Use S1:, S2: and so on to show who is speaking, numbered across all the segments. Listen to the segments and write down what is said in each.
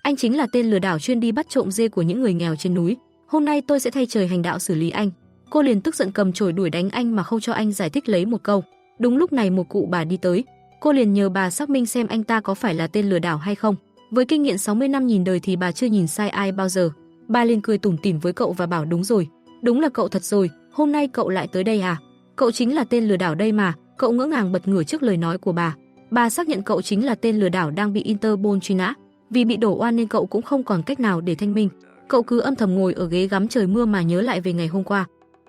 S1: Anh chính là tên lừa đảo chuyên đi bắt trộm dê của những người nghèo trên núi. Hôm nay tôi sẽ thay trời hành đạo xử lý anh. Cô liền tức giận cầm chổi đuổi đánh anh mà không cho anh giải thích lấy một câu. Đúng lúc này một cụ bà đi tới. Cô liền nhờ bà xác minh xem anh ta có phải là tên lừa đảo hay không. Với kinh nghiệm 60 năm nhìn đời thì bà chưa nhìn sai ai bao giờ. Bà liền cười tủm tỉm với cậu và bảo đúng rồi, đúng là cậu thật rồi, hôm nay cậu lại tới đây à? Cậu chính là tên lừa đảo đây mà. Cậu ngỡ ngàng bật ngửa trước lời nói của bà. Bà xác nhận cậu chính là tên lừa đảo đang bị Interpol truy nã. Vì bị đổ oan nên cậu cũng không còn cách nào để thanh minh. Cậu cứ âm thầm ngồi ở ghế ngắm trời mưa mà nhớ lại về ngày hôm qua.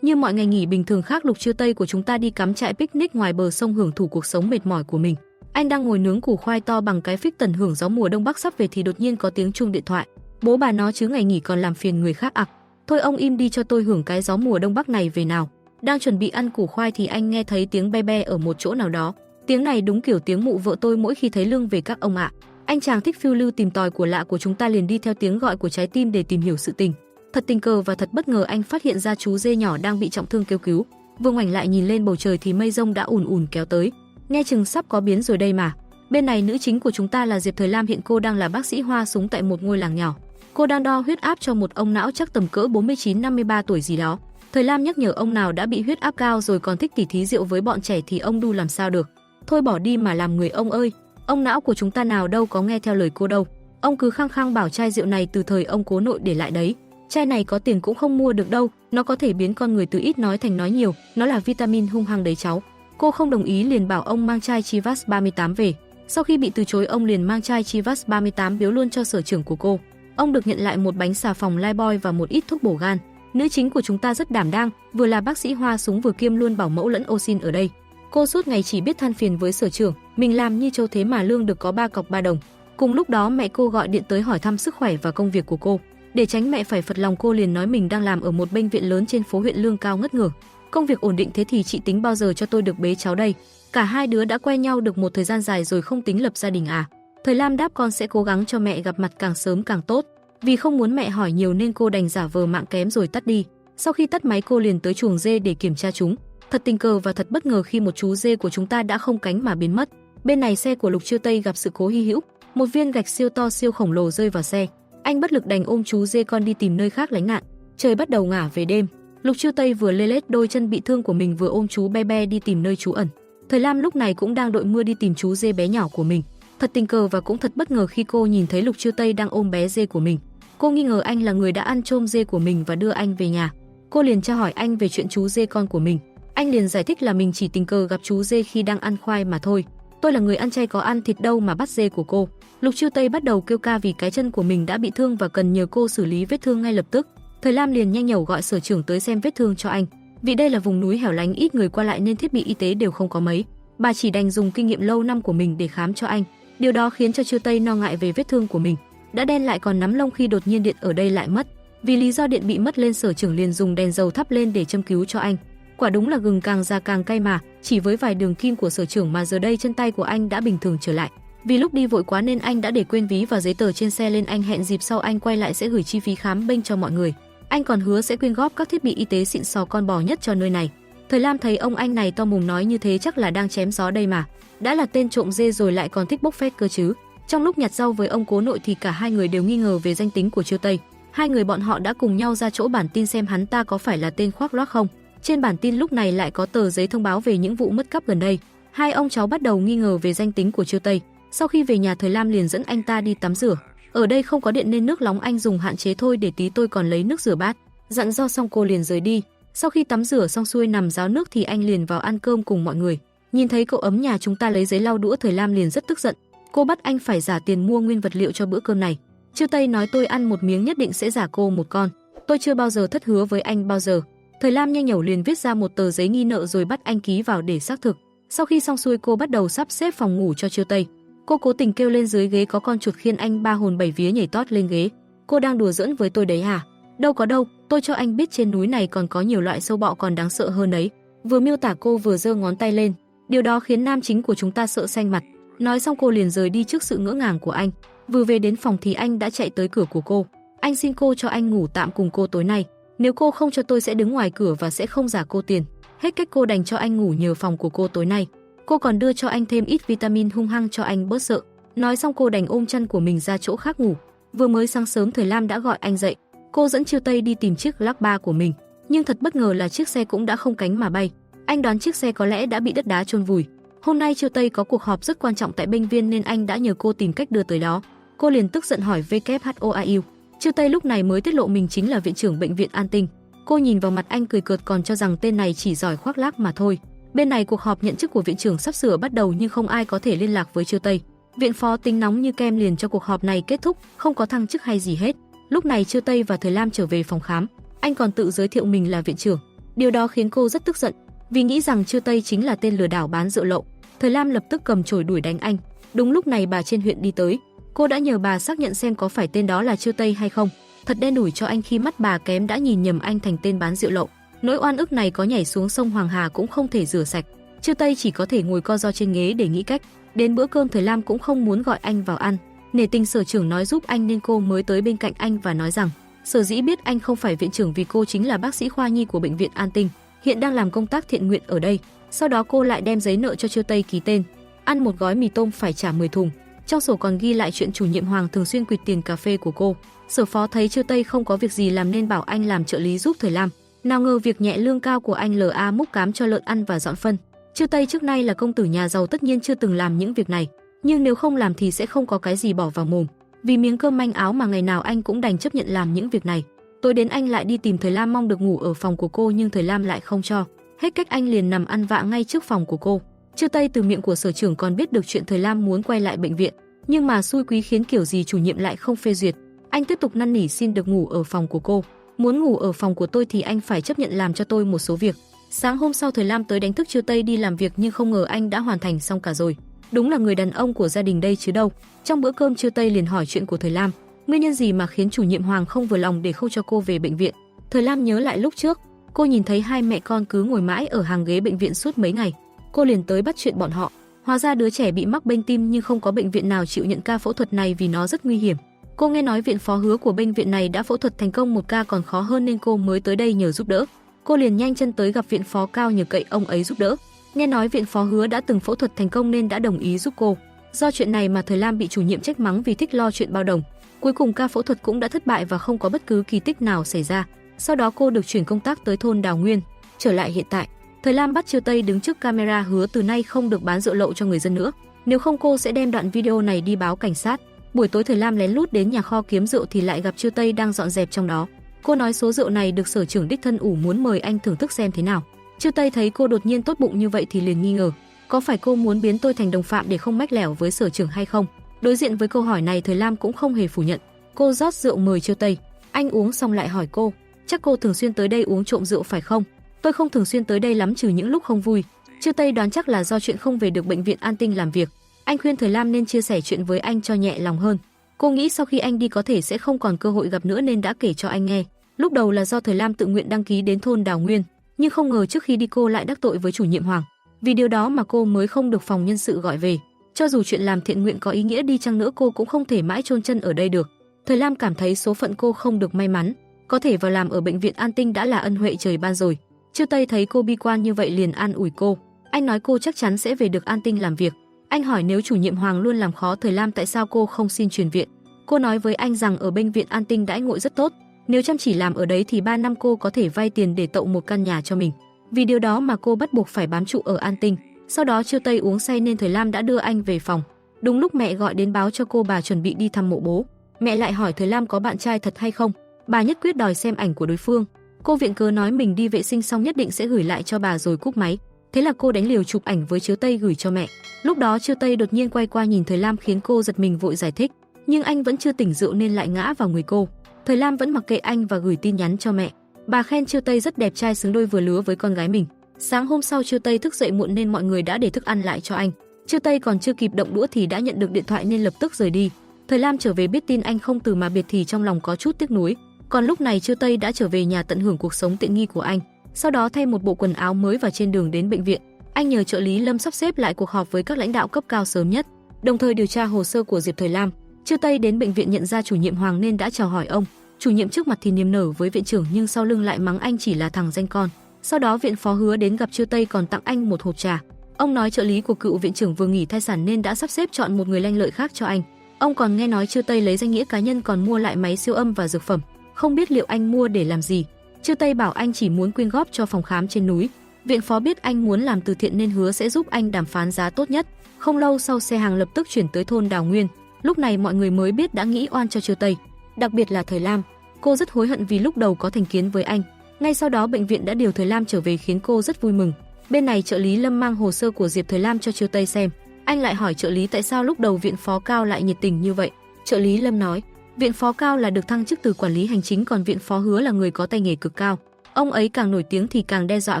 S1: Như mọi ngày nghỉ bình thường khác, Lục Chiêu Tây của chúng ta đi cắm trại picnic ngoài bờ sông hưởng thụ cuộc sống mệt mỏi của mình. Anh đang ngồi nướng củ khoai to bằng cái phích tận hưởng gió mùa đông bắc sắp về thì đột nhiên có tiếng chuông điện thoại. Bố bà nó chứ ngày nghỉ còn làm phiền người khác à? Thôi ông im đi cho tôi hưởng cái gió mùa đông bắc này về nào. Đang chuẩn bị ăn củ khoai thì anh nghe thấy tiếng be be ở một chỗ nào đó. Tiếng này đúng kiểu tiếng mụ vợ tôi mỗi khi thấy lương về các ông ạ. Anh chàng thích phiêu lưu tìm tòi của lạ của chúng ta liền đi theo tiếng gọi của trái tim để tìm hiểu sự tình. Thật tình cờ và thật bất ngờ anh phát hiện ra chú dê nhỏ đang bị trọng thương kêu cứu. Vừa ngoảnh lại nhìn lên bầu trời thì mây rông đã ùn ùn kéo tới. Nghe chừng sắp có biến rồi đây mà. Bên này nữ chính của chúng ta là Diệp Thời Lam, hiện cô đang là bác sĩ hoa súng tại một ngôi làng nhỏ. Cô đang đo huyết áp cho một ông não chắc tầm cỡ 49-53 tuổi gì đó. Thời Lam nhắc nhở ông nào đã bị huyết áp cao rồi còn thích tỉ thí rượu với bọn trẻ thì ông đu làm sao được. Thôi bỏ đi mà làm người ông ơi. Ông não của chúng ta nào đâu có nghe theo lời cô đâu. Ông cứ khăng khăng bảo chai rượu này từ thời ông cố nội để lại đấy. Chai này có tiền cũng không mua được đâu, nó có thể biến con người từ ít nói thành nói nhiều, nó là vitamin hung hăng đấy cháu. Cô không đồng ý liền bảo ông mang chai Chivas 38 về. Sau khi bị từ chối, ông liền mang chai Chivas 38 biếu luôn cho sở trưởng của cô. Ông được nhận lại một bánh xà phòng Lifebuoy và một ít thuốc bổ gan. Nữ chính của chúng ta rất đảm đang, vừa là bác sĩ hoa súng vừa kiêm luôn bảo mẫu lẫn ô sin ở đây. Cô suốt ngày chỉ biết than phiền với sở trưởng, mình làm như châu thế mà lương được có 3 cọc 3 đồng. Cùng lúc đó mẹ cô gọi điện tới hỏi thăm sức khỏe và công việc của cô. Để tránh mẹ phải phật lòng, cô liền nói mình đang làm ở một bệnh viện lớn trên phố huyện, lương cao ngất ngưởng. Công việc ổn định thế thì chị tính bao giờ cho tôi được bế cháu đây? Cả hai đứa đã quen nhau được một thời gian dài rồi, không tính lập gia đình à? Thời Lam đáp con sẽ cố gắng cho mẹ gặp mặt càng sớm càng tốt. Vì không muốn mẹ hỏi nhiều nên cô đành giả vờ mạng kém rồi tắt đi. Sau khi tắt máy cô liền tới chuồng dê để kiểm tra chúng. Thật tình cờ và thật bất ngờ khi một chú dê của chúng ta đã không cánh mà biến mất. Bên này xe của Lục Chiêu Tây gặp sự cố hy hữu, một viên gạch siêu to siêu khổng lồ rơi vào xe. Anh bất lực đành ôm chú dê con đi tìm nơi khác lánh nạn. Trời bắt đầu ngả về đêm. Lục Chiêu Tây vừa lê lết đôi chân bị thương của mình vừa ôm chú be be đi tìm nơi trú ẩn. Thời Lam lúc này cũng đang đội mưa đi tìm chú dê bé nhỏ của mình. Thật tình cờ và cũng thật bất ngờ khi cô nhìn thấy Lục Chiêu Tây đang ôm bé dê của mình. Cô nghi ngờ anh là người đã ăn trôm dê của mình và đưa anh về nhà. Cô liền tra hỏi anh về chuyện chú dê con của mình. Anh liền giải thích là mình chỉ tình cờ gặp chú dê khi đang ăn khoai mà thôi. Tôi là người ăn chay có ăn thịt đâu mà bắt dê của cô. Lục Chiêu Tây bắt đầu kêu ca vì cái chân của mình đã bị thương và cần nhờ cô xử lý vết thương ngay lập tức. Thời Lam liền nhanh nhẩu gọi sở trưởng tới xem vết thương cho anh. Vì đây là vùng núi hẻo lánh ít người qua lại nên thiết bị y tế đều không có mấy. Bà chỉ đành dùng kinh nghiệm lâu năm của mình để khám cho anh. Điều đó khiến cho Chiêu Tây no ngại về vết thương của mình. Đã đen lại còn nắm lông khi đột nhiên điện ở đây lại mất. Vì lý do điện bị mất lên sở trưởng liền dùng đèn dầu thắp lên để châm cứu cho anh. Quả đúng là gừng càng già càng cay mà, chỉ với vài đường kim của sở trưởng mà giờ đây chân tay của anh đã bình thường trở lại. Vì lúc đi vội quá nên anh đã để quên ví và giấy tờ trên xe lên, anh hẹn dịp sau anh quay lại sẽ gửi chi phí khám bênh cho mọi người. Anh còn hứa sẽ quyên góp các thiết bị y tế xịn sò con bò nhất cho nơi này. Thời Lam thấy ông anh này to mồm nói như thế chắc là đang chém gió đây mà. Đã là tên trộm dê rồi lại còn thích bốc phét cơ chứ. Trong lúc nhặt rau với ông cố nội thì cả hai người đều nghi ngờ về danh tính của Chiêu Tây. Hai người bọn họ đã cùng nhau ra chỗ bản tin xem hắn ta có phải là tên khoác lác không. Trên bản tin lúc này lại có tờ giấy thông báo về những vụ mất cắp gần đây. Hai ông cháu bắt đầu nghi ngờ về danh tính của Chiêu Tây. Sau khi về nhà, Thời Lam liền dẫn anh ta đi tắm rửa. Ở đây không có điện nên nước nóng anh dùng hạn chế thôi, để tí tôi còn lấy nước rửa bát. Dặn do xong cô liền rời đi. Sau khi tắm rửa xong xuôi nằm ráo nước thì anh liền vào ăn cơm cùng mọi người. Nhìn thấy cậu ấm nhà chúng ta lấy giấy lau đũa, Thời Lam liền rất tức giận. Cô bắt anh phải giả tiền mua nguyên vật liệu cho bữa cơm này. Chiêu Tây nói tôi ăn một miếng nhất định sẽ giả cô một con. Tôi chưa bao giờ thất hứa với anh bao giờ. Thời Lam nhanh nhẩu liền viết ra một tờ giấy nghi nợ rồi bắt anh ký vào để xác thực. Sau khi xong xuôi cô bắt đầu sắp xếp phòng ngủ cho Chiêu Tây. Cô cố tình kêu lên dưới ghế có con chuột khiến anh ba hồn bảy vía nhảy tót lên ghế. Cô đang đùa giỡn với tôi đấy hả? Đâu có đâu, tôi cho anh biết trên núi này còn có nhiều loại sâu bọ còn đáng sợ hơn đấy. Vừa miêu tả cô vừa giơ ngón tay lên. Điều đó khiến nam chính của chúng ta sợ xanh mặt. Nói xong cô liền rời đi trước sự ngỡ ngàng của anh. Vừa về đến phòng thì anh đã chạy tới cửa của cô. Anh xin cô cho anh ngủ tạm cùng cô tối nay. Nếu cô không cho tôi sẽ đứng ngoài cửa và sẽ không trả cô tiền. Hết cách cô đành cho anh ngủ nhờ phòng của cô tối nay. Cô còn đưa cho anh thêm ít vitamin hung hăng cho anh bớt sợ. Nói xong cô đành ôm chân của mình ra chỗ khác ngủ. Vừa mới sáng sớm Thời Lam đã gọi anh dậy. Cô dẫn Chiêu Tây đi tìm chiếc Black 3 của mình, nhưng thật bất ngờ là chiếc xe cũng đã không cánh mà bay. Anh đoán chiếc xe có lẽ đã bị đất đá chôn vùi. Hôm nay Chiêu Tây có cuộc họp rất quan trọng tại bệnh viện nên anh đã nhờ cô tìm cách đưa tới đó. Cô liền tức giận hỏi WHOIU. Chiêu Tây lúc này mới tiết lộ mình chính là viện trưởng bệnh viện An Tinh. Cô nhìn vào mặt anh cười cợt còn cho rằng tên này chỉ giỏi khoác lác mà thôi. Bên này cuộc họp nhận chức của viện trưởng sắp sửa bắt đầu nhưng không ai có thể liên lạc với Chiêu Tây. Viện phó tính nóng như kem liền cho cuộc họp này kết thúc, không có thăng chức hay gì hết. Lúc này Chiêu Tây và Thời Lam trở về phòng khám, anh còn tự giới thiệu mình là viện trưởng. Điều đó khiến cô rất tức giận, vì nghĩ rằng Chiêu Tây chính là tên lừa đảo bán rượu lậu. Thời Lam lập tức cầm chổi đuổi đánh anh. Đúng lúc này bà trên huyện đi tới, cô đã nhờ bà xác nhận xem có phải tên đó là Chiêu Tây hay không. Thật đen đủi cho anh khi mắt bà kém đã nhìn nhầm anh thành tên bán rượu lậu. Nỗi oan ức này có nhảy xuống sông Hoàng Hà cũng không thể rửa sạch. Chiêu Tây chỉ có thể ngồi co ro trên ghế để nghĩ cách. Đến bữa cơm Thời Lam cũng không muốn gọi anh vào ăn, nể tình sở trưởng nói giúp anh nên cô mới tới bên cạnh anh và nói rằng sở dĩ biết anh không phải viện trưởng vì cô chính là bác sĩ khoa nhi của bệnh viện An Tinh, hiện đang làm công tác thiện nguyện ở đây. Sau đó cô lại đem giấy nợ cho Chiêu Tây ký tên, ăn một gói mì tôm phải trả 10 thùng. Trong sổ còn ghi lại chuyện chủ nhiệm Hoàng thường xuyên quỵt tiền cà phê của cô. Sở phó thấy Chiêu Tây không có việc gì làm nên bảo anh làm trợ lý giúp Thời Lam. Nào ngờ việc nhẹ lương cao của anh LA múc cám cho lợn ăn và dọn phân. Chiêu Tây trước nay là công tử nhà giàu tất nhiên chưa từng làm những việc này, nhưng nếu không làm thì sẽ không có cái gì bỏ vào mồm. Vì miếng cơm manh áo mà ngày nào anh cũng đành chấp nhận làm những việc này. Tối đến anh lại đi tìm Thời Lam mong được ngủ ở phòng của cô nhưng Thời Lam lại không cho. Hết cách anh liền nằm ăn vạ ngay trước phòng của cô. Chiêu Tây từ miệng của sở trưởng còn biết được chuyện Thời Lam muốn quay lại bệnh viện, nhưng mà xui quý khiến kiểu gì chủ nhiệm lại không phê duyệt. Anh tiếp tục năn nỉ xin được ngủ ở phòng của cô. Muốn ngủ ở phòng của tôi thì anh phải chấp nhận làm cho tôi một số việc. Sáng hôm sau Thời Lam tới đánh thức Chiêu Tây đi làm việc nhưng không ngờ anh đã hoàn thành xong cả rồi. Đúng là người đàn ông của gia đình đây chứ đâu. Trong bữa cơm Chiêu Tây liền hỏi chuyện của Thời Lam, nguyên nhân gì mà khiến chủ nhiệm Hoàng không vừa lòng để không cho cô về bệnh viện. Thời Lam nhớ lại lúc trước, cô nhìn thấy hai mẹ con cứ ngồi mãi ở hàng ghế bệnh viện suốt mấy ngày. Cô liền tới bắt chuyện bọn họ. Hóa ra đứa trẻ bị mắc bệnh tim nhưng không có bệnh viện nào chịu nhận ca phẫu thuật này vì nó rất nguy hiểm. Cô nghe nói viện phó Hứa của bệnh viện này đã phẫu thuật thành công một ca còn khó hơn nên cô mới tới đây nhờ giúp đỡ. Cô liền nhanh chân tới gặp viện phó Cao nhờ cậy ông ấy giúp đỡ. Nghe nói viện phó Hứa đã từng phẫu thuật thành công nên đã đồng ý giúp cô. Do chuyện này mà Thời Lam bị chủ nhiệm trách mắng vì thích lo chuyện bao đồng. Cuối cùng ca phẫu thuật cũng đã thất bại và không có bất cứ kỳ tích nào xảy ra. Sau đó cô được chuyển công tác tới thôn Đào Nguyên. Trở lại hiện tại, Thời Lam bắt Chiêu Tây đứng trước camera hứa từ nay không được bán rượu lậu cho người dân nữa. Nếu không cô sẽ đem đoạn video này đi báo cảnh sát. Buổi tối Thời Lam lén lút đến nhà kho kiếm rượu thì lại gặp Chiêu Tây đang dọn dẹp trong đó. Cô nói số rượu này được sở trưởng đích thân ủ muốn mời anh thưởng thức xem thế nào. Chiêu Tây thấy cô đột nhiên tốt bụng như vậy thì liền nghi ngờ, có phải cô muốn biến tôi thành đồng phạm để không mách lẻo với sở trưởng hay không? Đối diện với câu hỏi này Thời Lam cũng không hề phủ nhận. Cô rót rượu mời Chiêu Tây. Anh uống xong lại hỏi cô, chắc cô thường xuyên tới đây uống trộm rượu phải không? Tôi không thường xuyên tới đây lắm trừ những lúc không vui. Chiêu Tây đoán chắc là do chuyện không về được bệnh viện An Tinh làm việc. Anh khuyên Thời Lam nên chia sẻ chuyện với anh cho nhẹ lòng hơn. Cô nghĩ sau khi anh đi có thể sẽ không còn cơ hội gặp nữa nên đã kể cho anh nghe. Lúc đầu là do Thời Lam tự nguyện đăng ký đến thôn Đào Nguyên, nhưng không ngờ trước khi đi cô lại đắc tội với chủ nhiệm Hoàng. Vì điều đó mà cô mới không được phòng nhân sự gọi về. Cho dù chuyện làm thiện nguyện có ý nghĩa đi chăng nữa cô cũng không thể mãi chôn chân ở đây được. Thời Lam cảm thấy số phận cô không được may mắn, có thể vào làm ở bệnh viện An Tinh đã là ân huệ trời ban rồi. Chiêu Tây thấy cô bi quan như vậy liền an ủi cô. Anh nói cô chắc chắn sẽ về được An Tinh làm việc. Anh hỏi nếu chủ nhiệm Hoàng luôn làm khó Thời Lam tại sao cô không xin chuyển viện. Cô nói với anh rằng ở bệnh viện An Tinh đãi ngộ rất tốt, nếu chăm chỉ làm ở đấy thì 3 năm cô có thể vay tiền để tậu một căn nhà cho mình. Vì điều đó mà cô bắt buộc phải bám trụ ở An Tinh. Sau đó Chiêu Tây uống say nên Thời Lam đã đưa anh về phòng. Đúng lúc mẹ gọi đến báo cho cô bà chuẩn bị đi thăm mộ bố. Mẹ lại hỏi Thời Lam có bạn trai thật hay không. Bà nhất quyết đòi xem ảnh của đối phương. Cô viện cớ nói mình đi vệ sinh xong nhất định sẽ gửi lại cho bà rồi cúp máy. Thế là cô đánh liều chụp ảnh với Chiêu Tây gửi cho mẹ. Lúc đó Chiêu Tây đột nhiên quay qua nhìn Thời Lam khiến cô giật mình vội giải thích, nhưng anh vẫn chưa tỉnh rượu nên lại ngã vào người cô. Thời Lam vẫn mặc kệ anh và gửi tin nhắn cho mẹ. Bà khen Chiêu Tây rất đẹp trai xứng đôi vừa lứa với con gái mình. Sáng hôm sau Chiêu Tây thức dậy muộn nên mọi người đã để thức ăn lại cho anh. Chiêu Tây còn chưa kịp động đũa thì đã nhận được điện thoại nên lập tức rời đi. Thời Lam trở về biết tin anh không từ mà biệt thì trong lòng có chút tiếc nuối. Còn lúc này Chiêu Tây đã trở về nhà tận hưởng cuộc sống tiện nghi của anh. Sau đó thay một bộ quần áo mới và trên đường đến bệnh viện, anh nhờ trợ lý Lâm sắp xếp lại cuộc họp với các lãnh đạo cấp cao sớm nhất, đồng thời điều tra hồ sơ của Diệp Thời Lam. Chiêu Tây đến bệnh viện nhận ra chủ nhiệm Hoàng nên đã chào hỏi ông. Chủ nhiệm trước mặt thì niềm nở với viện trưởng nhưng sau lưng lại mắng anh chỉ là thằng danh con. Sau đó viện phó Hứa đến gặp Chiêu Tây còn tặng anh một hộp trà. Ông nói trợ lý của cựu viện trưởng vừa nghỉ thai sản nên đã sắp xếp chọn một người lanh lợi khác cho anh. Ông còn nghe nói Chiêu Tây lấy danh nghĩa cá nhân còn mua lại máy siêu âm và dược phẩm, không biết liệu anh mua để làm gì. Chiêu Tây bảo anh chỉ muốn quyên góp cho phòng khám trên núi. Viện phó biết anh muốn làm từ thiện nên hứa sẽ giúp anh đàm phán giá tốt nhất. Không lâu sau xe hàng lập tức chuyển tới thôn Đào Nguyên. Lúc này mọi người mới biết đã nghĩ oan cho Chiêu Tây, đặc biệt là Thời Lam. Cô rất hối hận vì lúc đầu có thành kiến với anh. Ngay sau đó bệnh viện đã điều Thời Lam trở về khiến cô rất vui mừng. Bên này trợ lý Lâm mang hồ sơ của Diệp Thời Lam cho Chiêu Tây xem. Anh lại hỏi trợ lý tại sao lúc đầu viện phó Cao lại nhiệt tình như vậy. Trợ lý Lâm nói, viện phó Cao là được thăng chức từ quản lý hành chính, còn viện phó Hứa là người có tay nghề cực cao. Ông ấy càng nổi tiếng thì càng đe dọa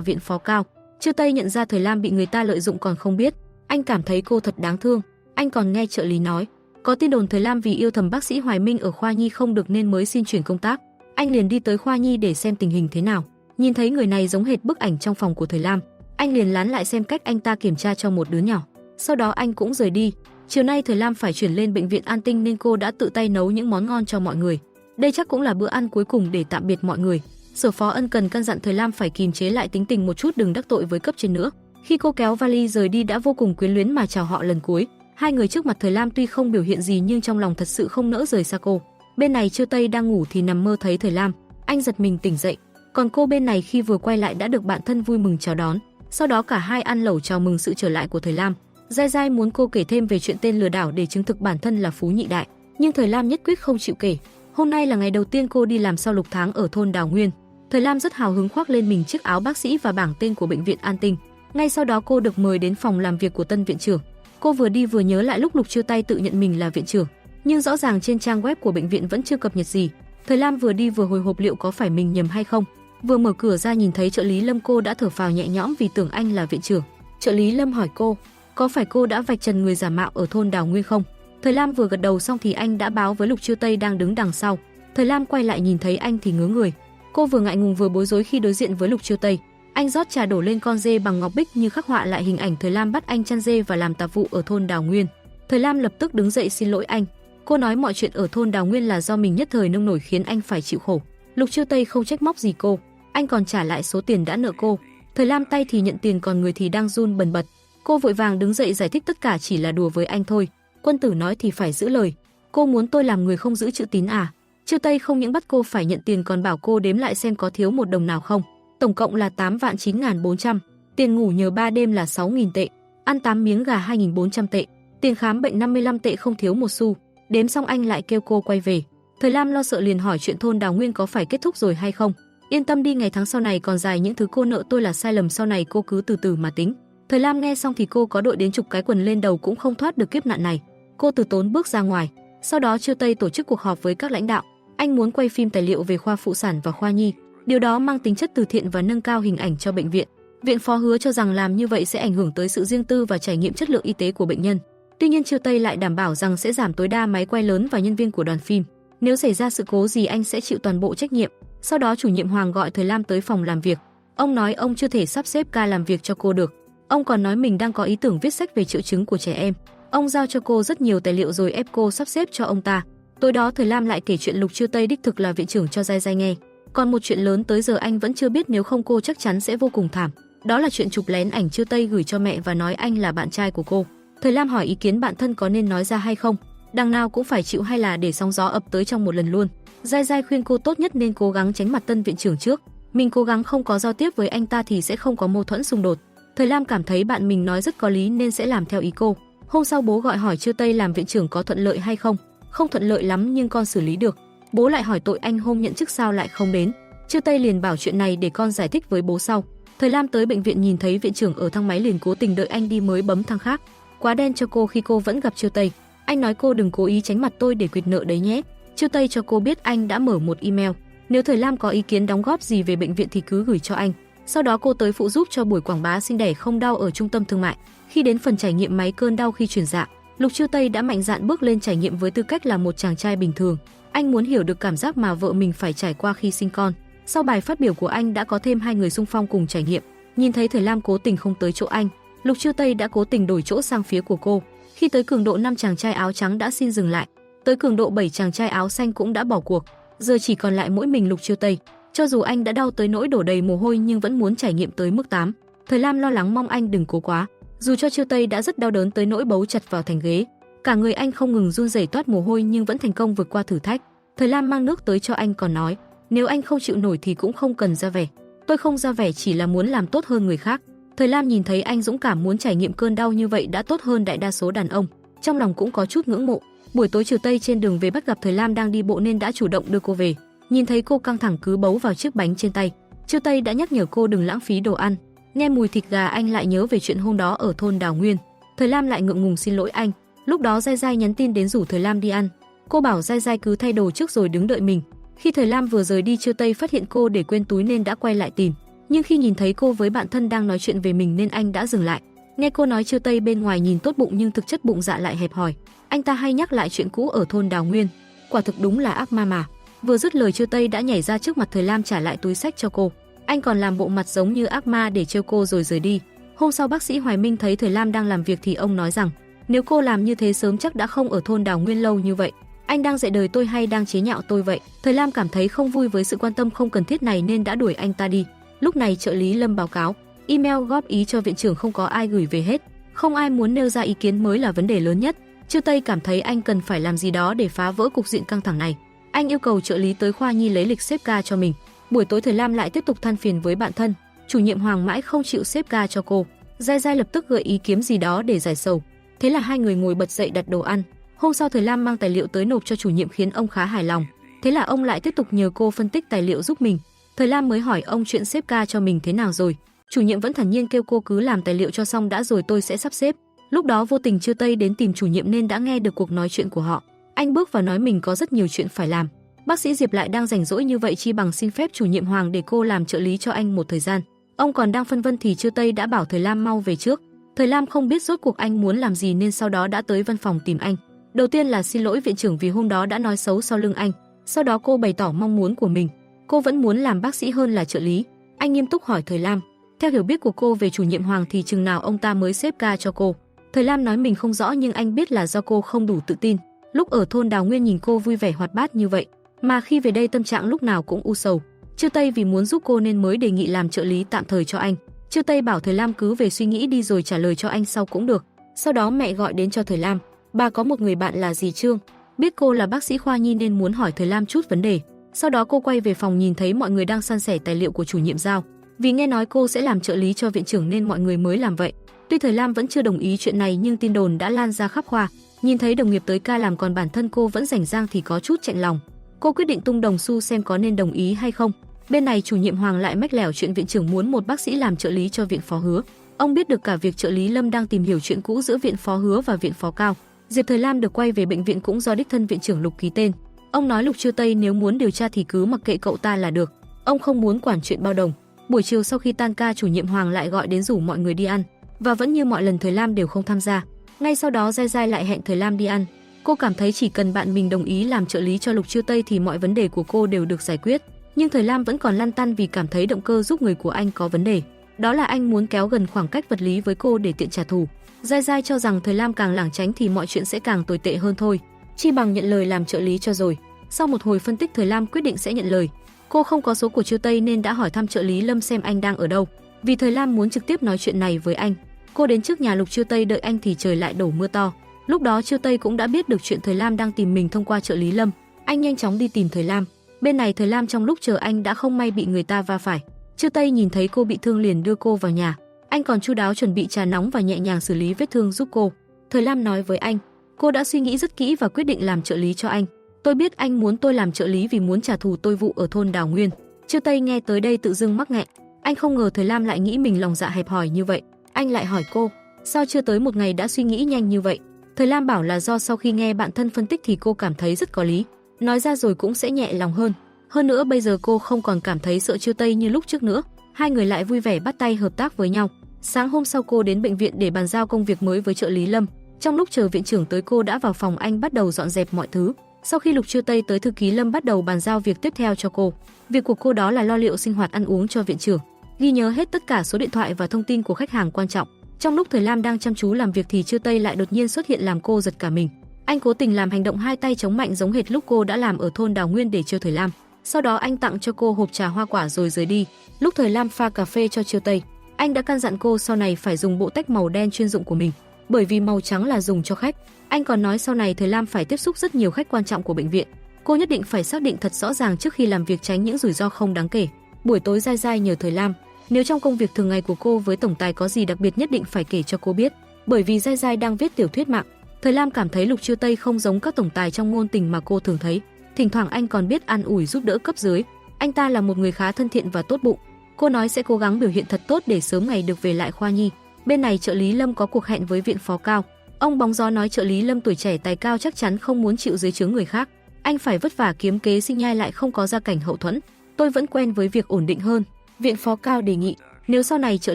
S1: viện phó Cao. Chiêu Tây nhận ra Thời Lam bị người ta lợi dụng còn không biết. Anh cảm thấy cô thật đáng thương. Anh còn nghe trợ lý nói, có tin đồn Thời Lam vì yêu thầm bác sĩ Hoài Minh ở khoa nhi không được nên mới xin chuyển công tác. Anh liền đi tới khoa nhi để xem tình hình thế nào. Nhìn thấy người này giống hệt bức ảnh trong phòng của Thời Lam, anh liền lán lại xem cách anh ta kiểm tra cho một đứa nhỏ. Sau đó anh cũng rời đi. Chiều nay Thời Lam phải chuyển lên bệnh viện An Tinh nên cô đã tự tay nấu những món ngon cho mọi người. Đây chắc cũng là bữa ăn cuối cùng để tạm biệt mọi người. Sở phó ân cần căn dặn Thời Lam phải kìm chế lại tính tình một chút, đừng đắc tội với cấp trên nữa. Khi cô kéo vali rời đi đã vô cùng quyến luyến mà chào họ lần cuối. Hai người trước mặt Thời Lam tuy không biểu hiện gì nhưng trong lòng thật sự không nỡ rời xa cô. Bên này Chiêu Tây đang ngủ thì nằm mơ thấy Thời Lam, anh giật mình tỉnh dậy. Còn cô bên này khi vừa quay lại đã được bạn thân vui mừng chào đón. Sau đó cả hai ăn lẩu chào mừng sự trở lại của Thời Lam. Giai Giai muốn cô kể thêm về chuyện tên lừa đảo để chứng thực bản thân là Phú Nhị Đại, nhưng Thời Lam nhất quyết không chịu kể. Hôm nay là ngày đầu tiên cô đi làm sau lục tháng ở thôn Đào Nguyên. Thời Lam rất hào hứng khoác lên mình chiếc áo bác sĩ và bảng tên của bệnh viện An Tinh. Ngay sau đó cô được mời đến phòng làm việc của tân viện trưởng. Cô vừa đi vừa nhớ lại lúc Lục Chiêu Tây tự nhận mình là viện trưởng, nhưng rõ ràng trên trang web của bệnh viện vẫn chưa cập nhật gì. Thời Lam vừa đi vừa hồi hộp liệu có phải mình nhầm hay không. Vừa mở cửa ra nhìn thấy trợ lý Lâm, cô đã thở phào nhẹ nhõm vì tưởng anh là viện trưởng. Trợ lý Lâm hỏi cô, có phải cô đã vạch trần người giả mạo ở thôn Đào Nguyên không? Thời Lam vừa gật đầu xong thì anh đã báo với Lục Chiêu Tây đang đứng đằng sau. Thời Lam quay lại nhìn thấy anh thì ngớ người. Cô vừa ngại ngùng vừa bối rối khi đối diện với Lục Chiêu Tây. Anh rót trà đổ lên con dê bằng ngọc bích như khắc họa lại hình ảnh Thời Lam bắt anh chăn dê và làm tạp vụ ở thôn Đào Nguyên. Thời Lam lập tức đứng dậy xin lỗi anh. Cô nói mọi chuyện ở thôn Đào Nguyên là do mình nhất thời nông nổi khiến anh phải chịu khổ. Lục Chiêu Tây không trách móc gì cô, anh còn trả lại số tiền đã nợ cô. Thời Lam tay thì nhận tiền còn người thì đang run bần bật. Cô vội vàng đứng dậy giải thích tất cả chỉ là đùa với anh thôi. Quân tử nói thì phải giữ lời. Cô muốn tôi làm người không giữ chữ tín à? Chiêu Tây không những bắt cô phải nhận tiền còn bảo cô đếm lại xem có thiếu một đồng nào không. Tổng cộng là 8.9.400. Tiền ngủ nhờ 3 đêm là 6.000 tệ. Ăn 8 miếng gà 2.400 tệ. Tiền khám bệnh 55 tệ không thiếu một xu. Đếm xong anh lại kêu cô quay về. Thời Lam lo sợ liền hỏi chuyện thôn Đào Nguyên có phải kết thúc rồi hay không. Yên tâm đi, ngày tháng sau này còn dài, những thứ cô nợ tôi là sai lầm sau này cô cứ từ từ mà tính. Thời Lam nghe xong thì cô có đội đến chục cái quần lên đầu cũng không thoát được kiếp nạn này. Cô từ tốn bước ra ngoài. Sau đó Chiêu Tây tổ chức cuộc họp với các lãnh đạo. Anh muốn quay phim tài liệu về khoa phụ sản và khoa nhi. Điều đó mang tính chất từ thiện và nâng cao hình ảnh cho bệnh viện. Viện phó hứa cho rằng làm như vậy sẽ ảnh hưởng tới sự riêng tư và trải nghiệm chất lượng y tế của bệnh nhân. Tuy nhiên Chiêu Tây lại đảm bảo rằng sẽ giảm tối đa máy quay lớn và nhân viên của đoàn phim. Nếu xảy ra sự cố gì anh sẽ chịu toàn bộ trách nhiệm. Sau đó chủ nhiệm Hoàng gọi Thời Lam tới phòng làm việc. Ông nói ông chưa thể sắp xếp ca làm việc cho cô được. Ông còn nói mình đang có ý tưởng viết sách về triệu chứng của trẻ em. Ông giao cho cô rất nhiều tài liệu rồi ép cô sắp xếp cho ông ta. Tối đó Thời Lam lại kể chuyện Lục Chiêu Tây đích thực là viện trưởng cho Giai Giai nghe. Còn một chuyện lớn tới giờ anh vẫn chưa biết, nếu không cô chắc chắn sẽ vô cùng thảm. Đó là chuyện chụp lén ảnh Chiêu Tây gửi cho mẹ và nói anh là bạn trai của cô. Thời Lam hỏi ý kiến bạn thân có nên nói ra hay không, đằng nào cũng phải chịu hay là để sóng gió ập tới trong một lần luôn. Giai Giai khuyên cô tốt nhất nên cố gắng tránh mặt tân viện trưởng trước. Mình cố gắng không có giao tiếp với anh ta thì sẽ không có mâu thuẫn xung đột. Thời Lam cảm thấy bạn mình nói rất có lý nên sẽ làm theo ý cô. Hôm sau bố gọi hỏi Chiêu Tây làm viện trưởng có thuận lợi hay không. Không thuận lợi lắm nhưng con xử lý được. Bố lại hỏi tội anh hôm nhận chức sao lại không đến. Chiêu Tây liền bảo chuyện này để con giải thích với bố sau. Thời Lam tới bệnh viện nhìn thấy viện trưởng ở thang máy liền cố tình đợi anh đi mới bấm thang khác. Quá đen cho cô khi cô vẫn gặp Chiêu Tây. Anh nói cô đừng cố ý tránh mặt tôi để quyệt nợ đấy nhé. Chiêu Tây cho cô biết anh đã mở một email. Nếu Thời Lam có ý kiến đóng góp gì về bệnh viện thì cứ gửi cho anh. Sau đó cô tới phụ giúp cho buổi quảng bá sinh đẻ không đau ở trung tâm thương mại. Khi đến phần trải nghiệm máy cơn đau khi chuyển dạ, Lục Chiêu Tây đã mạnh dạn bước lên trải nghiệm với tư cách là một chàng trai bình thường. Anh muốn hiểu được cảm giác mà vợ mình phải trải qua khi sinh con. Sau bài phát biểu của anh đã có thêm 2 người xung phong cùng trải nghiệm. Nhìn thấy Thời Lam cố tình không tới chỗ anh, Lục Chiêu Tây đã cố tình đổi chỗ sang phía của cô. Khi tới cường độ 5 chàng trai áo trắng đã xin dừng lại, tới cường độ 7 chàng trai áo xanh cũng đã bỏ cuộc. Giờ chỉ còn lại mỗi mình Lục Chiêu Tây. Cho dù anh đã đau tới nỗi đổ đầy mồ hôi nhưng vẫn muốn trải nghiệm tới mức 8. Thời Lam lo lắng mong anh đừng cố quá. Dù cho Chiêu Tây đã rất đau đớn tới nỗi bấu chặt vào thành ghế, Cả người anh không ngừng run rẩy toát mồ hôi nhưng vẫn thành công vượt qua thử thách. Thời Lam mang nước tới cho anh còn nói, nếu anh không chịu nổi thì cũng không cần ra vẻ. Tôi không ra vẻ chỉ là muốn làm tốt hơn người khác. Thời Lam nhìn thấy anh dũng cảm muốn trải nghiệm cơn đau như vậy đã tốt hơn đại đa số đàn ông, trong lòng cũng có chút ngưỡng mộ. Buổi tối Triều Tây trên đường về bắt gặp Thời Lam đang đi bộ nên đã chủ động đưa cô về. Nhìn thấy cô căng thẳng cứ bấu vào chiếc bánh trên tay, Triều Tây đã nhắc nhở cô đừng lãng phí đồ ăn. Nghe mùi thịt gà anh lại nhớ về chuyện hôm đó ở thôn Đào Nguyên. Thời Lam lại ngượng ngùng xin lỗi anh. Lúc đó Giai Giai nhắn tin đến rủ Thời Lam đi ăn. Cô bảo Giai Giai cứ thay đồ trước rồi đứng đợi mình. Khi Thời Lam vừa rời đi, Triều Tây phát hiện cô để quên túi nên đã quay lại tìm. Nhưng khi nhìn thấy cô với bạn thân đang nói chuyện về mình nên anh đã dừng lại. Nghe cô nói Triều Tây bên ngoài nhìn tốt bụng nhưng thực chất bụng dạ lại hẹp hòi. Anh ta hay nhắc lại chuyện cũ ở thôn Đào Nguyên. Quả thực đúng là ác ma mà. Vừa dứt lời Triều Tây đã nhảy ra trước mặt Thời Lam trả lại túi xách cho cô. Anh còn làm bộ mặt giống như ác ma để trêu cô rồi rời đi. Hôm sau bác sĩ Hoài Minh thấy Thời Lam đang làm việc thì ông nói rằng nếu cô làm như thế sớm chắc đã không ở thôn Đào Nguyên lâu như vậy. Anh đang dạy đời tôi hay đang chế nhạo tôi vậy? Thời Lam cảm thấy không vui với sự quan tâm không cần thiết này nên đã đuổi anh ta đi. Lúc này trợ lý Lâm báo cáo, email góp ý cho viện trưởng không có ai gửi về hết, không ai muốn nêu ra ý kiến mới là vấn đề lớn nhất. Triều Tây cảm thấy anh cần phải làm gì đó để phá vỡ cục diện căng thẳng này. Anh yêu cầu trợ lý tới khoa nhi lấy lịch xếp ca cho mình. Buổi tối Thời Lam lại tiếp tục than phiền với bạn thân, chủ nhiệm Hoàng mãi không chịu xếp ca cho cô. Giai Giai lập tức gợi ý kiếm gì đó để giải sầu. Thế là hai người ngồi bật dậy đặt đồ ăn. Hôm sau Thời Lam mang tài liệu tới nộp cho chủ nhiệm khiến ông khá hài lòng. Thế là ông lại tiếp tục nhờ cô phân tích tài liệu giúp mình. Thời Lam mới hỏi ông chuyện xếp ca cho mình thế nào rồi. Chủ nhiệm vẫn thản nhiên kêu cô cứ làm tài liệu cho xong đã rồi tôi sẽ sắp xếp. Lúc đó vô tình Triều Tây đến tìm chủ nhiệm nên đã nghe được cuộc nói chuyện của họ. Anh bước vào nói mình có rất nhiều chuyện phải làm. Bác sĩ Diệp lại đang rảnh rỗi như vậy chi bằng xin phép chủ nhiệm Hoàng để cô làm trợ lý cho anh một thời gian. Ông còn đang phân vân thì Triều Tây đã bảo Thời Lam mau về trước. Thời Lam không biết rốt cuộc anh muốn làm gì nên sau đó đã tới văn phòng tìm anh. Đầu tiên là xin lỗi viện trưởng vì hôm đó đã nói xấu sau lưng anh. Sau đó cô bày tỏ mong muốn của mình. Cô vẫn muốn làm bác sĩ hơn là trợ lý. Anh nghiêm túc hỏi Thời Lam, theo hiểu biết của cô về chủ nhiệm Hoàng thì chừng nào ông ta mới xếp ca cho cô? Thời Lam nói mình không rõ nhưng anh biết là do cô không đủ tự tin. Lúc ở thôn Đào Nguyên nhìn cô vui vẻ hoạt bát như vậy, mà khi về đây tâm trạng lúc nào cũng u sầu. Triều Tây vì muốn giúp cô nên mới đề nghị làm trợ lý tạm thời cho anh. Triều Tây bảo Thời Lam cứ về suy nghĩ đi rồi trả lời cho anh sau cũng được. Sau đó mẹ gọi đến cho Thời Lam, bà có một người bạn là dì Trương, biết cô là bác sĩ khoa nhi nên muốn hỏi Thời Lam chút vấn đề. Sau đó cô quay về phòng nhìn thấy mọi người đang san sẻ tài liệu của chủ nhiệm giao. Vì nghe nói cô sẽ làm trợ lý cho viện trưởng nên mọi người mới làm vậy. Tuy Thời Lam vẫn chưa đồng ý chuyện này nhưng tin đồn đã lan ra khắp khoa. Nhìn thấy đồng nghiệp tới ca làm còn bản thân cô vẫn rảnh rang thì có chút chạnh lòng. Cô quyết định tung đồng xu xem có nên đồng ý hay không. Bên này chủ nhiệm Hoàng lại mách lẻo chuyện viện trưởng muốn một bác sĩ làm trợ lý cho viện phó Hứa. Ông biết được cả việc trợ lý Lâm đang tìm hiểu chuyện cũ giữa viện phó Hứa và viện phó Cao. Diệp Thời Lam được quay về bệnh viện cũng do đích thân viện trưởng Lục ký tên. Ông nói Lục Chiêu Tây nếu muốn điều tra thì cứ mặc kệ cậu ta là được. Ông không muốn quản chuyện bao đồng. Buổi chiều sau khi tan ca chủ nhiệm Hoàng lại gọi đến rủ mọi người đi ăn. Và vẫn như mọi lần Thời Lam đều không tham gia. Ngay sau đó Giai Giai lại hẹn Thời Lam đi ăn. Cô cảm thấy chỉ cần bạn mình đồng ý làm trợ lý cho Lục Chiêu Tây thì mọi vấn đề của cô đều được giải quyết. Nhưng Thời Lam vẫn còn lăn tăn vì cảm thấy động cơ giúp người của anh có vấn đề. Đó là anh muốn kéo gần khoảng cách vật lý với cô để tiện trả thù. Giai Giai cho rằng Thời Lam càng lảng tránh thì mọi chuyện sẽ càng tồi tệ hơn thôi. Chi bằng nhận lời làm trợ lý cho rồi. Sau một hồi phân tích Thời Lam quyết định sẽ nhận lời. Cô không có số của Chiêu Tây nên đã hỏi thăm trợ lý Lâm xem anh đang ở đâu. Vì Thời Lam muốn trực tiếp nói chuyện này với anh. Cô đến trước nhà Lục Chiêu Tây đợi anh thì trời lại đổ mưa to. Lúc đó Chiêu Tây cũng đã biết được chuyện Thời Lam đang tìm mình thông qua trợ lý Lâm. Anh nhanh chóng đi tìm Thời Lam. Bên này Thời Lam trong lúc chờ anh đã không may bị người ta va phải. Chiêu Tây nhìn thấy cô bị thương liền đưa cô vào nhà. Anh còn chu đáo chuẩn bị trà nóng và nhẹ nhàng xử lý vết thương giúp cô. Thời Lam nói với anh, cô đã suy nghĩ rất kỹ và quyết định làm trợ lý cho anh. Tôi biết anh muốn tôi làm trợ lý vì muốn trả thù tôi vụ ở thôn Đào Nguyên. Chiêu Tây nghe tới đây tự dưng mắc nghẹn. Anh không ngờ Thời Lam lại nghĩ mình lòng dạ hẹp hòi như vậy. Anh lại hỏi cô, sao chưa tới một ngày đã suy nghĩ nhanh như vậy? Thời Lam bảo là do sau khi nghe bạn thân phân tích thì cô cảm thấy rất có lý. Nói ra rồi cũng sẽ nhẹ lòng hơn. Hơn nữa bây giờ cô không còn cảm thấy sợ Chiêu Tây như lúc trước nữa. Hai người lại vui vẻ bắt tay hợp tác với nhau. Sáng hôm sau cô đến bệnh viện để bàn giao công việc mới với trợ lý Lâm. Trong lúc chờ viện trưởng tới cô đã vào phòng anh bắt đầu dọn dẹp mọi thứ. Sau khi Lục Chiêu Tây tới thư ký Lâm bắt đầu bàn giao việc tiếp theo cho cô. Việc của cô đó là lo liệu sinh hoạt ăn uống cho viện trưởng, ghi nhớ hết tất cả số điện thoại và thông tin của khách hàng quan trọng. Trong lúc Thời Lam đang chăm chú làm việc thì Chiêu Tây lại đột nhiên xuất hiện làm cô giật cả mình. Anh cố tình làm hành động hai tay chống mạnh giống hệt lúc cô đã làm ở thôn Đào Nguyên để trêu Thời Lam. Sau đó anh tặng cho cô hộp trà hoa quả rồi rời đi. Lúc Thời Lam pha cà phê cho Chiêu Tây, anh đã căn dặn cô sau này phải dùng bộ tách màu đen chuyên dụng của mình. bởi vì màu trắng là dùng cho khách. Anh còn nói sau này Thời Lam phải tiếp xúc rất nhiều khách quan trọng của bệnh viện. Cô nhất định phải xác định thật rõ ràng trước khi làm việc, tránh những rủi ro không đáng kể. Buổi tối Giai Giai nhờ Thời Lam, nếu trong công việc thường ngày của cô với tổng tài có gì đặc biệt nhất định phải kể cho cô biết, bởi vì Giai Giai đang viết tiểu thuyết mạng. Thời Lam cảm thấy Lục Chiêu Tây không giống các tổng tài trong ngôn tình mà cô thường thấy. Thỉnh thoảng anh còn biết an ủi giúp đỡ cấp dưới. Anh ta là một người khá thân thiện và tốt bụng. Cô nói sẽ cố gắng biểu hiện thật tốt để sớm ngày được về lại khoa nhi. Bên này trợ lý Lâm có cuộc hẹn với viện phó Cao. Ông bóng gió nói trợ lý Lâm tuổi trẻ tài cao chắc chắn không muốn chịu dưới trướng người khác. Anh phải vất vả kiếm kế sinh nhai lại không có gia cảnh hậu thuẫn. Tôi vẫn quen với việc ổn định hơn. Viện phó Cao đề nghị nếu sau này trợ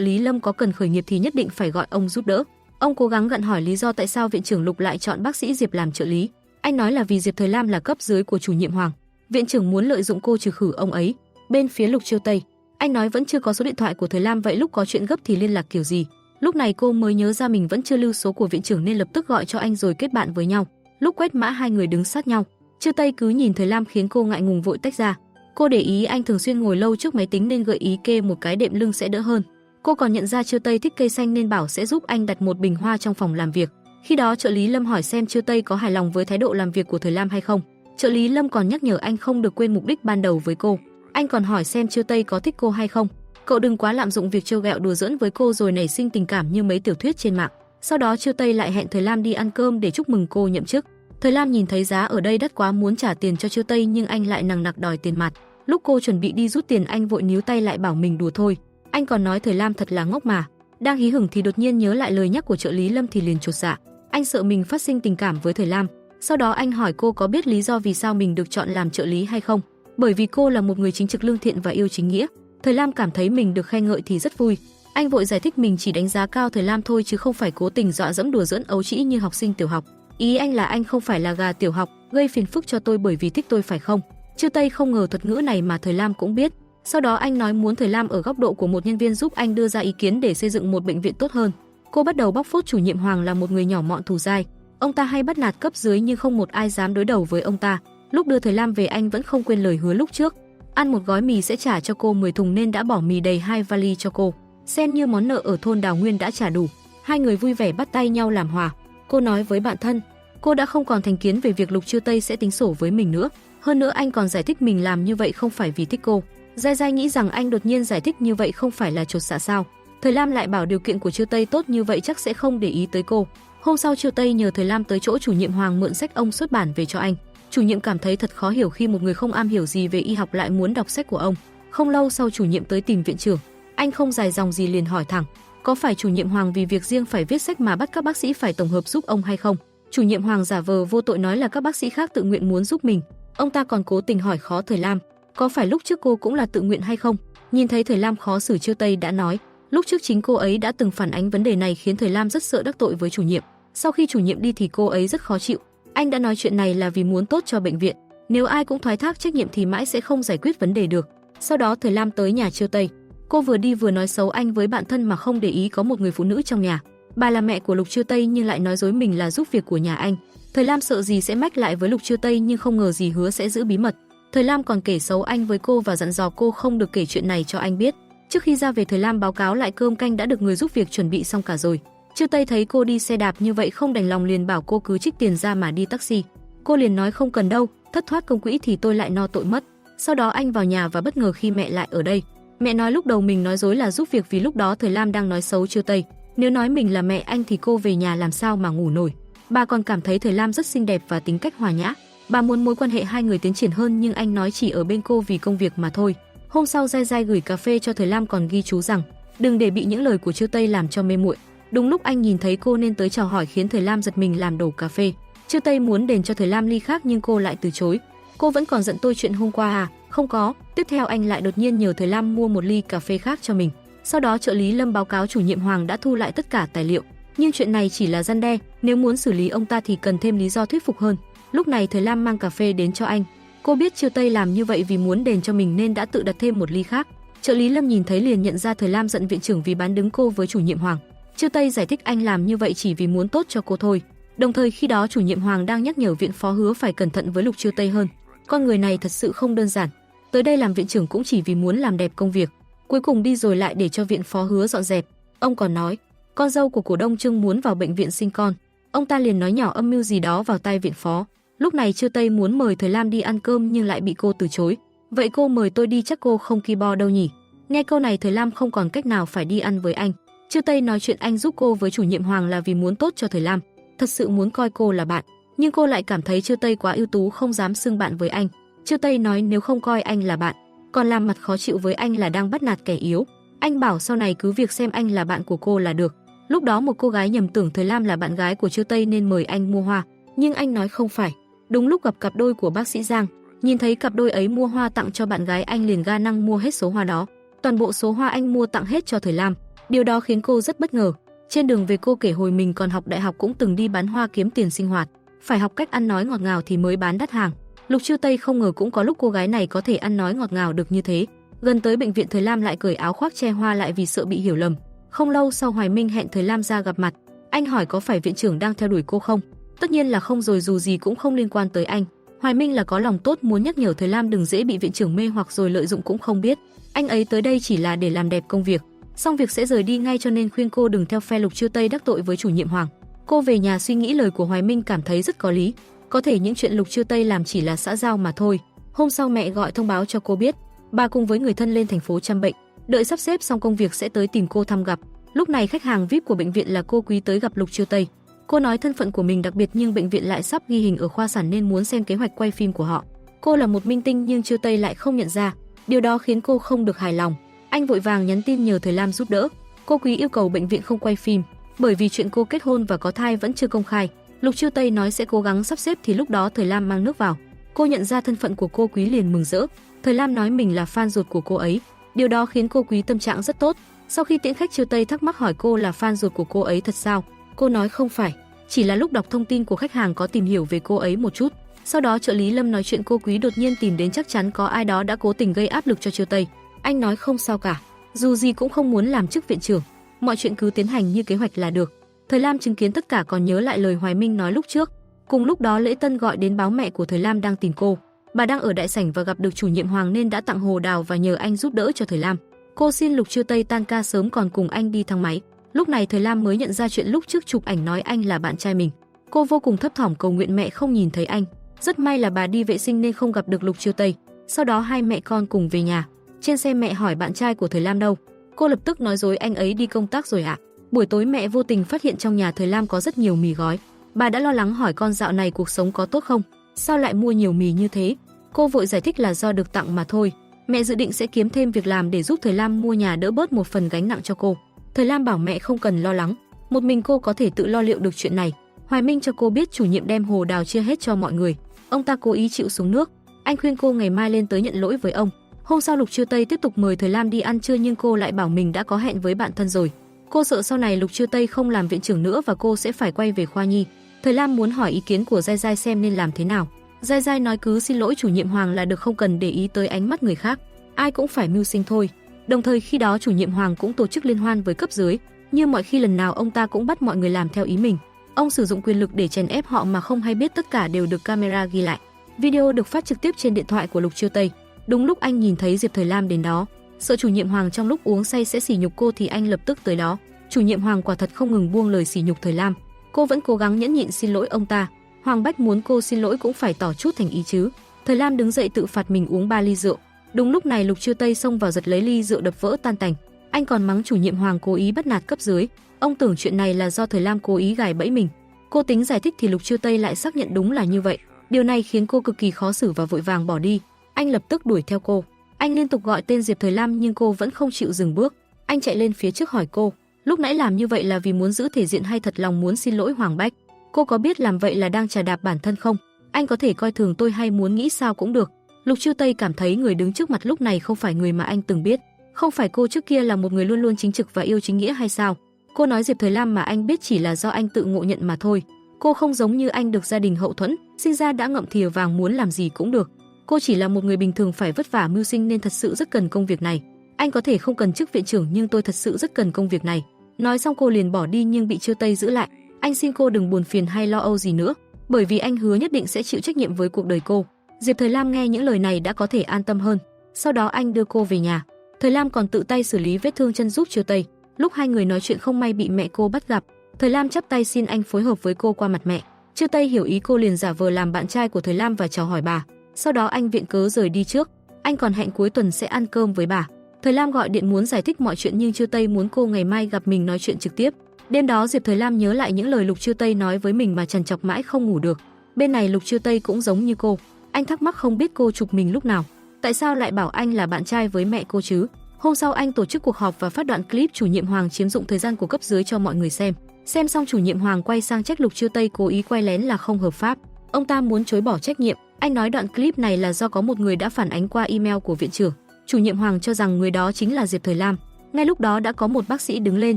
S1: lý Lâm có cần khởi nghiệp thì nhất định phải gọi ông giúp đỡ. Ông cố gắng gặn hỏi lý do tại sao viện trưởng Lục lại chọn bác sĩ Diệp làm trợ lý. Anh nói là vì Diệp Thời Lam là cấp dưới của chủ nhiệm Hoàng. Viện trưởng muốn lợi dụng cô trừ khử ông ấy. Bên phía Lục Chiêu Tây, anh nói vẫn chưa có số điện thoại của Thời Lam, vậy lúc có chuyện gấp thì liên lạc kiểu gì. Lúc này cô mới nhớ ra mình vẫn chưa lưu số của viện trưởng nên lập tức gọi cho anh rồi kết bạn với nhau. Lúc quét mã hai người đứng sát nhau. Chiêu Tây cứ nhìn Thời Lam khiến cô ngại ngùng vội tách ra. Cô để ý anh thường xuyên ngồi lâu trước máy tính nên gợi ý kê một cái đệm lưng sẽ đỡ hơn. Cô còn nhận ra Chiêu Tây thích cây xanh nên bảo sẽ giúp anh đặt một bình hoa trong phòng làm việc. Khi đó trợ lý Lâm hỏi xem Chiêu Tây có hài lòng với thái độ làm việc của Thời Lam hay không. Trợ lý Lâm còn nhắc nhở anh không được quên mục đích ban đầu với cô. Anh còn hỏi xem Chiêu Tây có thích cô hay không. Cậu đừng quá lạm dụng việc trêu ghẹo đùa giỡn với cô rồi nảy sinh tình cảm như mấy tiểu thuyết trên mạng. Sau đó Chiêu Tây lại hẹn Thời Lam đi ăn cơm để chúc mừng cô nhậm chức. Thời Lam nhìn thấy giá ở đây đắt quá muốn trả tiền cho Chiêu Tây nhưng anh lại nằng nặc đòi tiền mặt. Lúc cô chuẩn bị đi rút tiền anh vội níu tay lại bảo mình đùa thôi. Anh còn nói Thời Lam thật là ngốc mà. Đang hí hửng thì đột nhiên nhớ lại lời nhắc của trợ lý Lâm thì liền chột dạ. Anh sợ mình phát sinh tình cảm với Thời Lam. Sau đó anh hỏi cô có biết lý do vì sao mình được chọn làm trợ lý hay không. Bởi vì cô là một người chính trực lương thiện và yêu chính nghĩa. Thời Lam cảm thấy mình được khen ngợi thì rất vui. Anh vội giải thích mình chỉ đánh giá cao Thời Lam thôi chứ không phải cố tình dọa dẫm đùa giỡn ấu trĩ như học sinh tiểu học. Ý anh là anh không phải là gà tiểu học, gây phiền phức cho tôi bởi vì thích tôi phải không? Chiêu Tây không ngờ thuật ngữ này mà Thời Lam cũng biết. Sau đó anh nói muốn Thời Lam ở góc độ của một nhân viên giúp anh đưa ra ý kiến để xây dựng một bệnh viện tốt hơn. Cô bắt đầu bóc phốt chủ nhiệm Hoàng là một người nhỏ mọn thù dai. Ông ta hay bắt nạt cấp dưới nhưng không một ai dám đối đầu với ông ta. Lúc đưa Thời Lam về anh vẫn không quên lời hứa lúc trước. Ăn một gói mì sẽ trả cho cô 10 thùng nên đã bỏ mì đầy 2 vali cho cô. Xem như món nợ ở thôn Đào Nguyên đã trả đủ. Hai người vui vẻ bắt tay nhau làm hòa. Cô nói với bạn thân, cô đã không còn thành kiến về việc Lục Chiêu Tây sẽ tính sổ với mình nữa. Hơn nữa anh còn giải thích mình làm như vậy không phải vì thích cô. Giai Giai nghĩ rằng anh đột nhiên giải thích như vậy không phải là chột dạ sao. Thời Lam lại bảo điều kiện của Chiêu Tây tốt như vậy chắc sẽ không để ý tới cô. Hôm sau Chiêu Tây nhờ Thời Lam tới chỗ chủ nhiệm Hoàng mượn sách ông xuất bản về cho anh. Chủ nhiệm cảm thấy thật khó hiểu khi một người không am hiểu gì về y học lại muốn đọc sách của ông. Không lâu sau chủ nhiệm tới tìm viện trưởng. Anh không dài dòng gì liền hỏi thẳng, có phải chủ nhiệm Hoàng vì việc riêng phải viết sách mà bắt các bác sĩ phải tổng hợp giúp ông hay không? Chủ nhiệm Hoàng giả vờ vô tội nói là các bác sĩ khác tự nguyện muốn giúp mình. Ông ta còn cố tình hỏi khó Thời Lam, có phải lúc trước cô cũng là tự nguyện hay không? Nhìn thấy Thời Lam khó xử, Chiêu Tây đã nói, lúc trước chính cô ấy đã từng phản ánh vấn đề này khiến Thời Lam rất sợ đắc tội với chủ nhiệm. Sau khi chủ nhiệm đi thì cô ấy rất khó chịu. Anh đã nói chuyện này là vì muốn tốt cho bệnh viện. Nếu ai cũng thoái thác trách nhiệm thì mãi sẽ không giải quyết vấn đề được. Sau đó Thời Lam tới nhà Chiêu Tây. Cô vừa đi vừa nói xấu anh với bạn thân mà không để ý có một người phụ nữ trong nhà. Bà là mẹ của Lục Chiêu Tây nhưng lại nói dối mình là giúp việc của nhà anh. Thời Lam sợ gì sẽ mách lại với Lục Chiêu Tây nhưng không ngờ gì hứa sẽ giữ bí mật. Thời Lam còn kể xấu anh với cô và dặn dò cô không được kể chuyện này cho anh biết. Trước khi ra về Thời Lam báo cáo lại cơm canh đã được người giúp việc chuẩn bị xong cả rồi. Chiêu Tây thấy cô đi xe đạp như vậy không đành lòng liền bảo cô cứ trích tiền ra mà đi taxi. Cô liền nói không cần đâu, thất thoát công quỹ thì tôi lại no tội mất. Sau đó anh vào nhà và bất ngờ khi mẹ lại ở đây. Mẹ nói lúc đầu mình nói dối là giúp việc vì lúc đó Thời Lam đang nói xấu Chiêu Tây. Nếu nói mình là mẹ anh thì cô về nhà làm sao mà ngủ nổi. Bà còn cảm thấy Thời Lam rất xinh đẹp và tính cách hòa nhã. Bà muốn mối quan hệ hai người tiến triển hơn nhưng anh nói chỉ ở bên cô vì công việc mà thôi. Hôm sau Giai Giai gửi cà phê cho Thời Lam còn ghi chú rằng đừng để bị những lời của Chiêu Tây làm cho mê muội. Đúng lúc anh nhìn thấy cô nên tới chào hỏi khiến Thời Lam giật mình làm đổ cà phê. Chiêu Tây muốn đền cho Thời Lam ly khác nhưng cô lại từ chối. Cô vẫn còn giận tôi chuyện hôm qua à? Không có. Tiếp theo anh lại đột nhiên nhờ Thời Lam mua một ly cà phê khác cho mình. Sau đó trợ lý Lâm báo cáo chủ nhiệm Hoàng đã thu lại tất cả tài liệu. Nhưng chuyện này chỉ là răn đe, nếu muốn xử lý ông ta thì cần thêm lý do thuyết phục hơn. Lúc này Thời Lam mang cà phê đến cho anh. Cô biết Chiêu Tây làm như vậy vì muốn đền cho mình nên đã tự đặt thêm một ly khác. Trợ lý Lâm nhìn thấy liền nhận ra Thời Lam giận viện trưởng vì bán đứng cô với chủ nhiệm Hoàng. Chiêu Tây giải thích anh làm như vậy chỉ vì muốn tốt cho cô thôi. Đồng thời khi đó chủ nhiệm Hoàng đang nhắc nhở viện phó Hứa phải cẩn thận với Lục Chiêu Tây hơn. Con người này thật sự không đơn giản. Tới đây làm viện trưởng cũng chỉ vì muốn làm đẹp công việc. Cuối cùng đi rồi lại để cho viện phó Hứa dọn dẹp. Ông còn nói, con dâu của cổ đông Trương muốn vào bệnh viện sinh con. Ông ta liền nói nhỏ âm mưu gì đó vào tai viện phó. Lúc này Trư Tây muốn mời Thời Lam đi ăn cơm nhưng lại bị cô từ chối. Vậy cô mời tôi đi chắc cô không ki bo đâu nhỉ? Nghe câu này Thời Lam không còn cách nào phải đi ăn với anh. Trư Tây nói chuyện anh giúp cô với chủ nhiệm Hoàng là vì muốn tốt cho Thời Lam, thật sự muốn coi cô là bạn, nhưng cô lại cảm thấy Trư Tây quá ưu tú không dám xưng bạn với anh. Trư Tây nói nếu không coi anh là bạn, còn làm mặt khó chịu với anh là đang bắt nạt kẻ yếu. Anh bảo sau này cứ việc xem anh là bạn của cô là được. Lúc đó một cô gái nhầm tưởng Thời Lam là bạn gái của Trư Tây nên mời anh mua hoa, nhưng anh nói không phải. Đúng lúc gặp cặp đôi của bác sĩ Giang, nhìn thấy cặp đôi ấy mua hoa tặng cho bạn gái anh liền ga năng mua hết số hoa đó. Toàn bộ số hoa anh mua tặng hết cho Thời Lam. Điều đó khiến cô rất bất ngờ. Trên đường về cô kể hồi mình còn học đại học cũng từng đi bán hoa kiếm tiền sinh hoạt, phải học cách ăn nói ngọt ngào thì mới bán đắt hàng. Lục Trư Tây không ngờ cũng có lúc cô gái này có thể ăn nói ngọt ngào được như thế. Gần tới bệnh viện Thời Lam lại cởi áo khoác che hoa lại vì sợ bị hiểu lầm. Không lâu sau Hoài Minh hẹn Thời Lam ra gặp mặt. Anh hỏi có phải viện trưởng đang theo đuổi cô không? Tất nhiên là không rồi, dù gì cũng không liên quan tới anh. Hoài Minh là có lòng tốt muốn nhắc nhở Thời Lam đừng dễ bị viện trưởng mê hoặc rồi lợi dụng cũng không biết. Anh ấy tới đây chỉ là để làm đẹp công việc, xong việc sẽ rời đi ngay cho nên khuyên cô đừng theo phe Lục Trư Tây đắc tội với chủ nhiệm Hoàng. Cô về nhà suy nghĩ lời của Hoài Minh cảm thấy rất có lý. Có thể những chuyện Lục Trư Tây làm chỉ là xã giao mà thôi. Hôm sau mẹ gọi thông báo cho cô biết, bà cùng với người thân lên thành phố chăm bệnh, đợi sắp xếp xong công việc sẽ tới tìm cô thăm gặp. Lúc này khách hàng VIP của bệnh viện là cô Quý tới gặp Lục Trư Tây. Cô nói thân phận của mình đặc biệt nhưng bệnh viện lại sắp ghi hình ở khoa sản nên muốn xem kế hoạch quay phim của họ. Cô là một minh tinh nhưng Trư Tây lại không nhận ra, điều đó khiến cô không được hài lòng. Anh vội vàng nhắn tin nhờ Thời Lam giúp đỡ. Cô Quý yêu cầu bệnh viện không quay phim, bởi vì chuyện cô kết hôn và có thai vẫn chưa công khai. Lục Trư Tây nói sẽ cố gắng sắp xếp thì lúc đó Thời Lam mang nước vào. Cô nhận ra thân phận của cô Quý liền mừng rỡ. Thời Lam nói mình là fan ruột của cô ấy, điều đó khiến cô Quý tâm trạng rất tốt. Sau khi tiễn khách, Trư Tây thắc mắc hỏi cô là fan ruột của cô ấy thật sao? Cô nói không phải, chỉ là lúc đọc thông tin của khách hàng có tìm hiểu về cô ấy một chút. Sau đó trợ lý Lâm nói chuyện cô Quý đột nhiên tìm đến chắc chắn có ai đó đã cố tình gây áp lực cho Trư Tây. Anh nói không sao cả, dù gì cũng không muốn làm chức viện trưởng, mọi chuyện cứ tiến hành như kế hoạch là được. Thời Lam chứng kiến tất cả còn nhớ lại lời Hoài Minh nói lúc trước. Cùng lúc đó Lễ Tân gọi đến báo mẹ của Thời Lam đang tìm cô. Bà đang ở đại sảnh và gặp được chủ nhiệm Hoàng nên đã tặng hồ đào và nhờ anh giúp đỡ cho Thời Lam. Cô xin Lục Trư Tây tan ca sớm còn cùng anh đi thang máy. Lúc này Thời Lam mới nhận ra chuyện lúc trước chụp ảnh nói anh là bạn trai mình. Cô vô cùng thấp thỏm cầu nguyện mẹ không nhìn thấy anh. Rất may là bà đi vệ sinh nên không gặp được Lục Trư Tây. Sau đó hai mẹ con cùng về nhà. Trên xe mẹ hỏi bạn trai của Thời Lam đâu. Cô lập tức nói dối anh ấy đi công tác rồi ạ. Buổi tối mẹ vô tình phát hiện trong nhà Thời Lam có rất nhiều mì gói. Bà đã lo lắng hỏi con dạo này cuộc sống có tốt không? Sao lại mua nhiều mì như thế? Cô vội giải thích là do được tặng mà thôi. Mẹ dự định sẽ kiếm thêm việc làm để giúp Thời Lam mua nhà đỡ bớt một phần gánh nặng cho cô. Thời Lam bảo mẹ không cần lo lắng, một mình cô có thể tự lo liệu được chuyện này. Hoài Minh cho cô biết chủ nhiệm đem hồ đào chia hết cho mọi người. Ông ta cố ý chịu xuống nước. Anh khuyên cô ngày mai lên tới nhận lỗi với ông. Hôm sau Lục Trư Tây tiếp tục mời Thời Lam đi ăn trưa nhưng cô lại bảo mình đã có hẹn với bạn thân rồi. Cô sợ sau này Lục Trư Tây không làm viện trưởng nữa và cô sẽ phải quay về khoa nhi. Thời Lam muốn hỏi ý kiến của Giai Giai xem nên làm thế nào. Giai Giai nói cứ xin lỗi chủ nhiệm Hoàng là được, không cần để ý tới ánh mắt người khác. Ai cũng phải mưu sinh thôi. Đồng thời khi đó chủ nhiệm Hoàng cũng tổ chức liên hoan với cấp dưới. Như mọi khi lần nào ông ta cũng bắt mọi người làm theo ý mình. Ông sử dụng quyền lực để chèn ép họ mà không hay biết tất cả đều được camera ghi lại. Video được phát trực tiếp trên điện thoại của Lục Trư Tây. Đúng lúc anh nhìn thấy Diệp Thời Lam đến đó, sợ chủ nhiệm Hoàng trong lúc uống say sẽ sỉ nhục cô thì anh lập tức tới đó. Chủ nhiệm Hoàng quả thật không ngừng buông lời sỉ nhục Thời Lam. Cô vẫn cố gắng nhẫn nhịn xin lỗi ông ta. Hoàng Bách muốn cô xin lỗi cũng phải tỏ chút thành ý chứ. Thời Lam đứng dậy tự phạt mình uống 3 ly rượu. Đúng lúc này Lục Trư Tây xông vào giật lấy ly rượu đập vỡ tan tành. Anh còn mắng chủ nhiệm Hoàng cố ý bắt nạt cấp dưới. Ông tưởng chuyện này là do Thời Lam cố ý gài bẫy mình. Cô tính giải thích thì Lục Trư Tây lại xác nhận đúng là như vậy. Điều này khiến cô cực kỳ khó xử và vội vàng bỏ đi. Anh lập tức đuổi theo cô. Anh liên tục gọi tên Diệp Thời Lam nhưng cô vẫn không chịu dừng bước. Anh chạy lên phía trước hỏi cô, lúc nãy làm như vậy là vì muốn giữ thể diện hay thật lòng muốn xin lỗi Hoàng Bách? Cô có biết làm vậy là đang chà đạp bản thân không? Anh có thể coi thường tôi hay muốn nghĩ sao cũng được. Lục Trư Tây cảm thấy người đứng trước mặt lúc này không phải người mà anh từng biết. Không phải cô trước kia là một người luôn luôn chính trực và yêu chính nghĩa hay sao? Cô nói Diệp Thời Lam mà anh biết chỉ là do anh tự ngộ nhận mà thôi. Cô không giống như anh được gia đình hậu thuẫn, sinh ra đã ngậm thìa vàng muốn làm gì cũng được. Cô chỉ là một người bình thường phải vất vả mưu sinh nên thật sự rất cần công việc này. Anh có thể không cần chức viện trưởng nhưng tôi thật sự rất cần công việc này. Nói xong cô liền bỏ đi nhưng bị Trư Tây giữ lại. Anh xin cô đừng buồn phiền hay lo âu gì nữa, bởi vì anh hứa nhất định sẽ chịu trách nhiệm với cuộc đời cô. Diệp Thời Lam nghe những lời này đã có thể an tâm hơn. Sau đó anh đưa cô về nhà. Thời Lam còn tự tay xử lý vết thương chân giúp Trư Tây. Lúc hai người nói chuyện không may bị mẹ cô bắt gặp. Thời Lam chắp tay xin anh phối hợp với cô qua mặt mẹ. Chư Tây hiểu ý cô liền giả vờ làm bạn trai của Thời Lam và chào hỏi bà. Sau đó anh viện cớ rời đi trước. Anh còn hẹn cuối tuần sẽ ăn cơm với bà. Thời Lam gọi điện muốn giải thích mọi chuyện nhưng Chư Tây muốn cô ngày mai gặp mình nói chuyện trực tiếp. Đêm đó Diệp Thời Lam nhớ lại những lời Lục Chư Tây nói với mình mà trằn trọc mãi không ngủ được. Bên này Lục Chư Tây cũng giống như cô. Anh thắc mắc không biết cô chụp mình lúc nào. Tại sao lại bảo anh là bạn trai với mẹ cô chứ? Hôm sau anh tổ chức cuộc họp và phát đoạn clip chủ nhiệm Hoàng chiếm dụng thời gian của cấp dưới cho mọi người xem. Xem xong chủ nhiệm Hoàng quay sang trách Lục Chư Tây cố ý quay lén là không hợp pháp. Ông ta muốn chối bỏ trách nhiệm. Anh nói đoạn clip này là do có một người đã phản ánh qua email của viện trưởng. Chủ nhiệm Hoàng cho rằng người đó chính là Diệp Thời Lam. Ngay lúc đó đã có một bác sĩ đứng lên.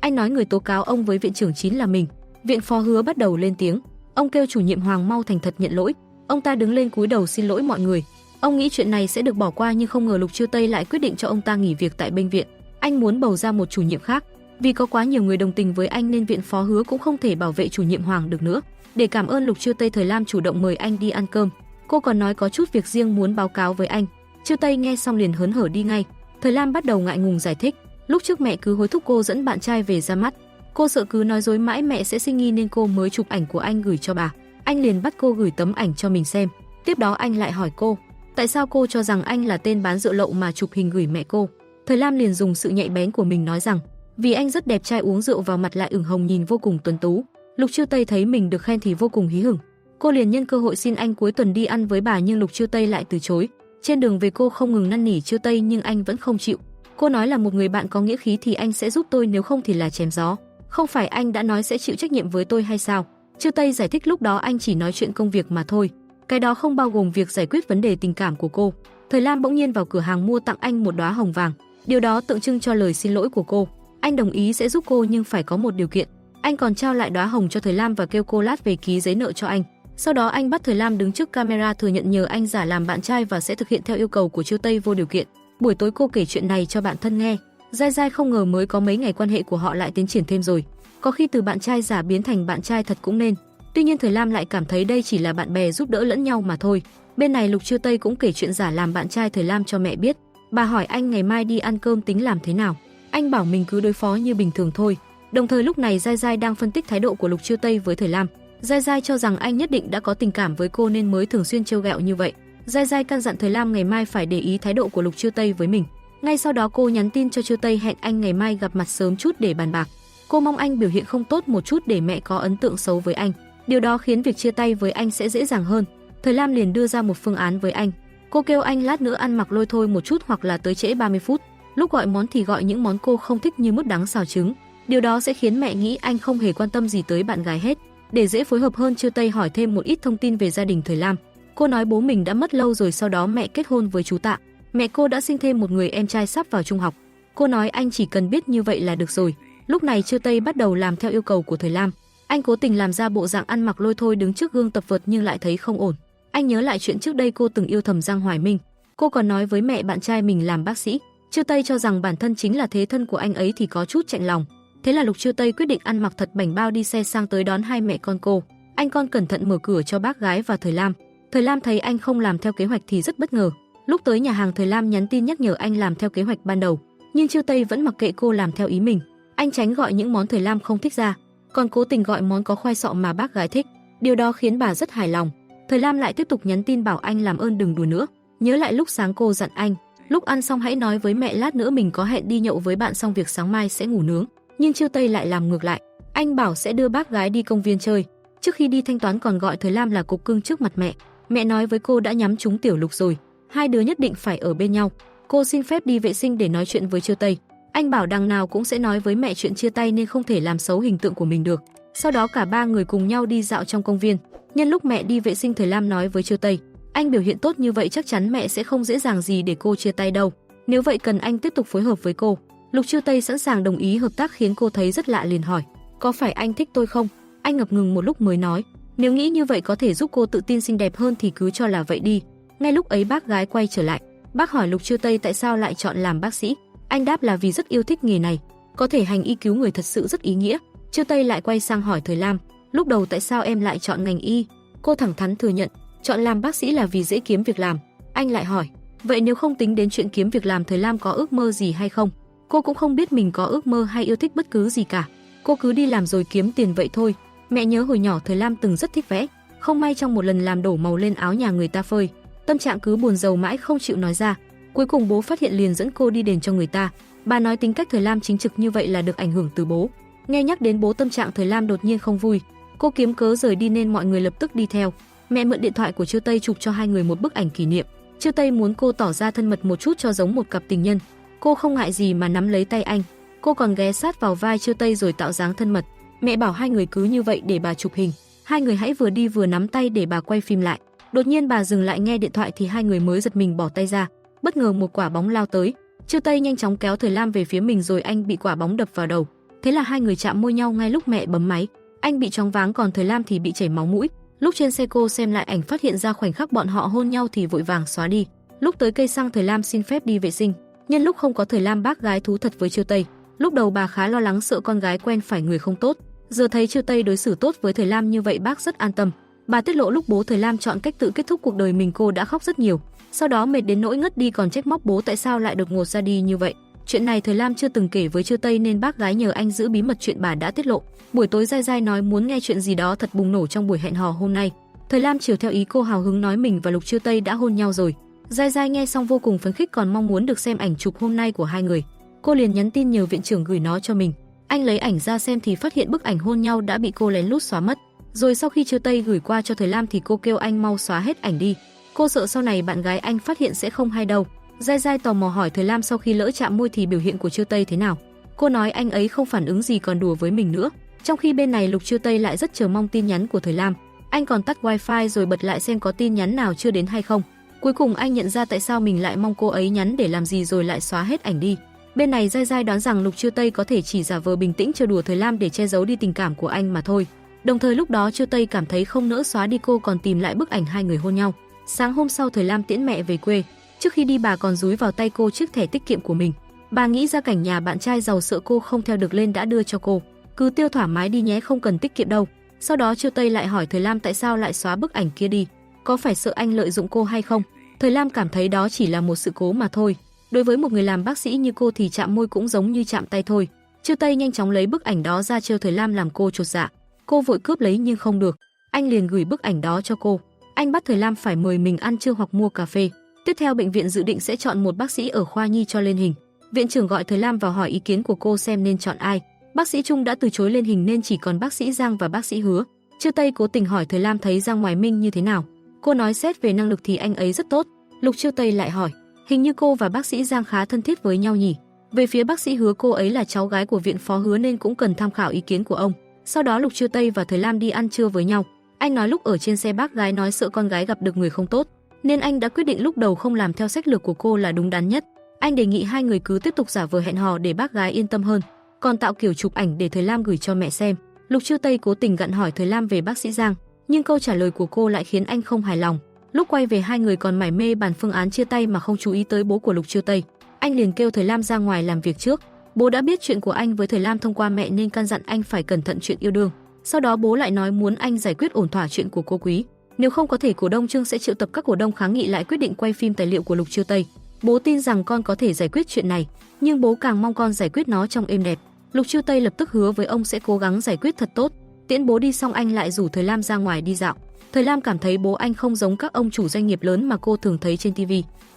S1: Anh nói người tố cáo ông với viện trưởng chính là mình. Viện phó Hứa bắt đầu lên tiếng. Ông kêu chủ nhiệm Hoàng mau thành thật nhận lỗi. Ông ta đứng lên cúi đầu xin lỗi mọi người. Ông nghĩ chuyện này sẽ được bỏ qua nhưng không ngờ Lục Chư Tây lại quyết định cho ông ta nghỉ việc tại bệnh viện. Anh muốn bầu ra một chủ nhiệm khác. Vì có quá nhiều người đồng tình với anh nên viện phó Hứa cũng không thể bảo vệ chủ nhiệm Hoàng được nữa. Để cảm ơn Lục Chư Tây, Thời Lam chủ động mời anh đi ăn cơm. Cô còn nói có chút việc riêng muốn báo cáo với anh. Chư Tây nghe xong liền hớn hở đi ngay. Thời Lam bắt đầu ngại ngùng giải thích. Lúc trước mẹ cứ hối thúc cô dẫn bạn trai về ra mắt. Cô sợ cứ nói dối mãi mẹ sẽ sinh nghi nên cô mới chụp ảnh của anh gửi cho bà. Anh liền bắt cô gửi tấm ảnh cho mình xem. Tiếp đó anh lại hỏi cô, tại sao cô cho rằng anh là tên bán rượu lậu mà chụp hình gửi mẹ cô? Thời Lam liền dùng sự nhạy bén của mình nói rằng, vì anh rất đẹp trai, uống rượu vào mặt lại ửng hồng nhìn vô cùng tuấn tú. Lục Chư Tây thấy mình được khen thì vô cùng hí hửng. Cô liền nhân cơ hội xin anh cuối tuần đi ăn với bà nhưng Lục Chư Tây lại từ chối. Trên đường về cô không ngừng năn nỉ Chư Tây nhưng anh vẫn không chịu. Cô nói là một người bạn có nghĩa khí thì anh sẽ giúp tôi, nếu không thì là chém gió. Không phải anh đã nói sẽ chịu trách nhiệm với tôi hay sao? Chư Tây giải thích lúc đó anh chỉ nói chuyện công việc mà thôi. Cái đó không bao gồm việc giải quyết vấn đề tình cảm của cô. Thời Lam bỗng nhiên vào cửa hàng mua tặng anh một đóa hồng vàng. Điều đó tượng trưng cho lời xin lỗi của cô. Anh đồng ý sẽ giúp cô nhưng phải có một điều kiện. Anh còn trao lại đóa hồng cho Thời Lam và kêu cô lát về ký giấy nợ cho anh. Sau đó anh bắt Thời Lam đứng trước camera thừa nhận nhờ anh giả làm bạn trai và sẽ thực hiện theo yêu cầu của Chư Tây vô điều kiện. Buổi tối cô kể chuyện này cho bạn thân nghe. Dai Dai không ngờ mới có mấy ngày quan hệ của họ lại tiến triển thêm rồi. Có khi từ bạn trai giả biến thành bạn trai thật cũng nên. Tuy nhiên Thời Lam lại cảm thấy đây chỉ là bạn bè giúp đỡ lẫn nhau mà thôi. Bên này Lục Chư Tây cũng kể chuyện giả làm bạn trai Thời Lam cho mẹ biết. Bà hỏi anh ngày mai đi ăn cơm tính làm thế nào. Anh bảo mình cứ đối phó như bình thường thôi. Đồng thời lúc này Dai Dai đang phân tích thái độ của Lục Chư Tây với Thời Lam. Dai Dai cho rằng anh nhất định đã có tình cảm với cô nên mới thường xuyên trêu ghẹo như vậy. Dai Dai căn dặn Thời Lam ngày mai phải để ý thái độ của Lục Chư Tây với mình. Ngay sau đó cô nhắn tin cho Chư Tây hẹn anh ngày mai gặp mặt sớm chút để bàn bạc. Cô mong anh biểu hiện không tốt một chút để mẹ có ấn tượng xấu với anh. Điều đó khiến việc chia tay với anh sẽ dễ dàng hơn. Thời Lam liền đưa ra một phương án với anh. Cô kêu anh lát nữa ăn mặc lôi thôi một chút hoặc là tới trễ 30 phút. Lúc gọi món thì gọi những món cô không thích như mứt đắng xào trứng. Điều đó sẽ khiến mẹ nghĩ anh không hề quan tâm gì tới bạn gái hết. Để dễ phối hợp hơn, Chư Tây hỏi thêm một ít thông tin về gia đình Thời Lam. Cô nói bố mình đã mất lâu rồi, sau đó mẹ kết hôn với chú Tạ. Mẹ cô đã sinh thêm một người em trai sắp vào trung học. Cô nói anh chỉ cần biết như vậy là được rồi. Lúc này Chư Tây bắt đầu làm theo yêu cầu của Thời Lam. Anh cố tình làm ra bộ dạng ăn mặc lôi thôi đứng trước gương tập vợt nhưng lại thấy không ổn. Anh nhớ lại chuyện trước đây cô từng yêu thầm Giang Hoài Minh. Cô còn nói với mẹ bạn trai mình làm bác sĩ. Chư Tây cho rằng bản thân chính là thế thân của anh ấy thì có chút chạnh lòng. Thế là Lục Chư Tây quyết định ăn mặc thật bảnh bao đi xe sang tới đón hai mẹ con cô. Anh con cẩn thận mở cửa cho bác gái và Thời Lam. Thời Lam thấy anh không làm theo kế hoạch thì rất bất ngờ. Lúc tới nhà hàng, Thời Lam nhắn tin nhắc nhở anh làm theo kế hoạch ban đầu, nhưng Chư Tây vẫn mặc kệ cô làm theo ý mình. Anh tránh gọi những món Thời Lam không thích ra, còn cố tình gọi món có khoai sọ mà bác gái thích. Điều đó khiến bà rất hài lòng. Thời Lam lại tiếp tục nhắn tin bảo anh làm ơn đừng đùa nữa. Nhớ lại lúc sáng cô dặn anh, lúc ăn xong hãy nói với mẹ lát nữa mình có hẹn đi nhậu với bạn, xong việc sáng mai sẽ ngủ nướng. Nhưng Chư Tây lại làm ngược lại. Anh bảo sẽ đưa bác gái đi công viên chơi. Trước khi đi thanh toán còn gọi Thời Lam là cục cưng trước mặt mẹ. Mẹ nói với cô đã nhắm trúng Tiểu Lục rồi, hai đứa nhất định phải ở bên nhau. Cô xin phép đi vệ sinh để nói chuyện với Chư Tây. Anh bảo đằng nào cũng sẽ nói với mẹ chuyện chia tay nên không thể làm xấu hình tượng của mình được. Sau đó cả ba người cùng nhau đi dạo trong công viên. Nhân lúc mẹ đi vệ sinh, Thời Lam nói với Chư Tây, anh biểu hiện tốt như vậy chắc chắn mẹ sẽ không dễ dàng gì để cô chia tay đâu. Nếu vậy cần anh tiếp tục phối hợp với cô. Lục Chư Tây sẵn sàng đồng ý hợp tác khiến cô thấy rất lạ, liền hỏi, có phải anh thích tôi không? Anh ngập ngừng một lúc mới nói, nếu nghĩ như vậy có thể giúp cô tự tin xinh đẹp hơn thì cứ cho là vậy đi. Ngay lúc ấy bác gái quay trở lại. Bác hỏi Lục Chư Tây tại sao lại chọn làm bác sĩ. Anh đáp là vì rất yêu thích nghề này, có thể hành y cứu người thật sự rất ý nghĩa. Chư Tây lại quay sang hỏi Thời Lam, lúc đầu tại sao em lại chọn ngành y? Cô thẳng thắn thừa nhận, chọn làm bác sĩ là vì dễ kiếm việc làm. Anh lại hỏi, vậy nếu không tính đến chuyện kiếm việc làm, Thời Lam có ước mơ gì hay không? Cô cũng không biết mình có ước mơ hay yêu thích bất cứ gì cả. Cô cứ đi làm rồi kiếm tiền vậy thôi. Mẹ nhớ hồi nhỏ Thời Lam từng rất thích vẽ, không may trong một lần làm đổ màu lên áo nhà người ta phơi. Tâm trạng cứ buồn rầu mãi không chịu nói ra. Cuối cùng bố phát hiện liền dẫn cô đi đền cho người ta. Bà nói tính cách Thời Lam chính trực như vậy là được ảnh hưởng từ bố. Nghe nhắc đến bố tâm trạng Thời Lam đột nhiên không vui. Cô kiếm cớ rời đi nên mọi người lập tức đi theo. Mẹ mượn điện thoại của Trư Tây chụp cho hai người một bức ảnh kỷ niệm. Trư Tây muốn cô tỏ ra thân mật một chút cho giống một cặp tình nhân. Cô không ngại gì mà nắm lấy tay anh. Cô còn ghé sát vào vai Trư Tây rồi tạo dáng thân mật. Mẹ bảo hai người cứ như vậy để bà chụp hình. Hai người hãy vừa đi vừa nắm tay để bà quay phim lại. Đột nhiên bà dừng lại nghe điện thoại thì hai người mới giật mình bỏ tay ra. Bất ngờ một quả bóng lao tới. Trư Tây nhanh chóng kéo Thời Lam về phía mình rồi anh bị quả bóng đập vào đầu. Thế là hai người chạm môi nhau ngay lúc mẹ bấm máy. Anh bị choáng váng còn Thời Lam thì bị chảy máu mũi. Lúc trên xe cô xem lại ảnh phát hiện ra khoảnh khắc bọn họ hôn nhau thì vội vàng xóa đi. Lúc tới cây xăng Thời Lam xin phép đi vệ sinh. Nhân lúc không có Thời Lam bác gái thú thật với Trư Tây. Lúc đầu bà khá lo lắng sợ con gái quen phải người không tốt. Giờ thấy Trư Tây đối xử tốt với Thời Lam như vậy bác rất an tâm. Bà tiết lộ lúc bố Thời Lam chọn cách tự kết thúc cuộc đời mình cô đã khóc rất nhiều. Sau đó mệt đến nỗi ngất đi còn trách móc bố tại sao lại đột ngột ra đi như vậy. Chuyện này Thời Lam chưa từng kể với Trư Tây nên bác gái nhờ anh giữ bí mật chuyện bà đã tiết lộ. Buổi tối Giai Giai nói muốn nghe chuyện gì đó thật bùng nổ trong buổi hẹn hò hôm nay. Thời Lam chiều theo ý cô hào hứng nói mình và Lục Trư Tây đã hôn nhau rồi. Giai Giai nghe xong vô cùng phấn khích còn mong muốn được xem ảnh chụp hôm nay của hai người. Cô liền nhắn tin nhờ viện trưởng gửi nó cho mình. Anh lấy ảnh ra xem thì phát hiện bức ảnh hôn nhau đã bị cô lén lút xóa mất. Rồi sau khi Trư Tây gửi qua cho Thời Lam thì cô kêu anh mau xóa hết ảnh đi. Cô sợ sau này bạn gái anh phát hiện sẽ không hay đâu. Giai Giai tò mò hỏi Thời Lam sau khi lỡ chạm môi thì biểu hiện của Trư Tây thế nào. Cô nói anh ấy không phản ứng gì còn đùa với mình nữa. Trong khi bên này Lục Trư Tây lại rất chờ mong tin nhắn của Thời Lam. Anh còn tắt wifi rồi bật lại xem có tin nhắn nào chưa đến hay không. Cuối cùng anh nhận ra tại sao mình lại mong cô ấy nhắn để làm gì rồi lại xóa hết ảnh đi. Bên này Giai Giai đoán rằng Lục Trư Tây có thể chỉ giả vờ bình tĩnh trêu đùa Thời Lam để che giấu đi tình cảm của anh mà thôi. Đồng thời lúc đó Trư Tây cảm thấy không nỡ xóa đi cô còn tìm lại bức ảnh hai người hôn nhau. Sáng hôm sau Thời Lam tiễn mẹ về quê. Trước khi đi bà còn dúi vào tay cô chiếc thẻ tiết kiệm của mình. Bà nghĩ ra cảnh nhà bạn trai giàu sợ cô không theo được lên đã đưa cho cô. Cứ tiêu thoải mái đi nhé không cần tiết kiệm đâu. Sau đó Trư Tây lại hỏi Thời Lam tại sao lại xóa bức ảnh kia đi. Có phải sợ anh lợi dụng cô hay không? Thời Lam cảm thấy đó chỉ là một sự cố mà thôi. Đối với một người làm bác sĩ như cô thì chạm môi cũng giống như chạm tay thôi. Trư Tây nhanh chóng lấy bức ảnh đó ra trêu Thời Lam làm cô chột dạ. Cô vội cướp lấy nhưng không được. Anh liền gửi bức ảnh đó cho cô. Anh bắt Thời Lam phải mời mình ăn trưa hoặc mua cà phê. Tiếp theo bệnh viện dự định sẽ chọn một bác sĩ ở khoa nhi cho lên hình. Viện trưởng gọi Thời Lam vào hỏi ý kiến của cô xem nên chọn ai. Bác sĩ Trung đã từ chối lên hình nên chỉ còn bác sĩ Giang và bác sĩ Hứa. Trư Tây cố tình hỏi Thời Lam thấy Giang Hoài Minh như thế nào. Cô nói xét về năng lực thì anh ấy rất tốt. Lục Trư Tây lại hỏi, hình như cô và bác sĩ Giang khá thân thiết với nhau nhỉ? Về phía bác sĩ Hứa cô ấy là cháu gái của viện phó Hứa nên cũng cần tham khảo ý kiến của ông. Sau đó Lục Trư Tây và Thời Lam đi ăn trưa với nhau. Anh nói lúc ở trên xe bác gái nói sợ con gái gặp được người không tốt, nên anh đã quyết định lúc đầu không làm theo sách lược của cô là đúng đắn nhất. Anh đề nghị hai người cứ tiếp tục giả vờ hẹn hò để bác gái yên tâm hơn, còn tạo kiểu chụp ảnh để Thời Lam gửi cho mẹ xem. Lục Trư Tây cố tình gặn hỏi Thời Lam về bác sĩ Giang, nhưng câu trả lời của cô lại khiến anh không hài lòng. Lúc quay về hai người còn mải mê bàn phương án chia tay mà không chú ý tới bố của Lục Trư Tây. Anh liền kêu Thời Lam ra ngoài làm việc trước. Bố đã biết chuyện của anh với Thời Lam thông qua mẹ nên căn dặn anh phải cẩn thận chuyện yêu đương. Sau đó bố lại nói muốn anh giải quyết ổn thỏa chuyện của cô Quý. Nếu không có thể cổ đông Trương sẽ triệu tập các cổ đông kháng nghị lại quyết định quay phim tài liệu của Lục Trư Tây. Bố tin rằng con có thể giải quyết chuyện này, nhưng bố càng mong con giải quyết nó trong êm đẹp. Lục Trư Tây lập tức hứa với ông sẽ cố gắng giải quyết thật tốt. Tiễn bố đi xong anh lại rủ Thời Lam ra ngoài đi dạo. Thời Lam cảm thấy bố anh không giống các ông chủ doanh nghiệp lớn mà cô thường thấy trên TV.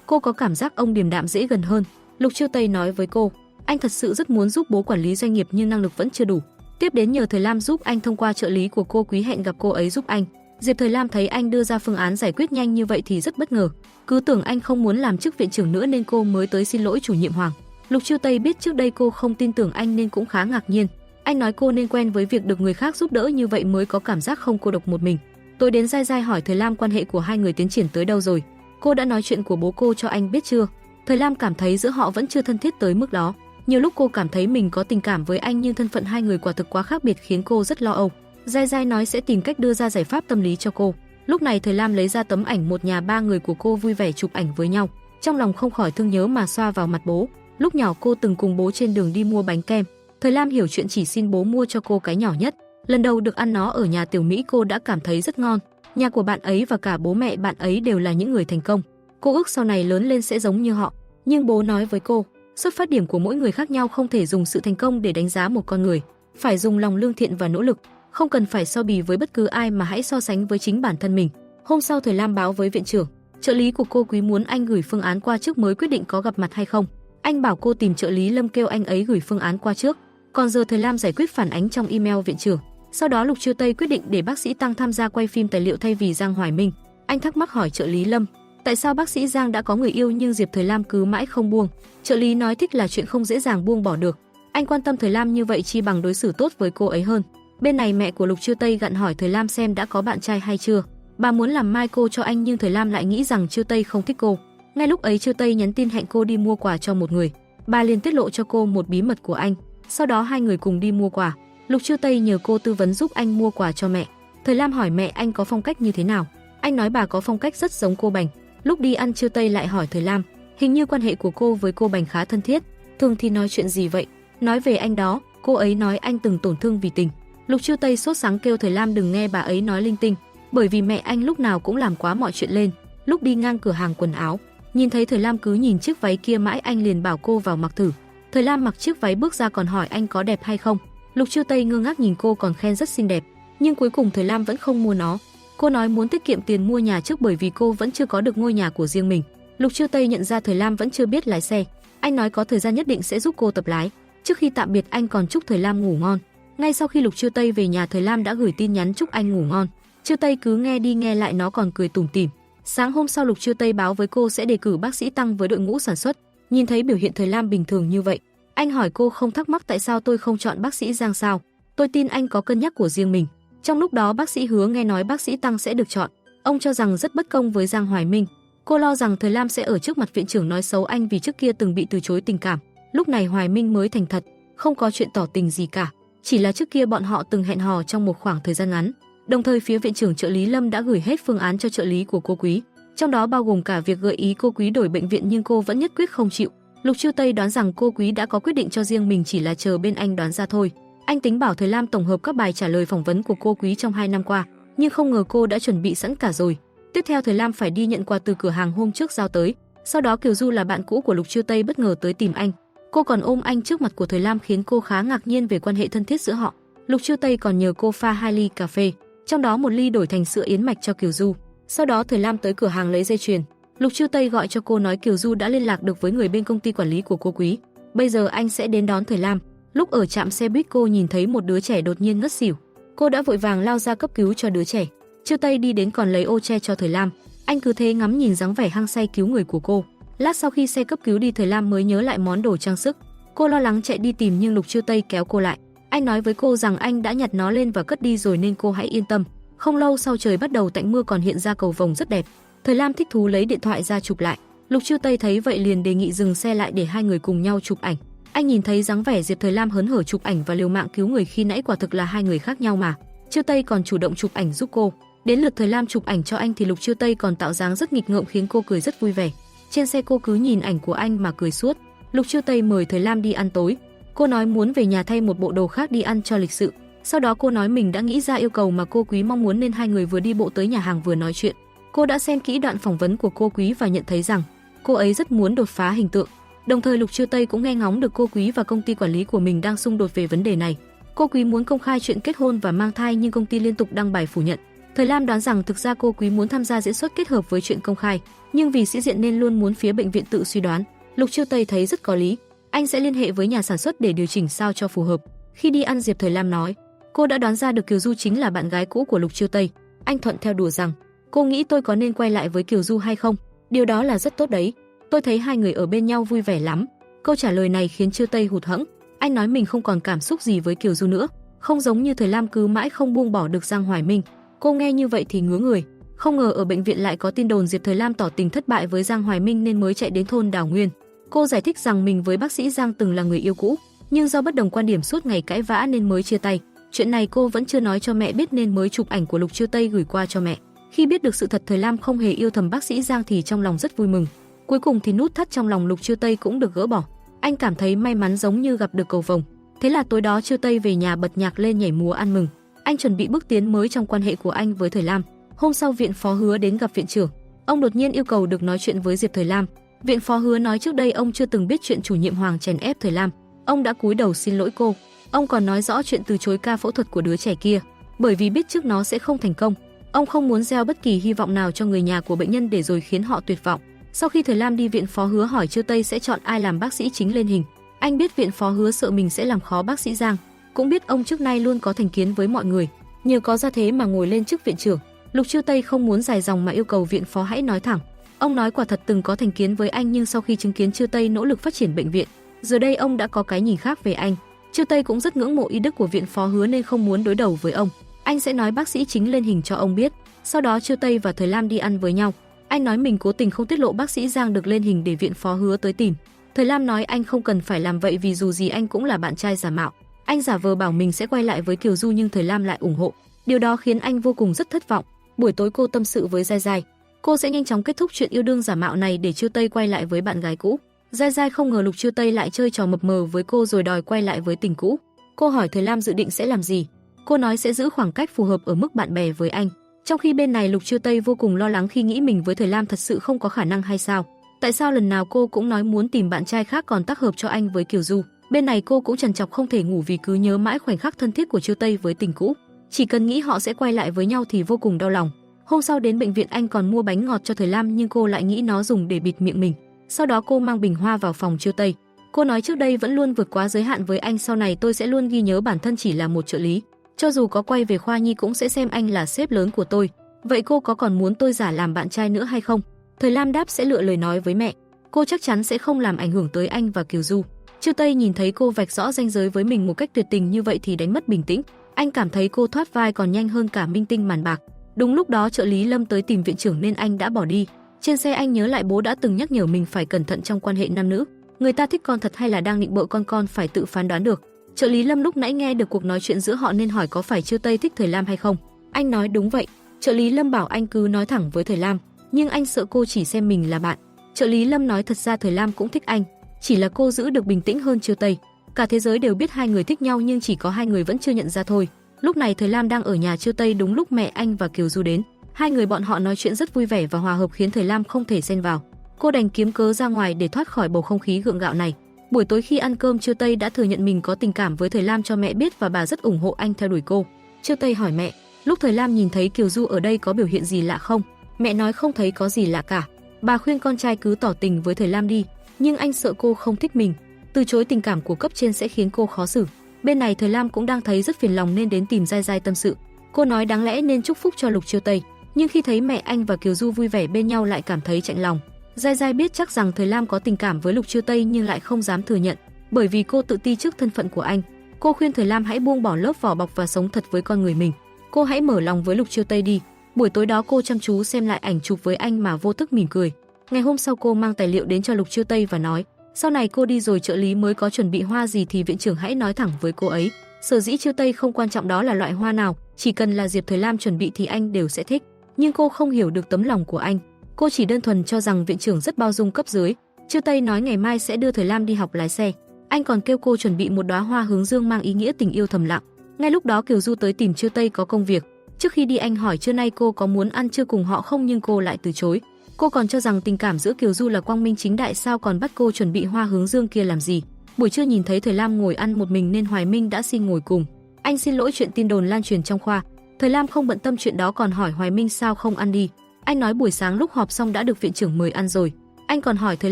S1: Cô có cảm giác ông điềm đạm dễ gần hơn. Lục Trư Tây nói với cô, anh thật sự rất muốn giúp bố quản lý doanh nghiệp nhưng năng lực vẫn chưa đủ. Tiếp đến nhờ Thời Lam giúp anh thông qua trợ lý của cô Quý hẹn gặp cô ấy giúp anh. Diệp Thời Lam thấy anh đưa ra phương án giải quyết nhanh như vậy thì rất bất ngờ. Cứ tưởng anh không muốn làm chức viện trưởng nữa nên cô mới tới xin lỗi chủ nhiệm Hoàng. Lục Trư Tây biết trước đây cô không tin tưởng anh nên cũng khá ngạc nhiên. Anh nói cô nên quen với việc được người khác giúp đỡ như vậy mới có cảm giác không cô độc một mình. Tối đến Giai Giai hỏi Thời Lam quan hệ của hai người tiến triển tới đâu rồi. Cô đã nói chuyện của bố cô cho anh biết chưa? Thời Lam cảm thấy giữa họ vẫn chưa thân thiết tới mức đó. Nhiều lúc cô cảm thấy mình có tình cảm với anh nhưng thân phận hai người quả thực quá khác biệt khiến cô rất lo âu. Giai Giai nói sẽ tìm cách đưa ra giải pháp tâm lý cho cô. Lúc này Thời Lam lấy ra tấm ảnh một nhà ba người của cô vui vẻ chụp ảnh với nhau. Trong lòng không khỏi thương nhớ mà xoa vào mặt bố. Lúc nhỏ cô từng cùng bố trên đường đi mua bánh kem. Thời Lam hiểu chuyện chỉ xin bố mua cho cô cái nhỏ nhất. Lần đầu được ăn nó ở nhà Tiểu Mỹ cô đã cảm thấy rất ngon. Nhà của bạn ấy và cả bố mẹ bạn ấy đều là những người thành công. Cô ước sau này lớn lên sẽ giống như họ. Nhưng bố nói với cô, Xuất phát điểm của mỗi người khác nhau, không thể dùng sự thành công để đánh giá một con người, phải dùng lòng lương thiện và nỗ lực, không cần phải so bì với bất cứ ai mà hãy so sánh với chính bản thân mình. Hôm sau Thời Lam báo với viện trưởng, trợ lý của cô Quý muốn anh gửi phương án qua trước mới quyết định có gặp mặt hay không. Anh bảo cô tìm trợ lý Lâm, kêu anh ấy gửi phương án qua trước. Còn giờ Thời Lam giải quyết phản ánh trong email viện trưởng. Sau đó Lục Chiêu Tây quyết định để bác sĩ Tăng tham gia quay phim tài liệu thay vì Giang Hoài Minh. Anh thắc mắc hỏi trợ lý Lâm, tại sao bác sĩ Giang đã có người yêu nhưng Diệp Thời Lam cứ mãi không buông. Trợ lý nói thích là chuyện không dễ dàng buông bỏ được. Anh quan tâm Thời Lam như vậy chi bằng đối xử tốt với cô ấy hơn. Bên này mẹ của Lục Chiêu Tây gặn hỏi Thời Lam xem đã có bạn trai hay chưa. Bà muốn làm mai cô cho anh nhưng Thời Lam lại nghĩ rằng Chiêu Tây không thích cô. Ngay lúc ấy Chiêu Tây nhắn tin hẹn cô đi mua quà cho một người. Bà liền tiết lộ cho cô một bí mật của anh. Sau đó hai người cùng đi mua quà. Lục Chiêu Tây nhờ cô tư vấn giúp anh mua quà cho mẹ. Thời Lam hỏi mẹ anh có phong cách như thế nào. Anh nói bà có phong cách rất giống cô Bành. Lúc đi ăn Chiêu Tây lại hỏi Thời Lam, hình như quan hệ của cô với cô Bành khá thân thiết. Thường thì nói chuyện gì vậy? Nói về anh đó. Cô ấy nói anh từng tổn thương vì tình. Lục Chiêu Tây sốt sắng kêu Thời Lam đừng nghe bà ấy nói linh tinh, bởi vì mẹ anh lúc nào cũng làm quá mọi chuyện lên. Lúc đi ngang cửa hàng quần áo, nhìn thấy Thời Lam cứ nhìn chiếc váy kia mãi, anh liền bảo cô vào mặc thử. Thời Lam mặc chiếc váy bước ra còn hỏi anh có đẹp hay không. Lục Chiêu Tây ngơ ngác nhìn cô còn khen rất xinh đẹp, nhưng cuối cùng Thời Lam vẫn không mua nó. Cô nói muốn tiết kiệm tiền mua nhà trước bởi vì cô vẫn chưa có được ngôi nhà của riêng mình. Lục Chiêu Tây nhận ra Thời Lam vẫn chưa biết lái xe. Anh nói có thời gian nhất định sẽ giúp cô tập lái. Trước khi tạm biệt anh còn chúc Thời Lam ngủ ngon. Ngay sau khi Lục Chiêu Tây về nhà, Thời Lam đã gửi tin nhắn chúc anh ngủ ngon. Chiêu Tây cứ nghe đi nghe lại nó còn cười tủm tỉm. Sáng hôm sau Lục Chiêu Tây báo với cô sẽ đề cử bác sĩ Tăng với đội ngũ sản xuất. Nhìn thấy biểu hiện Thời Lam bình thường như vậy, anh hỏi cô không thắc mắc tại sao tôi không chọn bác sĩ Giang sao? Tôi tin anh có cân nhắc của riêng mình. Trong lúc đó bác sĩ Hứa nghe nói bác sĩ Tăng sẽ được chọn, ông cho rằng rất bất công với Giang Hoài Minh. Cô lo rằng Thời Lam sẽ ở trước mặt viện trưởng nói xấu anh vì trước kia từng bị từ chối tình cảm. Lúc này Hoài Minh mới thành thật, không có chuyện tỏ tình gì cả, chỉ là trước kia bọn họ từng hẹn hò trong một khoảng thời gian ngắn. Đồng thời phía viện trưởng trợ lý Lâm đã gửi hết phương án cho trợ lý của cô Quý, trong đó bao gồm cả việc gợi ý cô Quý đổi bệnh viện nhưng cô vẫn nhất quyết không chịu. Lục Chiêu Tây đoán rằng cô Quý đã có quyết định cho riêng mình, chỉ là chờ bên anh đoán ra thôi. Anh tính bảo Thời Lam tổng hợp các bài trả lời phỏng vấn của cô Quý trong 2 năm qua, nhưng không ngờ cô đã chuẩn bị sẵn cả rồi. Tiếp theo Thời Lam phải đi nhận quà từ cửa hàng hôm trước giao tới. Sau đó Kiều Du là bạn cũ của Lục Chiêu Tây bất ngờ tới tìm anh. Cô còn ôm anh trước mặt của Thời Lam khiến cô khá ngạc nhiên về quan hệ thân thiết giữa họ. Lục Chiêu Tây còn nhờ cô pha 2 ly cà phê, trong đó một ly đổi thành sữa yến mạch cho Kiều Du. Sau đó Thời Lam tới cửa hàng lấy dây chuyền. Lục Chiêu Tây gọi cho cô nói Kiều Du đã liên lạc được với người bên công ty quản lý của cô Quý. Bây giờ anh sẽ đến đón Thời Lam. Lúc ở trạm xe buýt cô nhìn thấy một đứa trẻ đột nhiên ngất xỉu. Cô đã vội vàng lao ra cấp cứu cho đứa trẻ. Chiêu Tây đi đến còn lấy ô che cho Thời Lam. Anh cứ thế ngắm nhìn dáng vẻ hăng say cứu người của cô. Lát sau khi xe cấp cứu đi, Thời Lam mới nhớ lại món đồ trang sức. Cô lo lắng chạy đi tìm nhưng Lục Chiêu Tây kéo cô lại. Anh nói với cô rằng anh đã nhặt nó lên và cất đi rồi nên cô hãy yên tâm. Không lâu sau trời bắt đầu tạnh mưa, còn hiện ra cầu vồng rất đẹp. Thời Lam thích thú lấy điện thoại ra chụp lại. Lục Chiêu Tây thấy vậy liền đề nghị dừng xe lại để hai người cùng nhau chụp ảnh. Anh nhìn thấy dáng vẻ Diệp Thời Lam hớn hở chụp ảnh và liều mạng cứu người khi nãy, quả thực là hai người khác nhau mà. Chiêu Tây còn chủ động chụp ảnh giúp cô. Đến lượt Thời Lam chụp ảnh cho anh thì Lục Chiêu Tây còn tạo dáng rất nghịch ngợm khiến cô cười rất vui vẻ. Trên xe cô cứ nhìn ảnh của anh mà cười suốt. Lục Chiêu Tây mời Thời Lam đi ăn tối. Cô nói muốn về nhà thay một bộ đồ khác đi ăn cho lịch sự. Sau đó cô nói mình đã nghĩ ra yêu cầu mà cô Quý mong muốn nên hai người vừa đi bộ tới nhà hàng vừa nói chuyện. Cô đã xem kỹ đoạn phỏng vấn của cô Quý và nhận thấy rằng cô ấy rất muốn đột phá hình tượng. Đồng thời Lục Chiêu Tây cũng nghe ngóng được cô Quý và công ty quản lý của mình đang xung đột về vấn đề này. Cô Quý muốn công khai chuyện kết hôn và mang thai nhưng công ty liên tục đăng bài phủ nhận. Thời Lam đoán rằng thực ra cô Quý muốn tham gia diễn xuất kết hợp với chuyện công khai, nhưng vì sĩ diện nên luôn muốn phía bệnh viện tự suy đoán. Lục Chiêu Tây thấy rất có lý, anh sẽ liên hệ với nhà sản xuất để điều chỉnh sao cho phù hợp. Khi đi ăn, Diệp Thời Lam nói cô đã đoán ra được Kiều Du chính là bạn gái cũ của Lục Chiêu Tây. Anh thuận theo đùa rằng cô nghĩ tôi có nên quay lại với Kiều Du hay không? Điều đó là rất tốt đấy. Tôi thấy hai người ở bên nhau vui vẻ lắm. Câu trả lời này khiến Chiêu Tây hụt hẫng. Anh nói mình không còn cảm xúc gì với Kiều Du nữa, không giống như Thời Lam cứ mãi không buông bỏ được Giang Hoài Minh. Cô nghe như vậy thì ngứa người. Không ngờ ở bệnh viện lại có tin đồn Diệp Thời Lam tỏ tình thất bại với Giang Hoài Minh nên mới chạy đến thôn Đào Nguyên. Cô giải thích rằng mình với bác sĩ Giang từng là người yêu cũ, nhưng do bất đồng quan điểm suốt ngày cãi vã nên mới chia tay. Chuyện này cô vẫn chưa nói cho mẹ biết nên mới chụp ảnh của Lục Chiêu Tây gửi qua cho mẹ. Khi biết được sự thật Thời Lam không hề yêu thầm bác sĩ Giang thì trong lòng rất vui mừng. Cuối cùng thì nút thắt trong lòng Lục Chiêu Tây cũng được gỡ bỏ. Anh cảm thấy may mắn giống như gặp được cầu vồng. Thế là tối đó Chiêu Tây về nhà bật nhạc lên nhảy múa ăn mừng. Anh chuẩn bị bước tiến mới trong quan hệ của anh với Thời Lam. Hôm sau viện phó Hứa đến gặp viện trưởng. Ông đột nhiên yêu cầu được nói chuyện với Diệp Thời Lam. Viện phó Hứa nói trước đây ông chưa từng biết chuyện chủ nhiệm Hoàng chèn ép Thời Lam, ông đã cúi đầu xin lỗi cô. Ông còn nói rõ chuyện từ chối ca phẫu thuật của đứa trẻ kia, bởi vì biết trước nó sẽ không thành công. Ông không muốn gieo bất kỳ hy vọng nào cho người nhà của bệnh nhân để rồi khiến họ tuyệt vọng. Sau khi Thời Lam đi, viện phó Hứa hỏi Chư Tây sẽ chọn ai làm bác sĩ chính lên hình. Anh biết viện phó Hứa sợ mình sẽ làm khó bác sĩ Giang, cũng biết ông trước nay luôn có thành kiến với mọi người, nhờ có ra thế mà ngồi lên chức viện trưởng. Lục Chư Tây không muốn dài dòng mà yêu cầu viện phó hãy nói thẳng. Ông nói quả thật từng có thành kiến với anh, nhưng sau khi chứng kiến Chư Tây nỗ lực phát triển bệnh viện, giờ đây ông đã có cái nhìn khác về anh. Chư Tây cũng rất ngưỡng mộ y đức của viện phó Hứa nên không muốn đối đầu với ông. Anh sẽ nói bác sĩ chính lên hình cho ông biết. Sau đó Chư Tây và Thời Lam đi ăn với nhau. Anh nói mình cố tình không tiết lộ bác sĩ Giang được lên hình để viện phó Hứa tới tìm. Thời Lam nói anh không cần phải làm vậy vì dù gì anh cũng là bạn trai giả mạo. Anh giả vờ bảo mình sẽ quay lại với Kiều Du nhưng Thời Lam lại ủng hộ. Điều đó khiến anh vô cùng rất thất vọng. Buổi tối cô tâm sự với Giai Giai. Cô sẽ nhanh chóng kết thúc chuyện yêu đương giả mạo này để Chư Tây quay lại với bạn gái cũ. Giai Giai không ngờ Lục Chư Tây lại chơi trò mập mờ với cô rồi đòi quay lại với tình cũ. Cô hỏi Thời Lam dự định sẽ làm gì. Cô nói sẽ giữ khoảng cách phù hợp ở mức bạn bè với anh. Trong khi bên này Lục Chư Tây vô cùng lo lắng khi nghĩ mình với Thời Lam thật sự không có khả năng hay sao. Tại sao lần nào cô cũng nói muốn tìm bạn trai khác còn tác hợp cho anh với Kiều Du. Bên này cô cũng trằn trọc không thể ngủ vì cứ nhớ mãi khoảnh khắc thân thiết của Chư Tây với tình cũ. Chỉ cần nghĩ họ sẽ quay lại với nhau thì vô cùng đau lòng. Hôm sau đến bệnh viện anh còn mua bánh ngọt cho Thời Lam nhưng cô lại nghĩ nó dùng để bịt miệng mình. Sau đó cô mang bình hoa vào phòng Chư Tây. Cô nói trước đây vẫn luôn vượt quá giới hạn với anh, sau này tôi sẽ luôn ghi nhớ bản thân chỉ là một trợ lý. Cho dù có quay về khoa nhi cũng sẽ xem anh là sếp lớn của tôi. Vậy cô có còn muốn tôi giả làm bạn trai nữa hay không? Thời Lam đáp sẽ lựa lời nói với mẹ. Cô chắc chắn sẽ không làm ảnh hưởng tới anh và Kiều Du. Chư Tây nhìn thấy cô vạch rõ ranh giới với mình một cách tuyệt tình như vậy thì đánh mất bình tĩnh. Anh cảm thấy cô thoát vai còn nhanh hơn cả minh tinh màn bạc. Đúng lúc đó trợ lý Lâm tới tìm viện trưởng nên anh đã bỏ đi. Trên xe anh nhớ lại bố đã từng nhắc nhở mình phải cẩn thận trong quan hệ nam nữ. Người ta thích con thật hay là đang nịnh bợ con phải tự phán đoán được. Trợ lý Lâm lúc nãy nghe được cuộc nói chuyện giữa họ nên hỏi có phải Chư Tây thích Thời Lam hay không. Anh nói đúng vậy. Trợ lý Lâm bảo anh cứ nói thẳng với Thời Lam, nhưng anh sợ cô chỉ xem mình là bạn. Trợ lý Lâm nói thật ra Thời Lam cũng thích anh, chỉ là cô giữ được bình tĩnh hơn Chư Tây. Cả thế giới đều biết hai người thích nhau nhưng chỉ có hai người vẫn chưa nhận ra thôi. Lúc này Thời Lam đang ở nhà Chư Tây, đúng lúc mẹ anh và Kiều Du đến. Hai người bọn họ nói chuyện rất vui vẻ và hòa hợp khiến Thời Lam không thể xen vào. Cô đành kiếm cớ ra ngoài để thoát khỏi bầu không khí gượng gạo này. Buổi tối khi ăn cơm, Chư Tây đã thừa nhận mình có tình cảm với Thời Lam cho mẹ biết và bà rất ủng hộ anh theo đuổi cô. Chư Tây hỏi mẹ, lúc Thời Lam nhìn thấy Kiều Du ở đây có biểu hiện gì lạ không? Mẹ nói không thấy có gì lạ cả. Bà khuyên con trai cứ tỏ tình với Thời Lam đi, nhưng anh sợ cô không thích mình, từ chối tình cảm của cấp trên sẽ khiến cô khó xử. Bên này Thời Lam cũng đang thấy rất phiền lòng nên đến tìm Giai Giai tâm sự. Cô nói đáng lẽ nên chúc phúc cho Lục Chư Tây, nhưng khi thấy mẹ anh và Kiều Du vui vẻ bên nhau lại cảm thấy chạnh lòng. Giai Giai biết chắc rằng Thời Lam có tình cảm với Lục Chư Tây nhưng lại không dám thừa nhận, bởi vì cô tự ti trước thân phận của anh. Cô khuyên Thời Lam hãy buông bỏ lớp vỏ bọc và sống thật với con người mình. Cô hãy mở lòng với Lục Chư Tây đi. Buổi tối đó cô chăm chú xem lại ảnh chụp với anh mà vô thức mỉm cười. Ngày hôm sau cô mang tài liệu đến cho Lục Chư Tây và nói, sau này cô đi rồi trợ lý mới có chuẩn bị hoa gì thì viện trưởng hãy nói thẳng với cô ấy. Sở dĩ Chư Tây không quan trọng đó là loại hoa nào, chỉ cần là Diệp Thời Lam chuẩn bị thì anh đều sẽ thích. Nhưng cô không hiểu được tấm lòng của anh. Cô chỉ đơn thuần cho rằng viện trưởng rất bao dung cấp dưới. Chư Tây nói ngày mai sẽ đưa Thời Lam đi học lái xe. Anh còn kêu cô chuẩn bị một đóa hoa hướng dương mang ý nghĩa tình yêu thầm lặng. Ngay lúc đó Kiều Du tới tìm Chư Tây có công việc. Trước khi đi anh hỏi trưa nay cô có muốn ăn trưa cùng họ không nhưng cô lại từ chối. Cô còn cho rằng tình cảm giữa Kiều Du là quang minh chính đại, sao còn bắt cô chuẩn bị hoa hướng dương kia làm gì. Buổi trưa nhìn thấy Thời Lam ngồi ăn một mình nên Hoài Minh đã xin ngồi cùng. Anh xin lỗi chuyện tin đồn lan truyền trong khoa. Thời Lam không bận tâm chuyện đó còn hỏi Hoài Minh sao không ăn đi. Anh nói buổi sáng lúc họp xong đã được viện trưởng mời ăn rồi. Anh còn hỏi Thời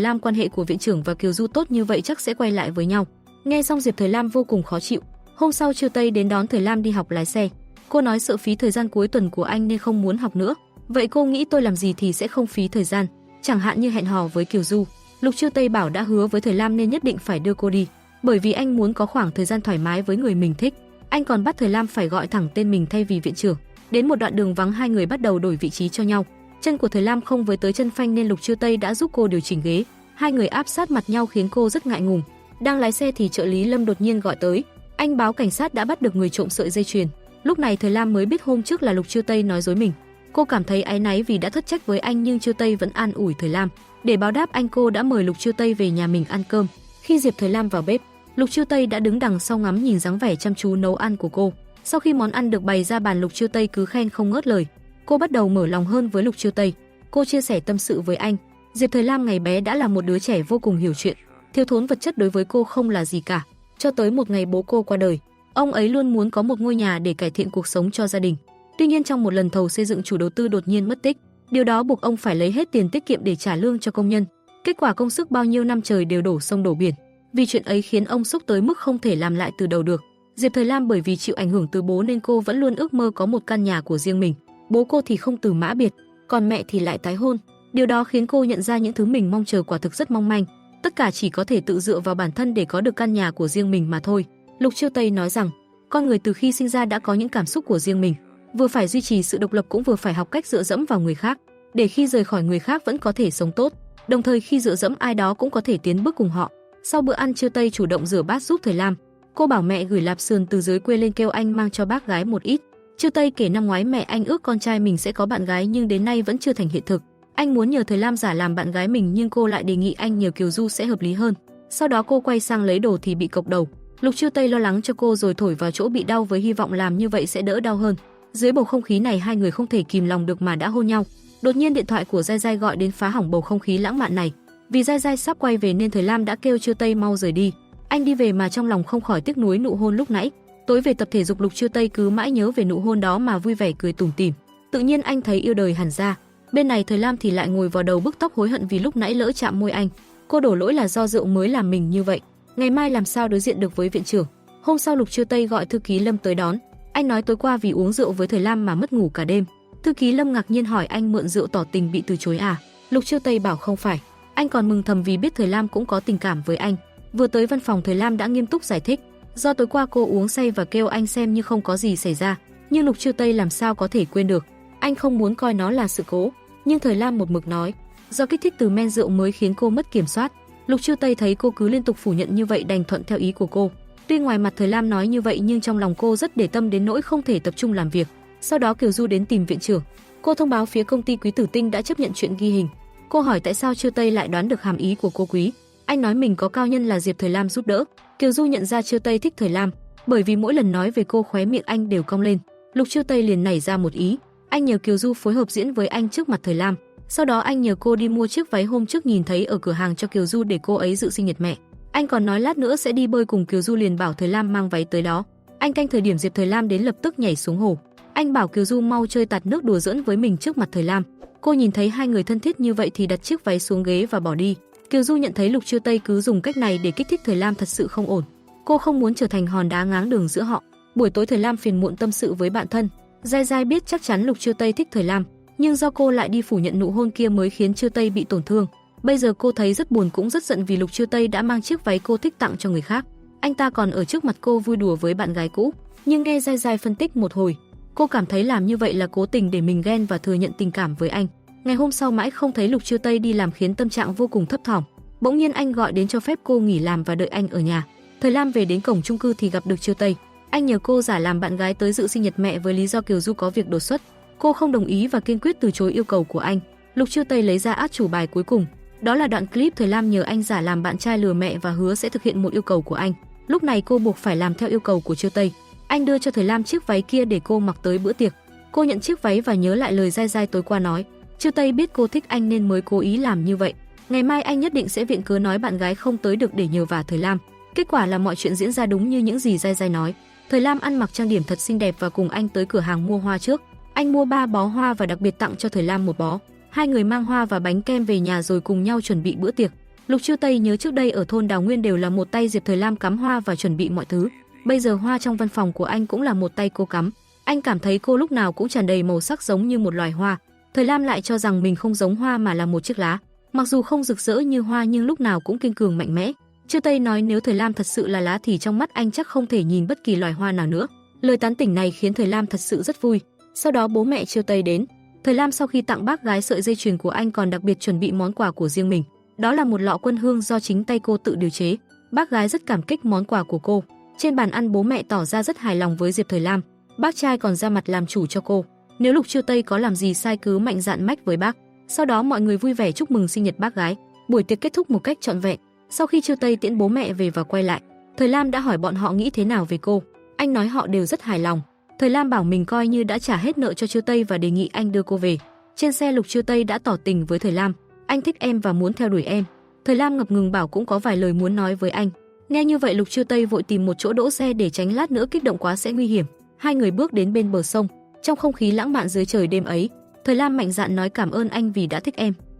S1: Lam quan hệ của viện trưởng và Kiều Du tốt như vậy chắc sẽ quay lại với nhau. Nghe xong Diệp Thời Lam vô cùng khó chịu. Hôm sau Chư Tây đến đón Thời Lam đi học lái xe. Cô nói sợ phí thời gian cuối tuần của anh nên không muốn học nữa. Vậy cô nghĩ tôi làm gì thì sẽ không phí thời gian, chẳng hạn như hẹn hò với Kiều Du. Lục Chư Tây bảo đã hứa với Thời Lam nên nhất định phải đưa cô đi, bởi vì anh muốn có khoảng thời gian thoải mái với người mình thích. Anh còn bắt Thời Lam phải gọi thẳng tên mình thay vì viện trưởng. Đến một đoạn đường vắng hai người bắt đầu đổi vị trí cho nhau. Chân của Thời Lam không với tới chân phanh nên Lục Chư Tây đã giúp cô điều chỉnh ghế. Hai người áp sát mặt nhau khiến cô rất ngại ngùng. Đang lái xe thì trợ lý Lâm đột nhiên gọi tới. Anh báo cảnh sát đã bắt được người trộm sợi dây chuyền. Lúc này Thời Lam mới biết hôm trước là Lục Chư Tây nói dối mình. Cô cảm thấy áy náy vì đã thất trách với anh nhưng Chư Tây vẫn an ủi Thời Lam. Để báo đáp anh, cô đã mời Lục Chư Tây về nhà mình ăn cơm. Khi Diệp Thời Lam vào bếp, Lục Chư Tây đã đứng đằng sau ngắm nhìn dáng vẻ chăm chú nấu ăn của cô. Sau khi món ăn được bày ra bàn, Lục Chư Tây cứ khen không ngớt lời. Cô bắt đầu mở lòng hơn với Lục Chư Tây. Cô chia sẻ tâm sự với anh. Diệp Thời Lam ngày bé đã là một đứa trẻ vô cùng hiểu chuyện, thiếu thốn vật chất đối với cô không là gì cả. Cho tới một ngày bố cô qua đời, ông ấy luôn muốn có một ngôi nhà để cải thiện cuộc sống cho gia đình. Tuy nhiên trong một lần thầu xây dựng chủ đầu tư đột nhiên mất tích, điều đó buộc ông phải lấy hết tiền tiết kiệm để trả lương cho công nhân. Kết quả công sức bao nhiêu năm trời đều đổ sông đổ biển. Vì chuyện ấy khiến ông sốc tới mức không thể làm lại từ đầu được. Diệp Thời Lam bởi vì chịu ảnh hưởng từ bố nên cô vẫn luôn ước mơ có một căn nhà của riêng mình. Bố cô thì không từ mã biệt, còn mẹ thì lại tái hôn. Điều đó khiến cô nhận ra những thứ mình mong chờ quả thực rất mong manh. Tất cả chỉ có thể tự dựa vào bản thân để có được căn nhà của riêng mình mà thôi. Lục Chiêu Tây nói rằng, con người từ khi sinh ra đã có những cảm xúc của riêng mình, vừa phải duy trì sự độc lập cũng vừa phải học cách dựa dẫm vào người khác, để khi rời khỏi người khác vẫn có thể sống tốt, đồng thời khi dựa dẫm ai đó cũng có thể tiến bước cùng họ. Sau bữa ăn Chiêu Tây chủ động rửa bát giúp Thời Lam. Cô bảo mẹ gửi lạp sườn từ dưới quê lên kêu anh mang cho bác gái một ít. Chiêu Tây kể năm ngoái mẹ anh ước con trai mình sẽ có bạn gái nhưng đến nay vẫn chưa thành hiện thực. Anh muốn nhờ Thời Lam giả làm bạn gái mình nhưng cô lại đề nghị anh nhờ Kiều Du sẽ hợp lý hơn. Sau đó cô quay sang lấy đồ thì bị cộc đầu. Lục Chiêu Tây lo lắng cho cô rồi thổi vào chỗ bị đau với hy vọng làm như vậy sẽ đỡ đau hơn. Dưới bầu không khí này hai người không thể kìm lòng được mà đã hôn nhau. Đột nhiên điện thoại của Giai Giai gọi đến phá hỏng bầu không khí lãng mạn này. Vì Giai Giai sắp quay về nên Thời Lam đã kêu Chiêu Tây mau rời đi. Anh đi về mà trong lòng không khỏi tiếc nuối nụ hôn lúc nãy. Tối về tập thể dục Lục Chiêu Tây cứ mãi nhớ về nụ hôn đó mà vui vẻ cười tủm tỉm. Tự nhiên anh thấy yêu đời hẳn ra. Bên này Thời Lam thì lại ngồi vào đầu bức tóc hối hận vì lúc nãy lỡ chạm môi anh. Cô đổ lỗi là do rượu mới làm mình như vậy. Ngày mai làm sao đối diện được với viện trưởng. Hôm sau Lục Chiêu Tây gọi thư ký Lâm tới đón. Anh nói tối qua vì uống rượu với Thời Lam mà mất ngủ cả đêm. Thư ký Lâm ngạc nhiên hỏi anh mượn rượu tỏ tình bị từ chối à? Lục Chiêu Tây bảo không phải. Anh còn mừng thầm vì biết Thời Lam cũng có tình cảm với anh. Vừa tới văn phòng Thời Lam đã nghiêm túc giải thích, do tối qua cô uống say và kêu anh xem như không có gì xảy ra, nhưng Lục Chiêu Tây làm sao có thể quên được. Anh không muốn coi nó là sự cố, nhưng Thời Lam một mực nói, do kích thích từ men rượu mới khiến cô mất kiểm soát. Lục Chiêu Tây thấy cô cứ liên tục phủ nhận như vậy đành thuận theo ý của cô. Tuy ngoài mặt Thời Lam nói như vậy nhưng trong lòng cô rất để tâm đến nỗi không thể tập trung làm việc. Sau đó Kiều Du đến tìm viện trưởng. Cô thông báo phía công ty Quý Tử Tinh đã chấp nhận chuyện ghi hình. Cô hỏi tại sao Chiêu Tây lại đoán được hàm ý của cô Quý. Anh nói mình có cao nhân là Diệp Thời Lam giúp đỡ. Kiều Du nhận ra Chiêu Tây thích Thời Lam, bởi vì mỗi lần nói về cô khóe miệng anh đều cong lên. Lục Chiêu Tây liền nảy ra một ý, anh nhờ Kiều Du phối hợp diễn với anh trước mặt Thời Lam. Sau đó anh nhờ cô đi mua chiếc váy hôm trước nhìn thấy ở cửa hàng cho Kiều Du để cô ấy dự sinh nhật mẹ. Anh còn nói lát nữa sẽ đi bơi cùng Kiều Du liền bảo Thời Lam mang váy tới đó. Anh canh thời điểm Diệp Thời Lam đến lập tức nhảy xuống hồ. Anh bảo Kiều Du mau chơi tạt nước đùa giỡn với mình trước mặt Thời Lam. Cô nhìn thấy hai người thân thiết như vậy thì đặt chiếc váy xuống ghế và bỏ đi. Kiều Du nhận thấy Lục Chiêu Tây cứ dùng cách này để kích thích Thời Lam thật sự không ổn. Cô không muốn trở thành hòn đá ngáng đường giữa họ. Buổi tối Thời Lam phiền muộn tâm sự với bạn thân. Giai Giai biết chắc chắn Lục Chiêu Tây thích Thời Lam, nhưng do cô lại đi phủ nhận nụ hôn kia mới khiến Chiêu Tây bị tổn thương. Bây giờ cô thấy rất buồn cũng rất giận vì Lục Chiêu Tây đã mang chiếc váy cô thích tặng cho người khác. Anh ta còn ở trước mặt cô vui đùa với bạn gái cũ. Nhưng nghe Giai Giai phân tích một hồi, cô cảm thấy làm như vậy là cố tình để mình ghen và thừa nhận tình cảm với anh. Ngày hôm sau mãi không thấy Lục Chiêu Tây đi làm khiến tâm trạng vô cùng thấp thỏm. Bỗng nhiên anh gọi đến cho phép cô nghỉ làm và đợi anh ở nhà. Thời Lam về đến cổng chung cư thì gặp được Chiêu Tây. Anh nhờ cô giả làm bạn gái tới dự sinh nhật mẹ với lý do Kiều Du có việc đột xuất. Cô không đồng ý và kiên quyết từ chối yêu cầu của anh. Lục Chiêu Tây lấy ra át chủ bài cuối cùng, đó là đoạn clip Thời Lam nhờ anh giả làm bạn trai lừa mẹ và hứa sẽ thực hiện một yêu cầu của anh. Lúc này cô buộc phải làm theo yêu cầu của Chiêu Tây. Anh đưa cho Thời Lam chiếc váy kia để cô mặc tới bữa tiệc. Cô nhận chiếc váy và nhớ lại lời Giai Giai tối qua nói. Chiêu Tây biết cô thích anh nên mới cố ý làm như vậy. Ngày mai anh nhất định sẽ viện cớ nói bạn gái không tới được để nhờ vả Thời Lam. Kết quả là mọi chuyện diễn ra đúng như những gì Giai Giai nói. Thời Lam ăn mặc trang điểm thật xinh đẹp và cùng anh tới cửa hàng mua hoa trước. Anh mua 3 bó hoa và đặc biệt tặng cho Thời Lam một bó. Hai người mang hoa và bánh kem về nhà rồi cùng nhau chuẩn bị bữa tiệc. Lục Chiêu Tây nhớ trước đây ở thôn Đào Nguyên đều là một tay Diệp Thời Lam cắm hoa và chuẩn bị mọi thứ. Bây giờ hoa trong văn phòng của anh cũng là một tay cô cắm. Anh cảm thấy cô lúc nào cũng tràn đầy màu sắc giống như một loài hoa. Thời Lam lại cho rằng mình không giống hoa mà là một chiếc lá. Mặc dù không rực rỡ như hoa nhưng lúc nào cũng kiên cường mạnh mẽ. Chiêu Tây nói nếu Thời Lam thật sự là lá thì trong mắt anh chắc không thể nhìn bất kỳ loài hoa nào nữa. Lời tán tỉnh này khiến Thời Lam thật sự rất vui. Sau đó bố mẹ Chiêu Tây đến. Thời Lam sau khi tặng bác gái sợi dây chuyền của anh còn đặc biệt chuẩn bị món quà của riêng mình. Đó là một lọ quân hương do chính tay cô tự điều chế. Bác gái rất cảm kích món quà của cô. Trên bàn ăn bố mẹ tỏ ra rất hài lòng với Diệp Thời Lam. Bác trai còn ra mặt làm chủ cho cô. Nếu Lục Chiêu Tây có làm gì sai cứ mạnh dạn mách với bác. Sau đó mọi người vui vẻ chúc mừng sinh nhật bác gái. Buổi tiệc kết thúc một cách trọn vẹn. Sau khi Chiêu Tây tiễn bố mẹ về và quay lại, Thời Lam đã hỏi bọn họ nghĩ thế nào về cô. Anh nói họ đều rất hài lòng. Thời Lam bảo mình coi như đã trả hết nợ cho Chiêu Tây và đề nghị anh đưa cô về. Trên xe Lục Chiêu Tây đã tỏ tình với Thời Lam. anh thích em và muốn theo đuổi em. Thời Lam ngập ngừng bảo cũng có vài lời muốn nói với anh. Nghe như vậy Lục Chiêu Tây vội tìm một chỗ đỗ xe để tránh lát nữa kích động quá sẽ nguy hiểm. Hai người bước đến bên bờ sông, trong không khí lãng mạn dưới trời đêm ấy, Thời Lam mạnh dạn nói cảm ơn anh vì đã thích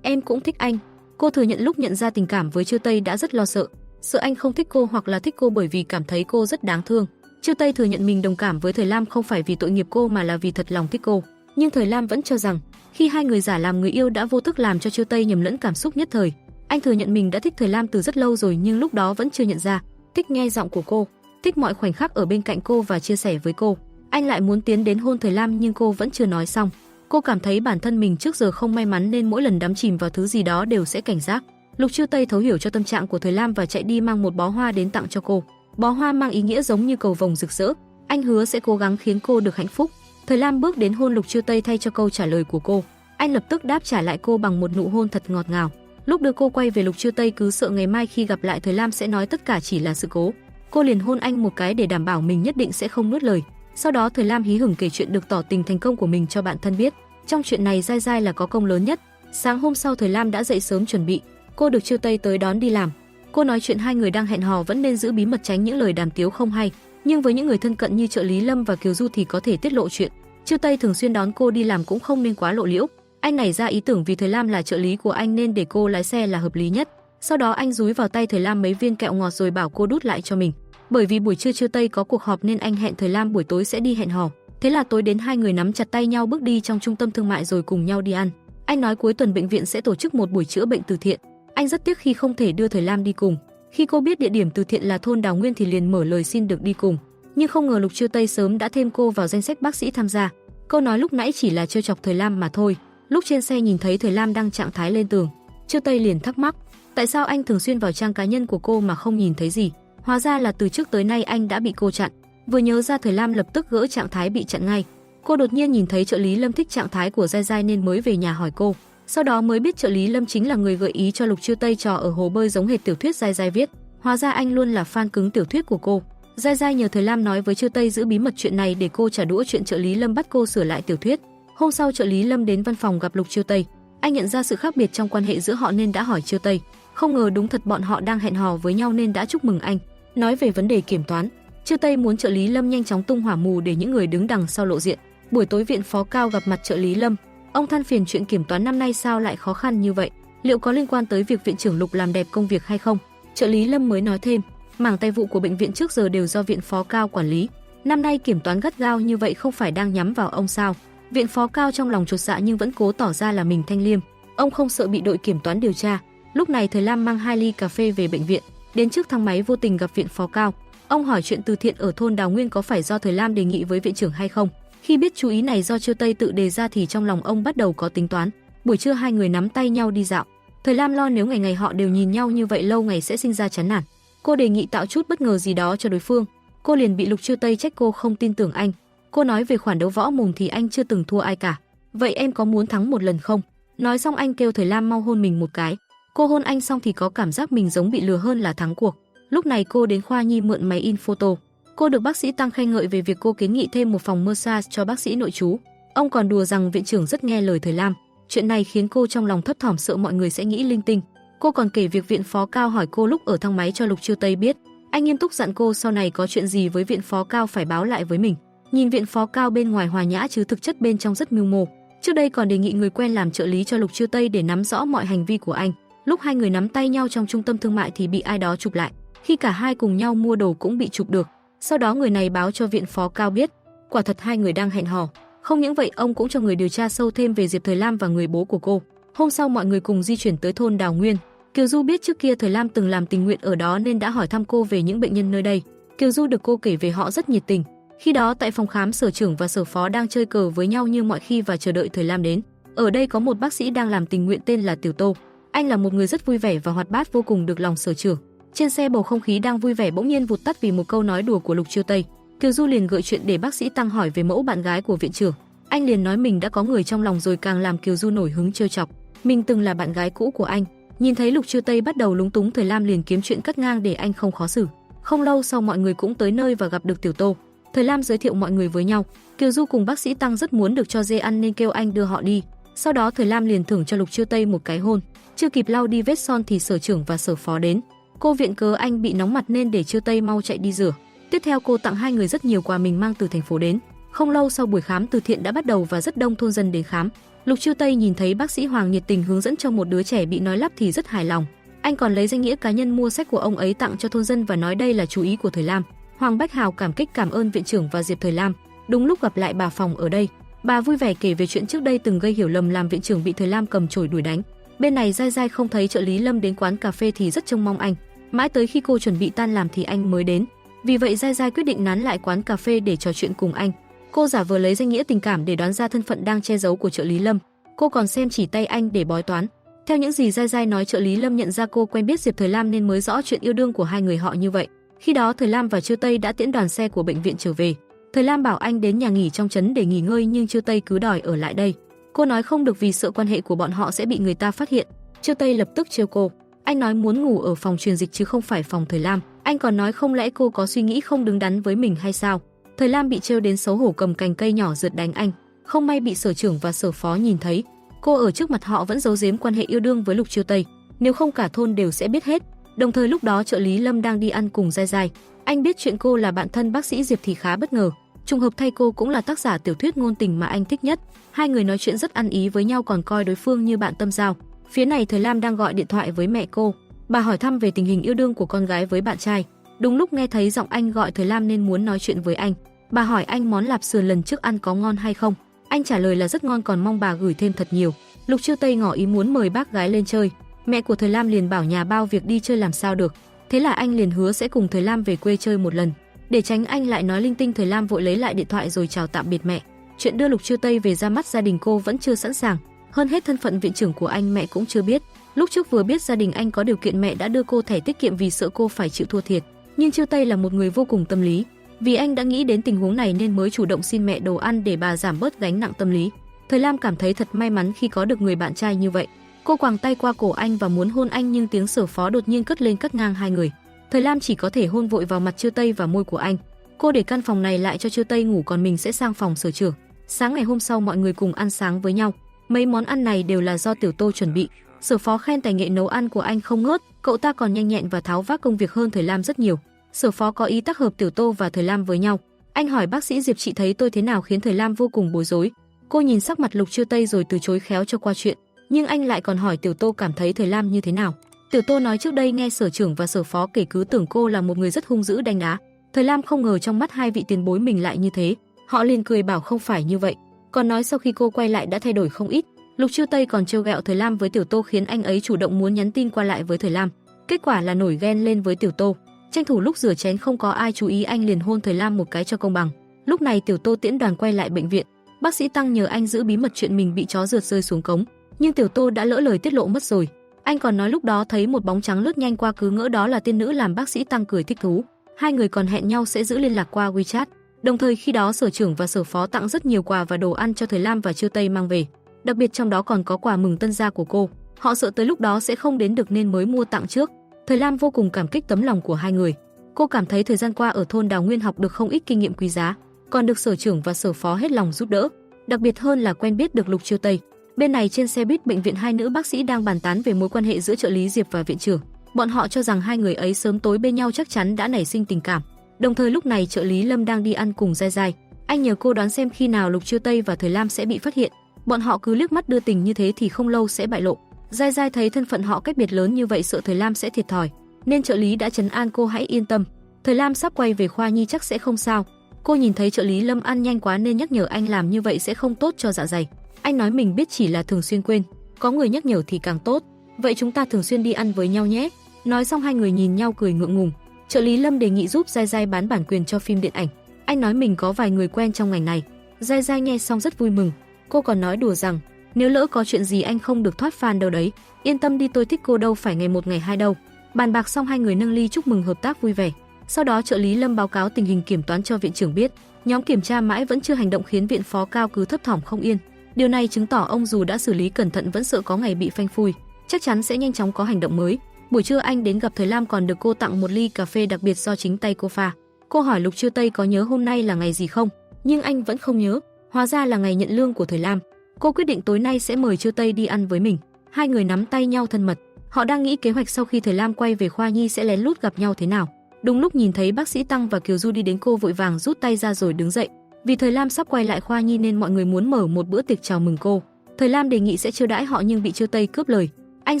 S1: em cũng thích anh. Cô thừa nhận lúc nhận ra tình cảm với Chiêu Tây đã rất lo sợ anh không thích cô hoặc là thích cô bởi vì cảm thấy cô rất đáng thương. Chiêu Tây thừa nhận mình đồng cảm với Thời Lam không phải vì tội nghiệp cô mà là vì thật lòng thích cô, nhưng Thời Lam vẫn cho rằng khi hai người giả làm người yêu đã vô thức làm cho Chiêu Tây nhầm lẫn cảm xúc nhất thời. Anh thừa nhận mình đã thích Thời Lam từ rất lâu rồi nhưng lúc đó vẫn chưa nhận ra, thích nghe giọng của cô, thích mọi khoảnh khắc ở bên cạnh cô và chia sẻ với cô. Anh lại muốn tiến đến hôn Thời Lam nhưng cô vẫn chưa nói xong. Cô cảm thấy bản thân mình trước giờ không may mắn nên mỗi lần đắm chìm vào thứ gì đó đều sẽ cảnh giác. Lục Chiêu Tây thấu hiểu cho tâm trạng của Thời Lam và chạy đi mang một bó hoa đến tặng cho cô. Bó hoa mang ý nghĩa giống như cầu vồng rực rỡ. Anh hứa sẽ cố gắng khiến cô được hạnh phúc. Thời Lam bước đến hôn Lục Chiêu Tây thay cho câu trả lời của cô. Anh lập tức đáp trả lại cô bằng một nụ hôn thật ngọt ngào. Lúc đưa cô quay về Lục Chiêu Tây cứ sợ ngày mai khi gặp lại Thời Lam sẽ nói tất cả chỉ là sự cố. Cô liền hôn anh một cái để đảm bảo mình nhất định sẽ không nuốt lời. Sau đó Thời Lam hí hửng kể chuyện được tỏ tình thành công của mình cho bạn thân biết. Trong chuyện này Giai Giai là có công lớn nhất. Sáng hôm sau Thời Lam đã dậy sớm chuẩn bị. Cô được Chiêu Tây tới đón đi làm. Cô nói chuyện hai người đang hẹn hò vẫn nên giữ bí mật tránh những lời đàm tiếu không hay. Nhưng với những người thân cận như trợ lý Lâm và Kiều Du thì có thể tiết lộ chuyện. Chiêu Tây thường xuyên đón cô đi làm cũng không nên quá lộ liễu. Anh nảy ra ý tưởng vì Thời Lam là trợ lý của anh nên để cô lái xe là hợp lý nhất. Sau đó anh dúi vào tay Thời Lam mấy viên kẹo ngọt rồi bảo cô đút lại cho mình. Bởi vì buổi trưa Chiêu Tây có cuộc họp nên anh hẹn Thời Lam buổi tối sẽ đi hẹn hò. Thế là tối đến hai người nắm chặt tay nhau bước đi trong trung tâm thương mại rồi cùng nhau đi ăn. Anh nói cuối tuần bệnh viện sẽ tổ chức một buổi chữa bệnh từ thiện. Anh rất tiếc khi không thể đưa Thời Lam đi cùng. Khi cô biết địa điểm từ thiện là thôn Đào Nguyên thì liền mở lời xin được đi cùng. Nhưng không ngờ Lục Chiêu Tây sớm đã thêm cô vào danh sách bác sĩ tham gia. Câu nói lúc nãy chỉ là trêu chọc Thời Lam mà thôi. Lúc trên xe nhìn thấy Thời Lam đăng trạng thái lên tường, Chiêu Tây liền thắc mắc, tại sao anh thường xuyên vào trang cá nhân của cô mà không nhìn thấy gì? Hóa ra là từ trước tới nay anh đã bị cô chặn. Vừa nhớ ra Thời Lam lập tức gỡ trạng thái bị chặn ngay. Cô đột nhiên nhìn thấy trợ lý Lâm thích trạng thái của Giai Giai nên mới về nhà hỏi cô. Sau đó mới biết trợ lý Lâm chính là người gợi ý cho Lục Chiêu Tây trò ở hồ bơi giống hệt tiểu thuyết Giai Giai viết. Hóa ra anh luôn là fan cứng tiểu thuyết của cô. Giai Giai nhờ Thời Lam nói với Chiêu Tây giữ bí mật chuyện này để cô trả đũa chuyện trợ lý Lâm bắt cô sửa lại tiểu thuyết. Hôm sau trợ lý Lâm đến văn phòng gặp Lục Chiêu Tây. Anh nhận ra sự khác biệt trong quan hệ giữa họ nên đã hỏi Chiêu Tây. Không ngờ đúng thật bọn họ đang hẹn hò với nhau nên đã chúc mừng anh. Nói về vấn đề kiểm toán, Chiêu Tây muốn trợ lý Lâm nhanh chóng tung hỏa mù để những người đứng đằng sau lộ diện. Buổi tối viện phó Cao gặp mặt trợ lý Lâm. Ông than phiền chuyện kiểm toán năm nay sao lại khó khăn như vậy, liệu có liên quan tới việc viện trưởng Lục làm đẹp công việc hay không? Trợ lý Lâm mới nói thêm, mảng tài vụ của bệnh viện trước giờ đều do viện phó Cao quản lý. Năm nay kiểm toán gắt gao như vậy không phải đang nhắm vào ông sao? Viện phó Cao trong lòng chột dạ nhưng vẫn cố tỏ ra là mình thanh liêm. Ông không sợ bị đội kiểm toán điều tra. Lúc này Thời Lam mang 2 ly cà phê về bệnh viện, đến trước thang máy vô tình gặp viện phó Cao. Ông hỏi chuyện từ thiện ở thôn Đào Nguyên có phải do Thời Lam đề nghị với viện trưởng hay không. Khi biết chú ý này do Chiêu Tây tự đề ra thì trong lòng ông bắt đầu có tính toán. Buổi trưa hai người nắm tay nhau đi dạo. Thời Lam lo nếu ngày ngày họ đều nhìn nhau như vậy lâu ngày sẽ sinh ra chán nản. Cô đề nghị tạo chút bất ngờ gì đó cho đối phương. Cô liền bị Lục Chiêu Tây trách cô không tin tưởng anh. Cô nói về khoản đấu võ mồm thì anh chưa từng thua ai cả. Vậy em có muốn thắng một lần không? Nói xong anh kêu Thời Lam mau hôn mình một cái. Cô hôn anh xong thì có cảm giác mình giống bị lừa hơn là thắng cuộc. Lúc này cô đến khoa nhi mượn máy in photo. Cô được bác sĩ Tăng khen ngợi về việc cô kiến nghị thêm một phòng massage cho bác sĩ nội trú. Ông còn đùa rằng viện trưởng rất nghe lời Thời Lam. Chuyện này khiến cô trong lòng thấp thỏm sợ mọi người sẽ nghĩ linh tinh. Cô còn kể việc viện phó Cao hỏi cô lúc ở thang máy cho Lục Chiêu Tây biết. Anh nghiêm túc dặn cô sau này có chuyện gì với viện phó Cao phải báo lại với mình. Nhìn viện phó Cao bên ngoài hòa nhã chứ thực chất bên trong rất mưu mô. Trước đây còn đề nghị người quen làm trợ lý cho Lục Chiêu Tây để nắm rõ mọi hành vi của anh. Lúc hai người nắm tay nhau trong trung tâm thương mại thì bị ai đó chụp lại. Khi cả hai cùng nhau mua đồ cũng bị chụp được. Sau đó người này báo cho viện phó Cao biết. Quả thật hai người đang hẹn hò. Không những vậy ông cũng cho người điều tra sâu thêm về Diệp Thời Lam và người bố của cô. Hôm sau mọi người cùng di chuyển tới thôn Đào Nguyên. Kiều Du biết trước kia Thời Lam từng làm tình nguyện ở đó nên đã hỏi thăm cô về những bệnh nhân nơi đây. Kiều Du được cô kể về họ rất nhiệt tình. Khi đó tại phòng khám sở trưởng và sở phó đang chơi cờ với nhau như mọi khi và chờ đợi Thời Lam đến. Ở đây có một bác sĩ đang làm tình nguyện tên là Tiểu Tô. Anh là một người rất vui vẻ và hoạt bát vô cùng được lòng sở trưởng. Trên xe bầu không khí đang vui vẻ bỗng nhiên vụt tắt vì một câu nói đùa của Lục Chiêu Tây. Kiều Du liền gợi chuyện để bác sĩ Tăng hỏi về mẫu bạn gái của viện trưởng. Anh liền nói mình đã có người trong lòng rồi càng làm Kiều Du nổi hứng trêu chọc. Mình từng là bạn gái cũ của anh. Nhìn thấy Lục Chiêu Tây bắt đầu lúng túng, Thời Lam liền kiếm chuyện cắt ngang để anh không khó xử. Không lâu sau mọi người cũng tới nơi và gặp được Tiểu Tô. Thời Lam giới thiệu mọi người với nhau. Kiều Du cùng bác sĩ Tăng rất muốn được cho dê ăn nên kêu anh đưa họ đi. Sau đó Thời Lam liền thưởng cho Lục Chiêu Tây một cái hôn. Chưa kịp lau đi vết son thì sở trưởng và sở phó đến. Cô viện cớ anh bị nóng mặt nên để Chiêu Tây mau chạy đi rửa. Tiếp theo cô tặng hai người rất nhiều quà mình mang từ thành phố đến. Không lâu sau buổi khám từ thiện đã bắt đầu và rất đông thôn dân đến khám. Lục Chiêu Tây nhìn thấy bác sĩ Hoàng nhiệt tình hướng dẫn cho một đứa trẻ bị nói lắp thì rất hài lòng. Anh còn lấy danh nghĩa cá nhân mua sách của ông ấy tặng cho thôn dân và nói đây là chú ý của Thời Lam. Hoàng Bách Hào cảm kích cảm ơn viện trưởng và Diệp Thời Lam. Đúng lúc gặp lại bà Phòng ở đây, bà vui vẻ kể về chuyện trước đây từng gây hiểu lầm làm viện trưởng bị Thời Lam cầm chổi đuổi đánh. Bên này Giai Giai không thấy trợ lý Lâm đến quán cà phê thì rất trông mong anh. Mãi tới khi cô chuẩn bị tan làm thì anh mới đến. Vì vậy Giai Giai quyết định nán lại quán cà phê để trò chuyện cùng anh. Cô giả vờ lấy danh nghĩa tình cảm để đoán ra thân phận đang che giấu của trợ lý Lâm. Cô còn xem chỉ tay anh để bói toán. Theo những gì Giai Giai nói, trợ lý Lâm nhận ra cô quen biết Diệp Thời Lam nên mới rõ chuyện yêu đương của hai người họ như vậy. Khi đó Thời Lam và Chiêu Tây đã tiễn đoàn xe của bệnh viện trở về. Thời Lam bảo anh đến nhà nghỉ trong trấn để nghỉ ngơi nhưng Chiêu Tây cứ đòi ở lại đây. Cô nói không được vì sợ quan hệ của bọn họ sẽ bị người ta phát hiện. Chiêu Tây lập tức trêu cô. Anh nói muốn ngủ ở phòng truyền dịch chứ không phải phòng Thời Lam. Anh còn nói không lẽ cô có suy nghĩ không đứng đắn với mình hay sao? Thời Lam bị trêu đến xấu hổ cầm cành cây nhỏ rượt đánh anh. Không may bị sở trưởng và sở phó nhìn thấy. Cô ở trước mặt họ vẫn giấu giếm quan hệ yêu đương với Lục Chiêu Tây. Nếu không cả thôn đều sẽ biết hết. Đồng thời lúc đó trợ lý Lâm đang đi ăn cùng Giai Giai. Anh biết chuyện cô là bạn thân bác sĩ Diệp thì khá bất ngờ. Trùng hợp thay cô cũng là tác giả tiểu thuyết ngôn tình mà anh thích nhất. Hai người nói chuyện rất ăn ý với nhau còn coi đối phương như bạn tâm giao. Phía này Thời Lam đang gọi điện thoại với mẹ cô. Bà hỏi thăm về tình hình yêu đương của con gái với bạn trai. Đúng lúc nghe thấy giọng anh gọi Thời Lam nên muốn nói chuyện với anh. Bà hỏi anh món lạp sườn lần trước ăn có ngon hay không. Anh trả lời là rất ngon còn mong bà gửi thêm thật nhiều. Lục Chiêu Tây ngỏ ý muốn mời bác gái lên chơi. Mẹ của Thời Lam liền bảo nhà bao việc đi chơi làm sao được. Thế là anh liền hứa sẽ cùng Thời Lam về quê chơi một lần. Để tránh anh lại nói linh tinh, Thời Lam vội lấy lại điện thoại rồi chào tạm biệt mẹ. Chuyện đưa Lục Chiêu Tây về ra mắt gia đình cô vẫn chưa sẵn sàng. Hơn hết thân phận viện trưởng của anh mẹ cũng chưa biết. Lúc trước vừa biết gia đình anh có điều kiện mẹ đã đưa cô thẻ tiết kiệm vì sợ cô phải chịu thua thiệt. Nhưng Chiêu Tây là một người vô cùng tâm lý. Vì anh đã nghĩ đến tình huống này nên mới chủ động xin mẹ đồ ăn để bà giảm bớt gánh nặng tâm lý. Thời Lam cảm thấy thật may mắn khi có được người bạn trai như vậy. Cô quàng tay qua cổ anh và muốn hôn anh nhưng tiếng sở phó đột nhiên cất lên cắt ngang hai người. Thời Lam chỉ có thể hôn vội vào mặt Chiêu Tây và môi của anh. Cô để căn phòng này lại cho Chiêu Tây ngủ còn mình sẽ sang phòng sở trưởng. Sáng ngày hôm sau mọi người cùng ăn sáng với nhau. Mấy món ăn này đều là do Tiểu Tô chuẩn bị. Sở phó khen tài nghệ nấu ăn của anh không ngớt, cậu ta còn nhanh nhẹn và tháo vác công việc hơn Thời Lam rất nhiều. Sở phó có ý tác hợp Tiểu Tô và Thời Lam với nhau. Anh hỏi bác sĩ Diệp chị thấy tôi thế nào khiến Thời Lam vô cùng bối rối. Cô nhìn sắc mặt Lục Chiêu Tây rồi từ chối khéo cho qua chuyện. Nhưng anh lại còn hỏi Tiểu Tô cảm thấy Thời Lam như thế nào. Tiểu Tô nói trước đây nghe sở trưởng và sở phó kể cứ tưởng cô là một người rất hung dữ đánh đá. Thời Lam không ngờ trong mắt hai vị tiền bối mình lại như thế. Họ liền cười bảo không phải như vậy. Còn nói sau khi cô quay lại đã thay đổi không ít. Lục Chiêu Tây còn trêu ghẹo Thời Lam với Tiểu Tô khiến anh ấy chủ động muốn nhắn tin qua lại với Thời Lam. Kết quả là nổi ghen lên với Tiểu Tô. Tranh thủ lúc rửa chén không có ai chú ý anh liền hôn Thời Lam một cái cho công bằng. Lúc này Tiểu Tô tiễn đoàn quay lại bệnh viện. Bác sĩ Tăng nhờ anh giữ bí mật chuyện mình bị chó rượt rơi xuống cống. Nhưng Tiểu Tô đã lỡ lời tiết lộ mất rồi. Anh còn nói lúc đó thấy một bóng trắng lướt nhanh qua cứ ngỡ đó là tiên nữ làm bác sĩ Tăng cười thích thú. Hai người còn hẹn nhau sẽ giữ liên lạc qua WeChat. Đồng thời khi đó sở trưởng và sở phó tặng rất nhiều quà và đồ ăn cho Thời Lam và Chiêu Tây mang về. Đặc biệt trong đó còn có quà mừng tân gia của cô. Họ sợ tới lúc đó sẽ không đến được nên mới mua tặng trước. Thời Lam vô cùng cảm kích tấm lòng của hai người. Cô cảm thấy thời gian qua ở thôn Đào Nguyên học được không ít kinh nghiệm quý giá, còn được sở trưởng và sở phó hết lòng giúp đỡ. Đặc biệt hơn là quen biết được Lục Chiêu Tây. Bên này trên xe buýt bệnh viện hai nữ bác sĩ đang bàn tán về mối quan hệ giữa trợ lý Diệp và viện trưởng. Bọn họ cho rằng hai người ấy sớm tối bên nhau chắc chắn đã nảy sinh tình cảm. Đồng thời lúc này trợ lý Lâm đang đi ăn cùng Giai Giai. Anh nhờ cô đoán xem khi nào Lục Chiêu Tây và Thời Lam sẽ bị phát hiện. Bọn họ cứ liếc mắt đưa tình như thế thì không lâu sẽ bại lộ. Giai Giai thấy thân phận họ cách biệt lớn như vậy sợ Thời Lam sẽ thiệt thòi, nên trợ lý đã trấn an cô hãy yên tâm. Thời Lam sắp quay về khoa nhi chắc sẽ không sao. Cô nhìn thấy trợ lý Lâm ăn nhanh quá nên nhắc nhở anh làm như vậy sẽ không tốt cho dạ dày. Anh nói mình biết chỉ là thường xuyên quên, có người nhắc nhở thì càng tốt. Vậy chúng ta thường xuyên đi ăn với nhau nhé. Nói xong hai người nhìn nhau cười ngượng ngùng. Trợ lý Lâm đề nghị giúp Giai Giai bán bản quyền cho phim điện ảnh. Anh nói mình có vài người quen trong ngành này. Giai Giai nghe xong rất vui mừng. Cô còn nói đùa rằng nếu lỡ có chuyện gì anh không được thoát fan đâu đấy. Yên tâm đi, tôi thích cô đâu phải ngày một ngày hai đâu. Bàn bạc xong hai người nâng ly chúc mừng hợp tác vui vẻ. Sau đó trợ lý Lâm báo cáo tình hình kiểm toán cho viện trưởng biết. Nhóm kiểm tra mãi vẫn chưa hành động khiến viện phó Cao cứ thấp thỏm không yên. Điều này chứng tỏ ông dù đã xử lý cẩn thận vẫn sợ có ngày bị phanh phui, chắc chắn sẽ nhanh chóng có hành động mới. Buổi trưa anh đến gặp Thời Lam còn được cô tặng một ly cà phê đặc biệt do chính tay cô pha. Cô hỏi Lục Chiêu Tây có nhớ hôm nay là ngày gì không, nhưng anh vẫn không nhớ. Hóa ra là ngày nhận lương của Thời Lam. Cô quyết định tối nay sẽ mời Trư Tây đi ăn với mình. Hai người nắm tay nhau thân mật. Họ đang nghĩ kế hoạch sau khi Thời Lam quay về khoa nhi sẽ lén lút gặp nhau thế nào. Đúng lúc nhìn thấy bác sĩ Tăng và Kiều Du đi đến, cô vội vàng rút tay ra rồi đứng dậy. Vì Thời Lam sắp quay lại khoa nhi nên mọi người muốn mở một bữa tiệc chào mừng cô. Thời Lam đề nghị sẽ chiêu đãi họ nhưng bị Trư Tây cướp lời. Anh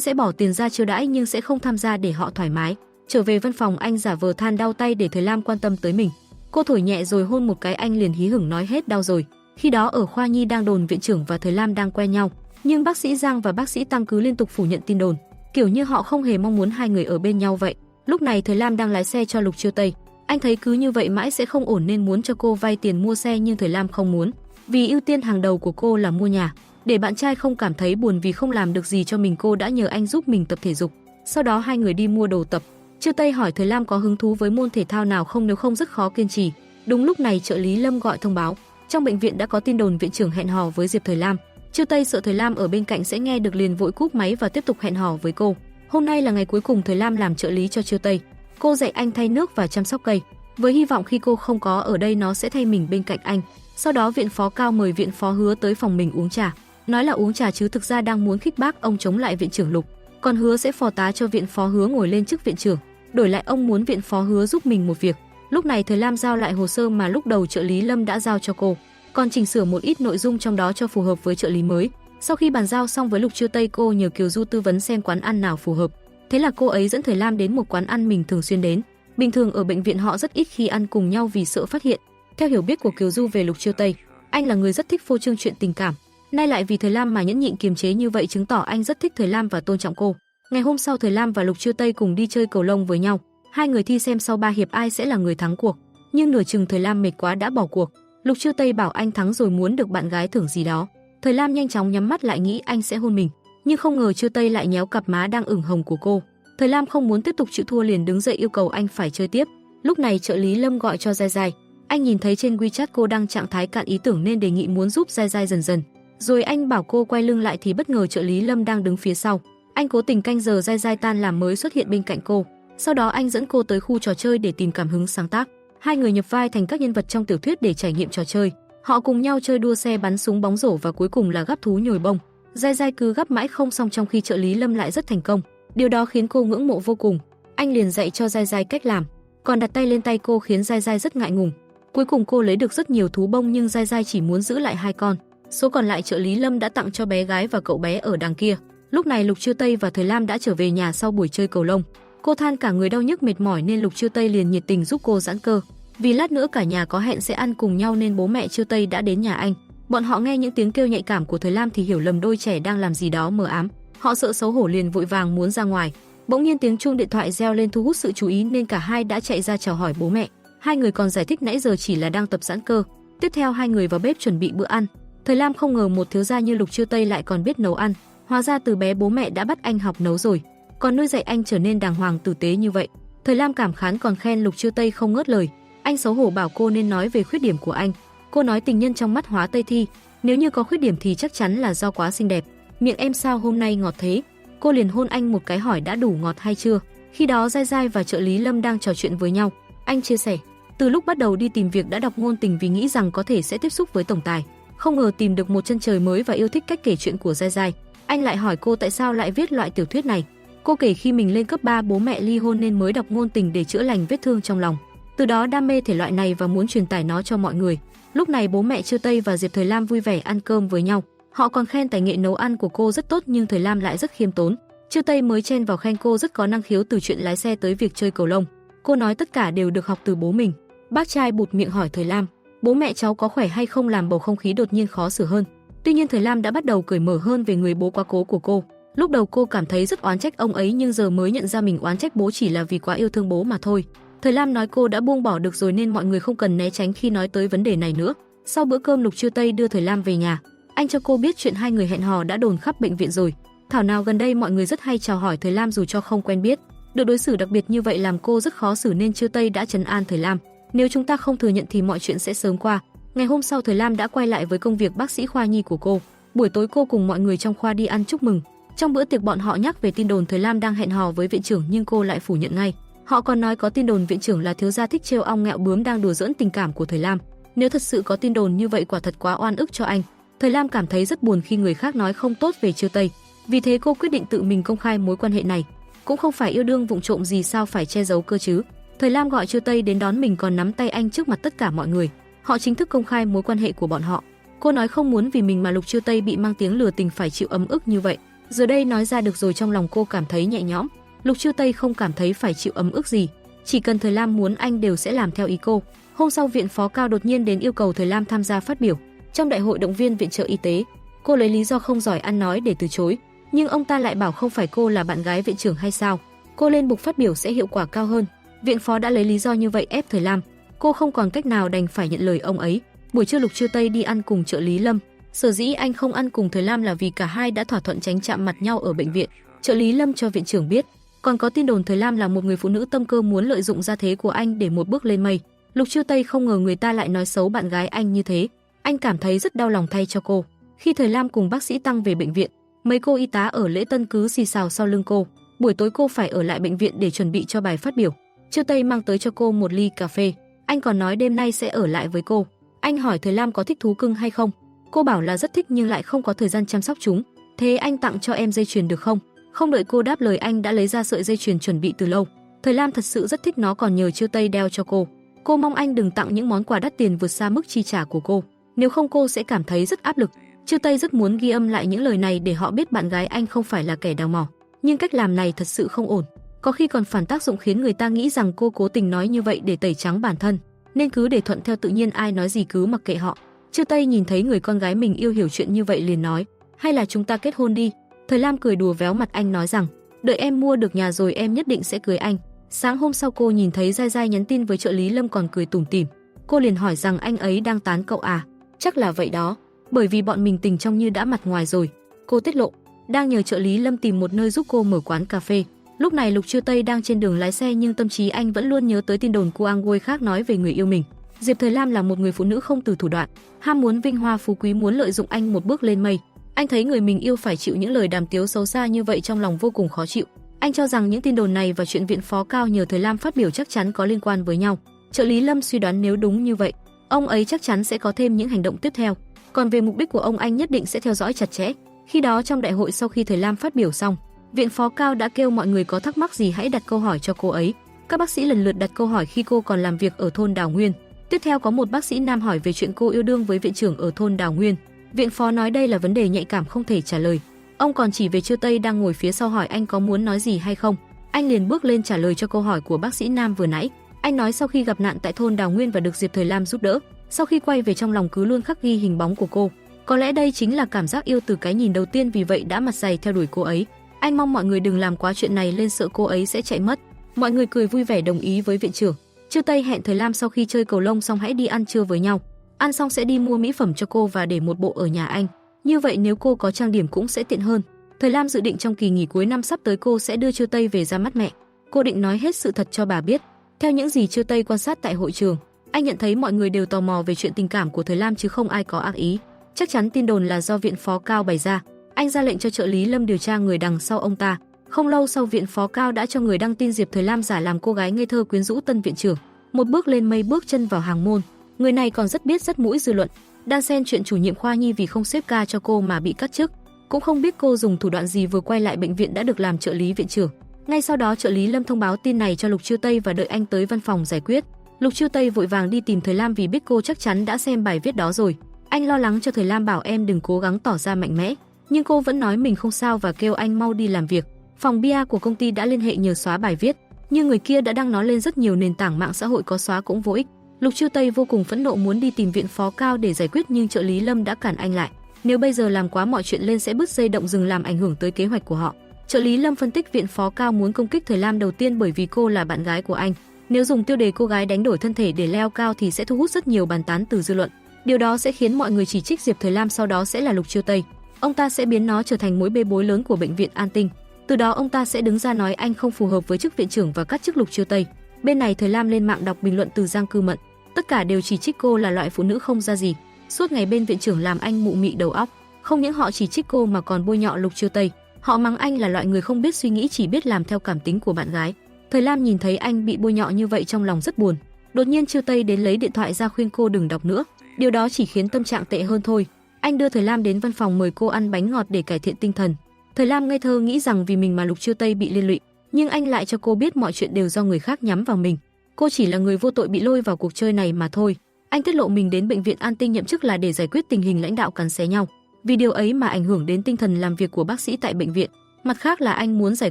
S1: sẽ bỏ tiền ra chiêu đãi nhưng sẽ không tham gia để họ thoải mái. Trở về văn phòng, anh giả vờ than đau tay để Thời Lam quan tâm tới mình. Cô thổi nhẹ rồi hôn một cái, anh liền hí hửng nói hết đau rồi. Khi đó ở khoa nhi đang đồn viện trưởng và Thời Lam đang quen nhau, nhưng bác sĩ Giang và bác sĩ Tăng cứ liên tục phủ nhận tin đồn, kiểu như họ không hề mong muốn hai người ở bên nhau vậy. Lúc này Thời Lam đang lái xe cho Lục Chiêu Tây. Anh thấy cứ như vậy mãi sẽ không ổn nên muốn cho cô vay tiền mua xe, nhưng Thời Lam không muốn, vì ưu tiên hàng đầu của cô là mua nhà. Để bạn trai không cảm thấy buồn vì không làm được gì cho mình, cô đã nhờ anh giúp mình tập thể dục. Sau đó hai người đi mua đồ tập. Chiêu Tây hỏi Thời Lam có hứng thú với môn thể thao nào không, nếu không rất khó kiên trì. Đúng lúc này trợ lý Lâm gọi thông báo, trong bệnh viện đã có tin đồn viện trưởng hẹn hò với Diệp Thời Lam. Chiêu Tây sợ Thời Lam ở bên cạnh sẽ nghe được liền vội cúp máy và tiếp tục hẹn hò với cô. Hôm nay là ngày cuối cùng Thời Lam làm trợ lý cho Chiêu Tây. Cô dạy anh thay nước và chăm sóc cây, với hy vọng khi cô không có ở đây nó sẽ thay mình bên cạnh anh. Sau đó viện phó Cao mời viện phó Hứa tới phòng mình uống trà. Nói là uống trà chứ thực ra đang muốn khích bác ông chống lại viện trưởng Lục. Còn Hứa sẽ phò tá cho viện phó Hứa ngồi lên chức viện trưởng. Đổi lại ông muốn viện phó Hứa giúp mình một việc. Lúc này Thời Lam giao lại hồ sơ mà lúc đầu trợ lý Lâm đã giao cho cô, còn chỉnh sửa một ít nội dung trong đó cho phù hợp với trợ lý mới. Sau khi bàn giao xong với Lục Chiêu Tây, cô nhờ Kiều Du tư vấn xem quán ăn nào phù hợp. Thế là cô ấy dẫn Thời Lam đến một quán ăn mình thường xuyên đến. Bình thường ở bệnh viện họ rất ít khi ăn cùng nhau vì sợ phát hiện. Theo hiểu biết của Kiều Du về Lục Chiêu Tây, anh là người rất thích phô trương chuyện tình cảm. Nay lại vì Thời Lam mà nhẫn nhịn kiềm chế như vậy, chứng tỏ anh rất thích Thời Lam và tôn trọng cô. Ngày hôm sau Thời Lam và Lục Chiêu Tây cùng đi chơi cầu lông với nhau. Hai người thi xem sau 3 hiệp ai sẽ là người thắng cuộc. Nhưng nửa chừng Thời Lam mệt quá đã bỏ cuộc. Lục Chiêu Tây bảo anh thắng rồi muốn được bạn gái thưởng gì đó. Thời Lam nhanh chóng nhắm mắt lại nghĩ anh sẽ hôn mình, nhưng không ngờ Chiêu Tây lại nhéo cặp má đang ửng hồng của cô. Thời Lam không muốn tiếp tục chịu thua liền đứng dậy yêu cầu anh phải chơi tiếp. Lúc này trợ lý Lâm gọi cho Giai Giai. Anh nhìn thấy trên WeChat cô đang trạng thái cạn ý tưởng nên đề nghị muốn giúp Giai Giai dần dần. Rồi anh bảo cô quay lưng lại thì bất ngờ trợ lý Lâm đang đứng phía sau. Anh cố tình canh giờ Giai Giai tan làm mới xuất hiện bên cạnh cô. Sau đó anh dẫn cô tới khu trò chơi để tìm cảm hứng sáng tác. Hai người nhập vai thành các nhân vật trong tiểu thuyết để trải nghiệm trò chơi. Họ cùng nhau chơi đua xe, bắn súng bóng rổ và cuối cùng là gắp thú nhồi bông. Giai Giai cứ gắp mãi không xong, trong khi trợ lý Lâm lại rất thành công. Điều đó khiến cô ngưỡng mộ vô cùng. Anh liền dạy cho Giai Giai cách làm, còn đặt tay lên tay cô khiến Giai Giai rất ngại ngùng. Cuối cùng cô lấy được rất nhiều thú bông nhưng Giai Giai chỉ muốn giữ lại 2 con. Số còn lại trợ lý Lâm đã tặng cho bé gái và cậu bé ở đằng kia. Lúc này Lục Chiêu Tây và Thời Lam đã trở về nhà sau buổi chơi cầu lông. Cô than cả người đau nhức mệt mỏi nên Lục Chiêu Tây liền nhiệt tình giúp cô giãn cơ. Vì lát nữa cả nhà có hẹn sẽ ăn cùng nhau nên bố mẹ Chiêu Tây đã đến nhà anh. Bọn họ nghe những tiếng kêu nhạy cảm của Thời Lam thì hiểu lầm đôi trẻ đang làm gì đó mờ ám. Họ sợ xấu hổ liền vội vàng muốn ra ngoài. Bỗng nhiên tiếng chuông điện thoại reo lên thu hút sự chú ý nên cả hai đã chạy ra chào hỏi bố mẹ. Hai người còn giải thích nãy giờ chỉ là đang tập giãn cơ. Tiếp theo hai người vào bếp chuẩn bị bữa ăn. Thời Lam không ngờ một thiếu gia như Lục Chiêu Tây lại còn biết nấu ăn. Hóa ra từ bé bố mẹ đã bắt anh học nấu rồi, còn nuôi dạy anh trở nên đàng hoàng tử tế như vậy. Thời Lam cảm khái còn khen Lục Chiêu Tây không ngớt lời. Anh xấu hổ bảo cô nên nói về khuyết điểm của anh. Cô nói tình nhân trong mắt Hóa Tây Thi, nếu như có khuyết điểm thì chắc chắn là do quá xinh đẹp. Miệng em sao hôm nay ngọt thế? Cô liền hôn anh một cái hỏi đã đủ ngọt hay chưa. Khi đó Giai Giai và trợ lý Lâm đang trò chuyện với nhau. Anh chia sẻ, từ lúc bắt đầu đi tìm việc đã đọc ngôn tình vì nghĩ rằng có thể sẽ tiếp xúc với tổng tài. Không ngờ tìm được một chân trời mới và yêu thích cách kể chuyện của Giai Giai. Anh lại hỏi cô tại sao lại viết loại tiểu thuyết này. Cô kể khi mình lên cấp 3 bố mẹ ly hôn nên mới đọc ngôn tình để chữa lành vết thương trong lòng. Từ đó đam mê thể loại này và muốn truyền tải nó cho mọi người. Lúc này bố mẹ Chiêu Tây và Diệp Thời Lam vui vẻ ăn cơm với nhau. Họ còn khen tài nghệ nấu ăn của cô rất tốt nhưng Thời Lam lại rất khiêm tốn. Chiêu Tây mới chen vào khen cô rất có năng khiếu từ chuyện lái xe tới việc chơi cầu lông. Cô nói tất cả đều được học từ bố mình. Bác trai bụt miệng hỏi Thời Lam, bố mẹ cháu có khỏe hay không, làm bầu không khí đột nhiên khó xử hơn. Tuy nhiên Thời Lam đã bắt đầu cởi mở hơn về người bố quá cố của cô. Lúc đầu cô cảm thấy rất oán trách ông ấy nhưng giờ mới nhận ra mình oán trách bố chỉ là vì quá yêu thương bố mà thôi. Thời Lam nói cô đã buông bỏ được rồi nên mọi người không cần né tránh khi nói tới vấn đề này nữa. Sau bữa cơm Lục Chiêu Tây đưa Thời Lam về nhà. Anh cho cô biết chuyện hai người hẹn hò đã đồn khắp bệnh viện rồi. Thảo nào gần đây mọi người rất hay chào hỏi Thời Lam dù cho không quen biết. Được đối xử đặc biệt như vậy làm cô rất khó xử nên Chiêu Tây đã trấn an Thời Lam. Nếu chúng ta không thừa nhận thì mọi chuyện sẽ sớm qua. Ngày hôm sau Thời Lam đã quay lại với công việc bác sĩ khoa nhi của cô. Buổi tối cô cùng mọi người trong khoa đi ăn chúc mừng. Trong bữa tiệc bọn họ nhắc về tin đồn Thời Lam đang hẹn hò với viện trưởng nhưng cô lại phủ nhận ngay. Họ còn nói có tin đồn viện trưởng là thiếu gia thích trêu ong ngẹo bướm đang đùa giỡn tình cảm của Thời Lam. Nếu thật sự có tin đồn như vậy quả thật quá oan ức cho anh. Thời Lam cảm thấy rất buồn khi người khác nói không tốt về Chiêu Tây, vì thế cô quyết định tự mình công khai mối quan hệ này. Cũng không phải yêu đương vụng trộm gì, sao phải che giấu cơ chứ. Thời Lam gọi Chiêu Tây đến đón mình, còn nắm tay anh trước mặt tất cả mọi người. Họ chính thức công khai mối quan hệ của bọn họ. Cô nói không muốn vì mình mà Lục Chiêu Tây bị mang tiếng lừa tình phải chịu ấm ức như vậy. Giờ đây nói ra được rồi, trong lòng cô cảm thấy nhẹ nhõm. Lục Chiêu Tây không cảm thấy phải chịu ấm ức gì, chỉ cần Thời Lam muốn anh đều sẽ làm theo ý cô. Hôm sau, viện phó cao đột nhiên đến yêu cầu Thời Lam tham gia phát biểu trong đại hội động viên viện trợ y tế. Cô lấy lý do không giỏi ăn nói để từ chối, nhưng ông ta lại bảo không phải cô là bạn gái viện trưởng hay sao? Cô lên bục phát biểu sẽ hiệu quả cao hơn. Viện phó đã lấy lý do như vậy ép Thời Lam. Cô không còn cách nào đành phải nhận lời ông ấy. Buổi trưa Lục Chiêu Tây đi ăn cùng trợ lý Lâm. Sở dĩ anh không ăn cùng Thời Lam là vì cả hai đã thỏa thuận tránh chạm mặt nhau ở bệnh viện. Trợ lý Lâm cho viện trưởng biết. Còn có tin đồn Thời Lam là một người phụ nữ tâm cơ muốn lợi dụng gia thế của anh để một bước lên mây. Lục Chiêu Tây không ngờ người ta lại nói xấu bạn gái anh như thế. Anh cảm thấy rất đau lòng thay cho cô. Khi Thời Lam cùng bác sĩ Tăng về bệnh viện, mấy cô y tá ở lễ tân cứ xì xào sau lưng cô. Buổi tối cô phải ở lại bệnh viện để chuẩn bị cho bài phát biểu. Chiêu Tây mang tới cho cô một ly cà phê. Anh còn nói đêm nay sẽ ở lại với cô. Anh hỏi Thời Lam có thích thú cưng hay không. Cô bảo là rất thích nhưng lại không có thời gian chăm sóc chúng. Thế anh tặng cho em dây chuyền được không? Không đợi cô đáp lời, anh đã lấy ra sợi dây chuyền chuẩn bị từ lâu. Thời Lam thật sự rất thích nó, còn nhờ Chiêu Tây đeo cho cô. Cô mong anh đừng tặng những món quà đắt tiền vượt xa mức chi trả của cô, nếu không cô sẽ cảm thấy rất áp lực. Chiêu Tây rất muốn ghi âm lại những lời này để họ biết bạn gái anh không phải là kẻ đào mỏ, nhưng cách làm này thật sự không ổn, có khi còn phản tác dụng khiến người ta nghĩ rằng cô cố tình nói như vậy để tẩy trắng bản thân, nên cứ để thuận theo tự nhiên, ai nói gì cứ mặc kệ họ. Chiêu Tây nhìn thấy người con gái mình yêu hiểu chuyện như vậy liền nói, hay là chúng ta kết hôn đi. Thời Lam cười đùa véo mặt anh nói rằng, đợi em mua được nhà rồi em nhất định sẽ cưới anh. Sáng hôm sau cô nhìn thấy Giai Giai nhắn tin với trợ lý Lâm còn cười tủm tỉm. Cô liền hỏi rằng anh ấy đang tán cậu à? Chắc là vậy đó, bởi vì bọn mình tình trong như đã mặt ngoài rồi. Cô tiết lộ, đang nhờ trợ lý Lâm tìm một nơi giúp cô mở quán cà phê. Lúc này Lục Chiêu Tây đang trên đường lái xe nhưng tâm trí anh vẫn luôn nhớ tới tin đồn Kuang Wei khác nói về người yêu mình. Diệp Thời Lam là một người phụ nữ không từ thủ đoạn, ham muốn vinh hoa phú quý, muốn lợi dụng anh một bước lên mây. Anh thấy người mình yêu phải chịu những lời đàm tiếu xấu xa như vậy trong lòng vô cùng khó chịu. Anh cho rằng những tin đồn này và chuyện viện phó cao nhờ Thời Lam phát biểu chắc chắn có liên quan với nhau. Trợ lý Lâm suy đoán nếu đúng như vậy, ông ấy chắc chắn sẽ có thêm những hành động tiếp theo. Còn về mục đích của ông, anh nhất định sẽ theo dõi chặt chẽ. Khi đó trong đại hội sau khi Thời Lam phát biểu xong, viện phó cao đã kêu mọi người có thắc mắc gì hãy đặt câu hỏi cho cô ấy. Các bác sĩ lần lượt đặt câu hỏi khi cô còn làm việc ở thôn Đào Nguyên. Tiếp theo có một bác sĩ nam hỏi về chuyện cô yêu đương với viện trưởng ở thôn Đào Nguyên. Viện phó nói đây là vấn đề nhạy cảm không thể trả lời. Ông còn chỉ về Chiêu Tây đang ngồi phía sau hỏi anh có muốn nói gì hay không. Anh liền bước lên trả lời cho câu hỏi của bác sĩ nam vừa nãy. Anh nói sau khi gặp nạn tại thôn Đào Nguyên và được Diệp Thời Lam giúp đỡ, sau khi quay về trong lòng cứ luôn khắc ghi hình bóng của cô. Có lẽ đây chính là cảm giác yêu từ cái nhìn đầu tiên, vì vậy đã mặt dày theo đuổi cô ấy. Anh mong mọi người đừng làm quá chuyện này lên, sợ cô ấy sẽ chạy mất. Mọi người cười vui vẻ đồng ý với viện trưởng. Chiêu Tây hẹn Thời Lam sau khi chơi cầu lông xong hãy đi ăn trưa với nhau. Ăn xong sẽ đi mua mỹ phẩm cho cô và để một bộ ở nhà anh. Như vậy nếu cô có trang điểm cũng sẽ tiện hơn. Thời Lam dự định trong kỳ nghỉ cuối năm sắp tới cô sẽ đưa Chiêu Tây về ra mắt mẹ. Cô định nói hết sự thật cho bà biết. Theo những gì Chiêu Tây quan sát tại hội trường, anh nhận thấy mọi người đều tò mò về chuyện tình cảm của Thời Lam chứ không ai có ác ý. Chắc chắn tin đồn là do viện phó cao bày ra. Anh ra lệnh cho trợ lý Lâm điều tra người đằng sau ông ta. Không lâu sau, viện phó cao đã cho người đăng tin Diệp Thời Lam giả làm cô gái ngây thơ quyến rũ tân viện trưởng, một bước lên mây bước chân vào hàng môn. Người này còn rất biết dắt mũi dư luận, đan xen chuyện chủ nhiệm khoa nhi vì không xếp ca cho cô mà bị cắt chức. Cũng không biết cô dùng thủ đoạn gì vừa quay lại bệnh viện đã được làm trợ lý viện trưởng. Ngay sau đó trợ lý Lâm thông báo tin này cho Lục Chiêu Tây và đợi anh tới văn phòng giải quyết. Lục Chiêu Tây vội vàng đi tìm Thời Lam vì biết cô chắc chắn đã xem bài viết đó rồi. Anh lo lắng cho Thời Lam bảo em đừng cố gắng tỏ ra mạnh mẽ, nhưng cô vẫn nói mình không sao và kêu anh mau đi làm việc. Phòng bia của công ty đã liên hệ nhờ xóa bài viết, nhưng người kia đã đăng nó lên rất nhiều nền tảng mạng xã hội, có xóa cũng vô ích. Lục Chiêu Tây vô cùng phẫn nộ muốn đi tìm viện phó cao để giải quyết, nhưng trợ lý Lâm đã cản anh lại. Nếu bây giờ làm quá mọi chuyện lên sẽ bứt dây động rừng làm ảnh hưởng tới kế hoạch của họ. Trợ lý Lâm phân tích viện phó cao muốn công kích Thời Lam đầu tiên bởi vì cô là bạn gái của anh. Nếu dùng tiêu đề cô gái đánh đổi thân thể để leo cao thì sẽ thu hút rất nhiều bàn tán từ dư luận. Điều đó sẽ khiến mọi người chỉ trích Diệp Thời Lam, sau đó sẽ là Lục Chiêu Tây. Ông ta sẽ biến nó trở thành mối bê bối lớn của bệnh viện An Tinh. Từ đó ông ta sẽ đứng ra nói anh không phù hợp với chức viện trưởng và cắt chức Lục Chiêu Tây. Bên này Thời Lam lên mạng đọc bình luận từ Giang Cư Mận, tất cả đều chỉ trích cô là loại phụ nữ không ra gì, suốt ngày bên viện trưởng làm anh mụ mị đầu óc. Không những họ chỉ trích cô mà còn bôi nhọ Lục Chiêu Tây. Họ mắng anh là loại người không biết suy nghĩ, chỉ biết làm theo cảm tính của bạn gái. Thời Lam nhìn thấy anh bị bôi nhọ như vậy trong lòng rất buồn. Đột nhiên Chiêu Tây đến lấy điện thoại ra khuyên cô đừng đọc nữa. Điều đó chỉ khiến tâm trạng tệ hơn thôi. Anh đưa Thời Lam đến văn phòng mời cô ăn bánh ngọt để cải thiện tinh thần. Thời Lam ngây thơ nghĩ rằng vì mình mà Lục Chiêu Tây bị liên lụy, nhưng anh lại cho cô biết mọi chuyện đều do người khác nhắm vào mình. Cô chỉ là người vô tội bị lôi vào cuộc chơi này mà thôi. Anh tiết lộ mình đến bệnh viện An Tinh nhậm chức là để giải quyết tình hình lãnh đạo cắn xé nhau. Vì điều ấy mà ảnh hưởng đến tinh thần làm việc của bác sĩ tại bệnh viện. Mặt khác là anh muốn giải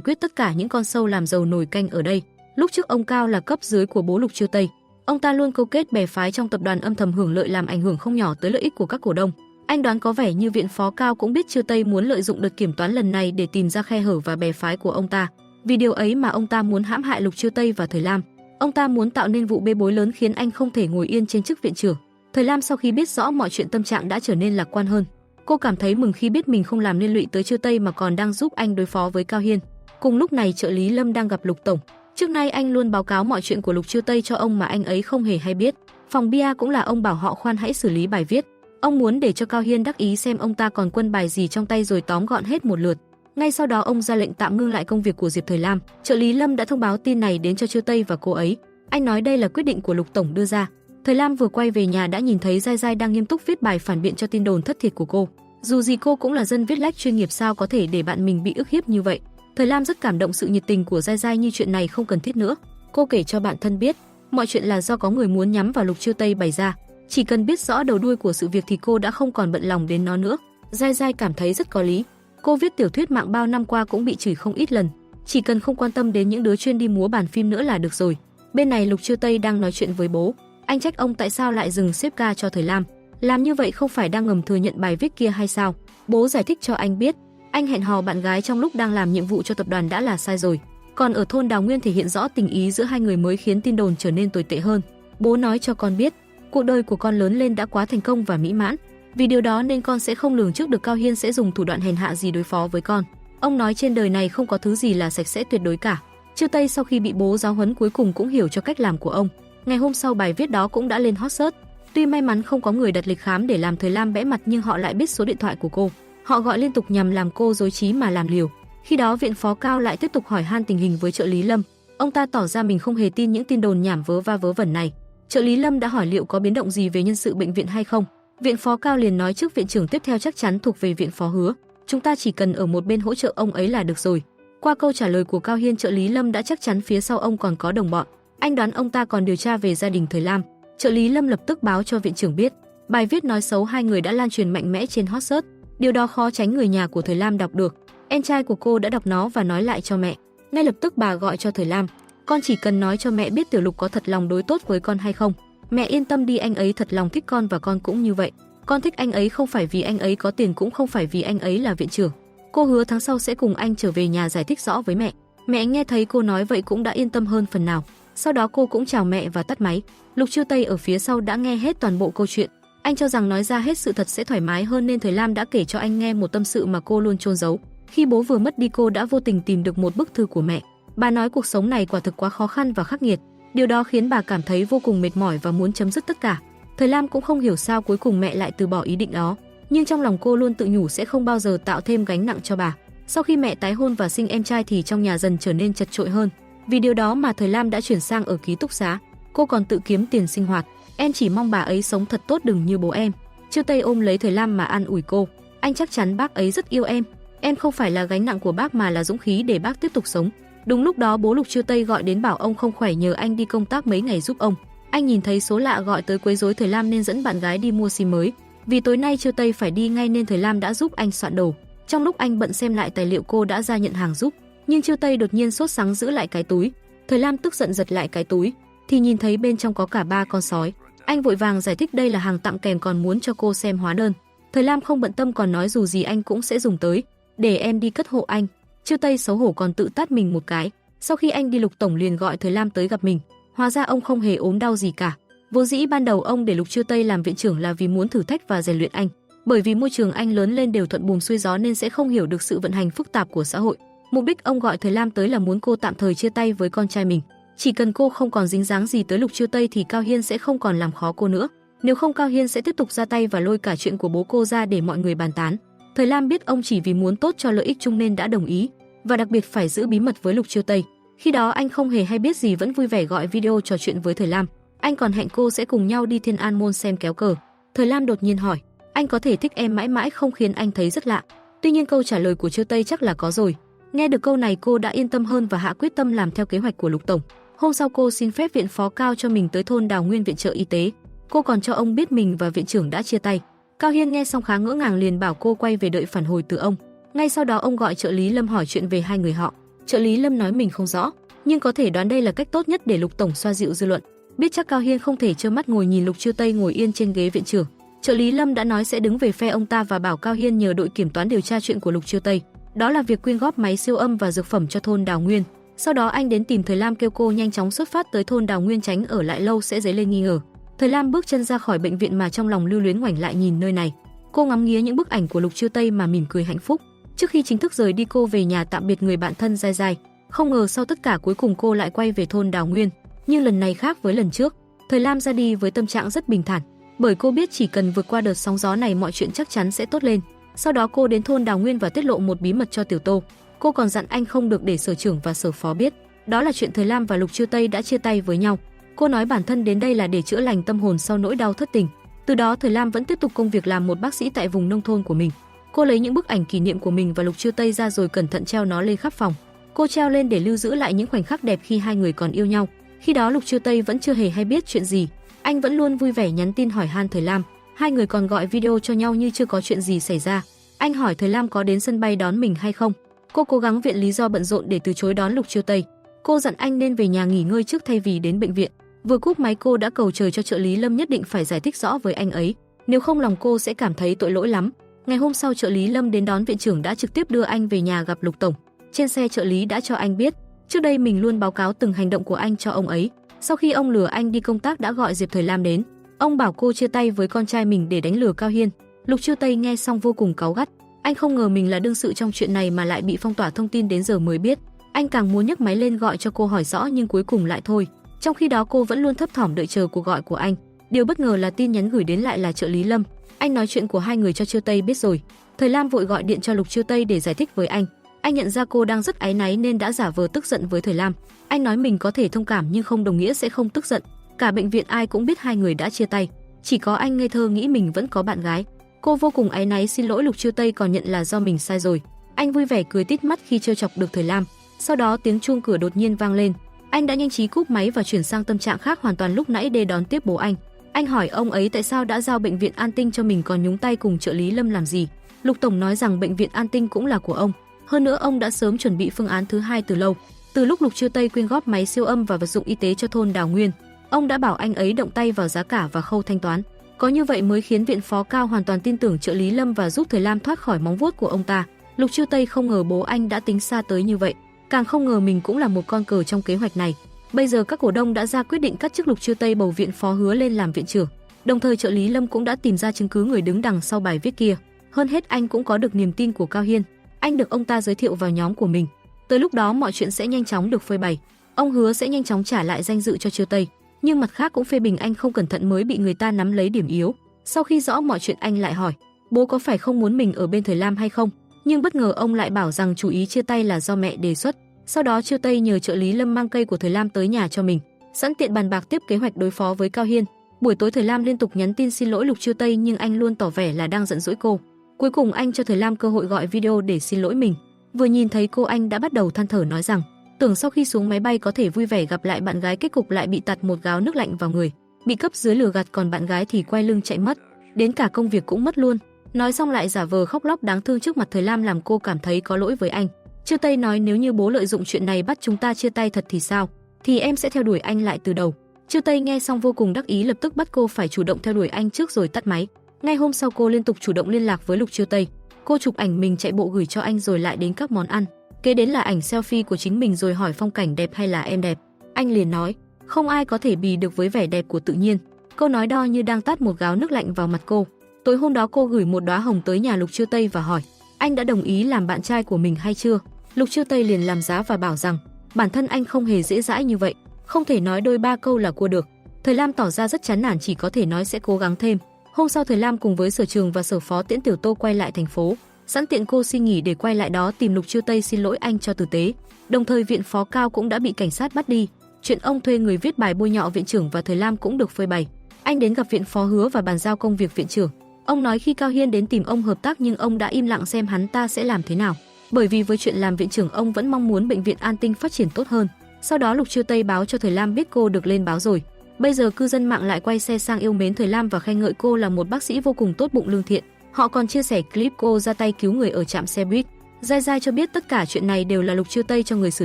S1: quyết tất cả những con sâu làm dầu nồi canh ở đây. Lúc trước ông Cao là cấp dưới của bố Lục Chiêu Tây. Ông ta luôn câu kết bè phái trong tập đoàn âm thầm hưởng lợi làm ảnh hưởng không nhỏ tới lợi ích của các cổ đông. Anh đoán có vẻ như viện phó Cao cũng biết Chiêu Tây muốn lợi dụng đợt kiểm toán lần này để tìm ra khe hở và bè phái của ông ta. Vì điều ấy mà ông ta muốn hãm hại Lục Chiêu Tây và Thời Lam. Ông ta muốn tạo nên vụ bê bối lớn khiến anh không thể ngồi yên trên chức viện trưởng. Thời Lam sau khi biết rõ mọi chuyện tâm trạng đã trở nên lạc quan hơn. Cô cảm thấy mừng khi biết mình không làm liên lụy tới Chiêu Tây mà còn đang giúp anh đối phó với Cao Hiên. Cùng lúc này trợ lý Lâm đang gặp Lục tổng. Trước nay anh luôn báo cáo mọi chuyện của Lục Chiêu Tây cho ông mà anh ấy không hề hay biết. Phòng bia cũng là ông bảo họ khoan hãy xử lý bài viết. Ông muốn để cho Cao Hiên đắc ý xem ông ta còn quân bài gì trong tay rồi tóm gọn hết một lượt. Ngay sau đó ông ra lệnh tạm ngưng lại công việc của Diệp Thời Lam. Trợ lý Lâm đã thông báo tin này đến cho Chiêu Tây và cô ấy. Anh nói đây là quyết định của Lục tổng đưa ra. Thời Lam vừa quay về nhà đã nhìn thấy Giai Giai đang nghiêm túc viết bài phản biện cho tin đồn thất thiệt của cô. Dù gì cô cũng là dân viết lách chuyên nghiệp, sao có thể để bạn mình bị ức hiếp như vậy. Thời Lam rất cảm động sự nhiệt tình của Giai Giai, như chuyện này không cần thiết nữa. Cô kể cho bạn thân biết, mọi chuyện là do có người muốn nhắm vào Lục Chiêu Tây bày ra. Chỉ cần biết rõ đầu đuôi của sự việc thì cô đã không còn bận lòng đến nó nữa. Giai Giai cảm thấy rất có lý. Cô viết tiểu thuyết mạng bao năm qua cũng bị chửi không ít lần. Chỉ cần không quan tâm đến những đứa chuyên đi múa bàn phim nữa là được rồi. Bên này Lục Chiêu Tây đang nói chuyện với bố. Anh trách ông tại sao lại dừng xếp ca cho Thời Lam. Làm như vậy không phải đang ngầm thừa nhận bài viết kia hay sao? Bố giải thích cho anh biết, anh hẹn hò bạn gái trong lúc đang làm nhiệm vụ cho tập đoàn đã là sai rồi. Còn ở thôn Đào Nguyên thể hiện rõ tình ý giữa hai người mới khiến tin đồn trở nên tồi tệ hơn. Bố nói cho con biết, cuộc đời của con lớn lên đã quá thành công và mỹ mãn. Vì điều đó nên con sẽ không lường trước được Cao Hiên sẽ dùng thủ đoạn hèn hạ gì đối phó với con. Ông nói trên đời này không có thứ gì là sạch sẽ tuyệt đối cả. Chiêu Tây sau khi bị bố giáo huấn cuối cùng cũng hiểu cho cách làm của ông. Ngày hôm sau bài viết đó cũng đã lên hot search. Tuy may mắn không có người đặt lịch khám để làm Thời Lam bẽ mặt, nhưng họ lại biết số điện thoại của cô. Họ gọi liên tục nhằm làm cô rối trí mà làm liều. Khi đó viện phó Cao lại tiếp tục hỏi han tình hình với trợ lý Lâm. Ông ta tỏ ra mình không hề tin những tin đồn nhảm vớ va vớ vẩn này. Trợ lý Lâm đã hỏi liệu có biến động gì về nhân sự bệnh viện hay không. Viện phó Cao liền nói trước viện trưởng tiếp theo chắc chắn thuộc về viện phó Hứa. Chúng ta chỉ cần ở một bên hỗ trợ ông ấy là được rồi. Qua câu trả lời của Cao Hiên, trợ lý Lâm đã chắc chắn phía sau ông còn có đồng bọn. Anh đoán ông ta còn điều tra về gia đình Thời Lam. Trợ lý Lâm lập tức báo cho viện trưởng biết. Bài viết nói xấu hai người đã lan truyền mạnh mẽ trên hot search. Điều đó khó tránh người nhà của Thời Lam đọc được. Em trai của cô đã đọc nó và nói lại cho mẹ. Ngay lập tức bà gọi cho Thời Lam. Con chỉ cần nói cho mẹ biết Tiểu Lục có thật lòng đối tốt với con hay không. Mẹ yên tâm đi, anh ấy thật lòng thích con và con cũng như vậy. Con thích anh ấy không phải vì anh ấy có tiền, cũng không phải vì anh ấy là viện trưởng. Cô hứa tháng sau sẽ cùng anh trở về nhà giải thích rõ với mẹ. Mẹ nghe thấy cô nói vậy cũng đã yên tâm hơn phần nào. Sau đó cô cũng chào mẹ và tắt máy. Lục Chiêu Tây ở phía sau đã nghe hết toàn bộ câu chuyện. Anh cho rằng nói ra hết sự thật sẽ thoải mái hơn nên Thời Lam đã kể cho anh nghe một tâm sự mà cô luôn chôn giấu. Khi bố vừa mất đi, cô đã vô tình tìm được một bức thư của mẹ. Bà nói cuộc sống này quả thực quá khó khăn và khắc nghiệt. Điều đó khiến bà cảm thấy vô cùng mệt mỏi và muốn chấm dứt tất cả. Thời Lam cũng không hiểu sao cuối cùng mẹ lại từ bỏ ý định đó, nhưng trong lòng cô luôn tự nhủ sẽ không bao giờ tạo thêm gánh nặng cho bà. Sau khi mẹ tái hôn và sinh em trai thì trong nhà dần trở nên chật chội hơn. Vì điều đó mà Thời Lam đã chuyển sang ở ký túc xá. Cô còn tự kiếm tiền sinh hoạt. Em chỉ mong bà ấy sống thật tốt, đừng như bố em. Chiêu Tây ôm lấy Thời Lam mà an ủi cô. Anh chắc chắn bác ấy rất yêu em. Em không phải là gánh nặng của bác mà là dũng khí để bác tiếp tục sống. Đúng lúc đó bố Lục Chiêu Tây gọi đến bảo ông không khỏe, nhờ anh đi công tác mấy ngày giúp ông. Anh nhìn thấy số lạ gọi tới quấy rối Thời Lam nên dẫn bạn gái đi mua sim mới. Vì tối nay Chiêu Tây phải đi ngay nên Thời Lam đã giúp anh soạn đồ. Trong lúc anh bận xem lại tài liệu, cô đã ra nhận hàng giúp. Nhưng Chiêu Tây đột nhiên sốt sắng giữ lại cái túi. Thời Lam tức giận giật lại cái túi thì nhìn thấy bên trong có cả 3 con sói. Anh vội vàng giải thích đây là hàng tặng kèm, còn muốn cho cô xem hóa đơn. Thời Lam không bận tâm, còn nói dù gì anh cũng sẽ dùng tới. Để em đi cất hộ anh. Chiêu Tây xấu hổ còn tự tát mình một cái. Sau khi anh đi, Lục tổng liền gọi Thời Lam tới gặp mình. Hóa ra ông không hề ốm đau gì cả. Vốn dĩ ban đầu ông để Lục Chiêu Tây làm viện trưởng là vì muốn thử thách và rèn luyện anh. Bởi vì môi trường anh lớn lên đều thuận buồm xuôi gió nên sẽ không hiểu được sự vận hành phức tạp của xã hội. Mục đích ông gọi Thời Lam tới là muốn cô tạm thời chia tay với con trai mình. Chỉ cần cô không còn dính dáng gì tới Lục Chiêu Tây thì Cao Hiên sẽ không còn làm khó cô nữa. Nếu không, Cao Hiên sẽ tiếp tục ra tay và lôi cả chuyện của bố cô ra để mọi người bàn tán. Thời Lam biết ông chỉ vì muốn tốt cho lợi ích chung nên đã đồng ý, và đặc biệt phải giữ bí mật với Lục Chiêu Tây. Khi đó anh không hề hay biết gì, vẫn vui vẻ gọi video trò chuyện với Thời Lam. Anh còn hẹn cô sẽ cùng nhau đi Thiên An Môn xem kéo cờ. Thời Lam đột nhiên hỏi, Anh có thể thích em mãi mãi không khiến anh thấy rất lạ. Tuy nhiên câu trả lời của Chiêu Tây chắc là có rồi. Nghe được câu này cô đã yên tâm hơn và hạ quyết tâm làm theo kế hoạch của Lục tổng. Hôm sau cô xin phép viện phó Cao cho mình tới thôn Đào Nguyên viện trợ y tế. Cô còn cho ông biết mình và viện trưởng đã chia tay. Cao Hiên nghe xong khá ngỡ ngàng liền bảo cô quay về đợi phản hồi từ ông. Ngay sau đó ông gọi trợ lý Lâm hỏi chuyện về hai người họ. Trợ lý Lâm nói mình không rõ, nhưng có thể đoán đây là cách tốt nhất để Lục tổng xoa dịu dư luận. Biết chắc Cao Hiên không thể trơ mắt ngồi nhìn Lục Chiêu Tây ngồi yên trên ghế viện trưởng, trợ lý Lâm đã nói sẽ đứng về phe ông ta và bảo Cao Hiên nhờ đội kiểm toán điều tra chuyện của Lục Chiêu Tây. Đó là việc quyên góp máy siêu âm và dược phẩm cho thôn Đào Nguyên. Sau đó anh đến tìm Thời Lam kêu cô nhanh chóng xuất phát tới thôn Đào Nguyên tránh ở lại lâu sẽ dấy lên nghi ngờ. Thời Lam bước chân ra khỏi bệnh viện mà trong lòng lưu luyến ngoảnh lại nhìn nơi này. Cô ngắm nghía những bức ảnh của Lục Chiêu Tây mà mỉm cười hạnh phúc. Trước khi chính thức rời đi cô về nhà tạm biệt người bạn thân dai dai. Không ngờ sau tất cả cuối cùng cô lại quay về thôn Đào Nguyên. Nhưng lần này khác với lần trước, Thời Lam ra đi với tâm trạng rất bình thản, bởi cô biết chỉ cần vượt qua đợt sóng gió này mọi chuyện chắc chắn sẽ tốt lên. Sau đó cô đến thôn Đào Nguyên và tiết lộ một bí mật cho Tiểu Tô. Cô còn dặn anh không được để sở trưởng và sở phó biết. Đó là chuyện Thời Lam và Lục Chiêu Tây đã chia tay với nhau. Cô nói bản thân đến đây là để chữa lành tâm hồn sau nỗi đau thất tình. Từ đó Thời Lam vẫn tiếp tục công việc làm một bác sĩ tại vùng nông thôn của mình. Cô lấy những bức ảnh kỷ niệm của mình và Lục Chiêu Tây ra rồi cẩn thận treo nó lên khắp phòng. Cô treo lên để lưu giữ lại những khoảnh khắc đẹp khi hai người còn yêu nhau. Khi đó Lục Chiêu Tây vẫn chưa hề hay biết chuyện gì. Anh vẫn luôn vui vẻ nhắn tin hỏi han Thời Lam. Hai người còn gọi video cho nhau như chưa có chuyện gì xảy ra. Anh hỏi Thời Lam có đến sân bay đón mình hay không. Cô cố gắng viện lý do bận rộn để từ chối đón Lục Chiêu Tây. Cô dặn anh nên về nhà nghỉ ngơi trước thay vì đến bệnh viện. Vừa cúp máy cô đã cầu trời cho trợ lý Lâm nhất định phải giải thích rõ với anh ấy, nếu không lòng cô sẽ cảm thấy tội lỗi lắm. Ngày hôm sau trợ lý Lâm đến đón viện trưởng đã trực tiếp đưa anh về nhà gặp Lục tổng. Trên xe trợ lý đã cho anh biết, trước đây mình luôn báo cáo từng hành động của anh cho ông ấy. Sau khi ông lừa anh đi công tác đã gọi Diệp Thời Lam đến. Ông bảo cô chia tay với con trai mình để đánh lừa Cao Hiên. Lục Chiêu Tây nghe xong vô cùng cáu gắt. Anh không ngờ mình là đương sự trong chuyện này mà lại bị phong tỏa thông tin đến giờ mới biết. Anh càng muốn nhấc máy lên gọi cho cô hỏi rõ nhưng cuối cùng lại thôi. Trong khi đó cô vẫn luôn thấp thỏm đợi chờ cuộc gọi của anh. Điều bất ngờ là tin nhắn gửi đến lại là trợ lý Lâm. Anh nói chuyện của hai người cho Chiêu Tây biết rồi. Thời Lam vội gọi điện cho Lục Chiêu Tây để giải thích với anh. Anh nhận ra cô đang rất áy náy nên đã giả vờ tức giận với Thời Lam. Anh nói mình có thể thông cảm nhưng không đồng nghĩa sẽ không tức giận. Cả bệnh viện ai cũng biết hai người đã chia tay, chỉ có anh ngây thơ nghĩ mình vẫn có bạn gái. Cô vô cùng áy náy xin lỗi Lục Chiêu Tây còn nhận là do mình sai rồi. Anh vui vẻ cười tít mắt khi trêu chọc được Thời Lam. Sau đó tiếng chuông cửa đột nhiên vang lên. Anh đã nhanh trí cúp máy và chuyển sang tâm trạng khác hoàn toàn lúc nãy để đón tiếp bố anh. Anh hỏi ông ấy tại sao đã giao bệnh viện An Tinh cho mình còn nhúng tay cùng trợ lý Lâm làm gì. Lục tổng nói rằng bệnh viện An Tinh cũng là của ông. Hơn nữa ông đã sớm chuẩn bị phương án thứ hai từ lâu. Từ lúc Lục Chiêu Tây quyên góp máy siêu âm và vật dụng y tế cho thôn Đào Nguyên, ông đã bảo anh ấy động tay vào giá cả và khâu thanh toán. Có như vậy mới khiến viện phó Cao hoàn toàn tin tưởng trợ lý Lâm và giúp Thời Lam thoát khỏi móng vuốt của ông ta. Lục Chiêu Tây không ngờ bố anh đã tính xa tới như vậy, càng không ngờ mình cũng là một con cờ trong kế hoạch này. Bây giờ các cổ đông đã ra quyết định cắt chức Lục Chiêu Tây bầu viện phó Hứa lên làm viện trưởng. Đồng thời trợ lý Lâm cũng đã tìm ra chứng cứ người đứng đằng sau bài viết kia. Hơn hết anh cũng có được niềm tin của Cao Hiên. Anh được ông ta giới thiệu vào nhóm của mình. Tới lúc đó mọi chuyện sẽ nhanh chóng được phơi bày. Ông hứa sẽ nhanh chóng trả lại danh dự cho Chiêu Tây, nhưng mặt khác cũng phê bình anh không cẩn thận mới bị người ta nắm lấy điểm yếu. Sau khi rõ mọi chuyện anh lại hỏi, bố có phải không muốn mình ở bên Thời Lam hay không? Nhưng bất ngờ ông lại bảo rằng chủ ý chia tay là do mẹ đề xuất. Sau đó Chiêu Tây nhờ trợ lý Lâm mang cây của Thời Lam tới nhà cho mình, sẵn tiện bàn bạc tiếp kế hoạch đối phó với Cao Hiên. Buổi tối Thời Lam liên tục nhắn tin xin lỗi Lục Chiêu Tây nhưng anh luôn tỏ vẻ là đang giận dỗi cô. Cuối cùng anh cho Thời Lam cơ hội gọi video để xin lỗi mình. Vừa nhìn thấy cô anh đã bắt đầu than thở nói rằng tưởng sau khi xuống máy bay có thể vui vẻ gặp lại bạn gái, kết cục lại bị tạt một gáo nước lạnh vào người, bị cấp dưới lừa gạt còn bạn gái thì quay lưng chạy mất, đến cả công việc cũng mất luôn. Nói xong lại giả vờ khóc lóc đáng thương trước mặt Thời Lam làm cô cảm thấy có lỗi với anh. Chiêu Tây nói nếu như bố lợi dụng chuyện này bắt chúng ta chia tay thật thì sao? Thì em sẽ theo đuổi anh lại từ đầu. Chiêu Tây nghe xong vô cùng đắc ý, lập tức bắt cô phải chủ động theo đuổi anh trước rồi tắt máy. Ngay hôm sau cô liên tục chủ động liên lạc với Lục Chiêu Tây. Cô chụp ảnh mình chạy bộ gửi cho anh rồi lại đến các món ăn. Kế đến là ảnh selfie của chính mình rồi hỏi phong cảnh đẹp hay là em đẹp. Anh liền nói, không ai có thể bì được với vẻ đẹp của tự nhiên. Câu nói đo như đang tát một gáo nước lạnh vào mặt cô. Tối hôm đó cô gửi một đóa hồng tới nhà Lục Chiêu Tây và hỏi, anh đã đồng ý làm bạn trai của mình hay chưa? Lục Chiêu Tây liền làm giá và bảo rằng bản thân anh không hề dễ dãi như vậy, không thể nói đôi ba câu là cua được. Thời Lam tỏ ra rất chán nản, chỉ có thể nói sẽ cố gắng thêm. Hôm sau Thời Lam cùng với sở trường và sở phó tiễn Tiểu Tô quay lại thành phố. Sẵn tiện cô xin nghỉ để quay lại đó tìm Lục Chiêu Tây xin lỗi anh cho tử tế. Đồng thời viện phó Cao cũng đã bị cảnh sát bắt đi. Chuyện ông thuê người viết bài bôi nhọ viện trưởng và Thời Lam cũng được phơi bày. Anh đến gặp viện phó Hứa và bàn giao công việc viện trưởng. Ông nói khi Cao Hiên đến tìm ông hợp tác nhưng ông đã im lặng xem hắn ta sẽ làm thế nào. Bởi vì với chuyện làm viện trưởng ông vẫn mong muốn bệnh viện An Tinh phát triển tốt hơn. Sau đó Lục Chiêu Tây báo cho Thời Lam biết cô được lên báo rồi. Bây giờ cư dân mạng lại quay xe sang yêu mến Thời Lam và khen ngợi cô là một bác sĩ vô cùng tốt bụng lương thiện. Họ còn chia sẻ clip cô ra tay cứu người ở trạm xe buýt. Giai Giai cho biết tất cả chuyện này đều là Lục Chiêu Tây cho người xử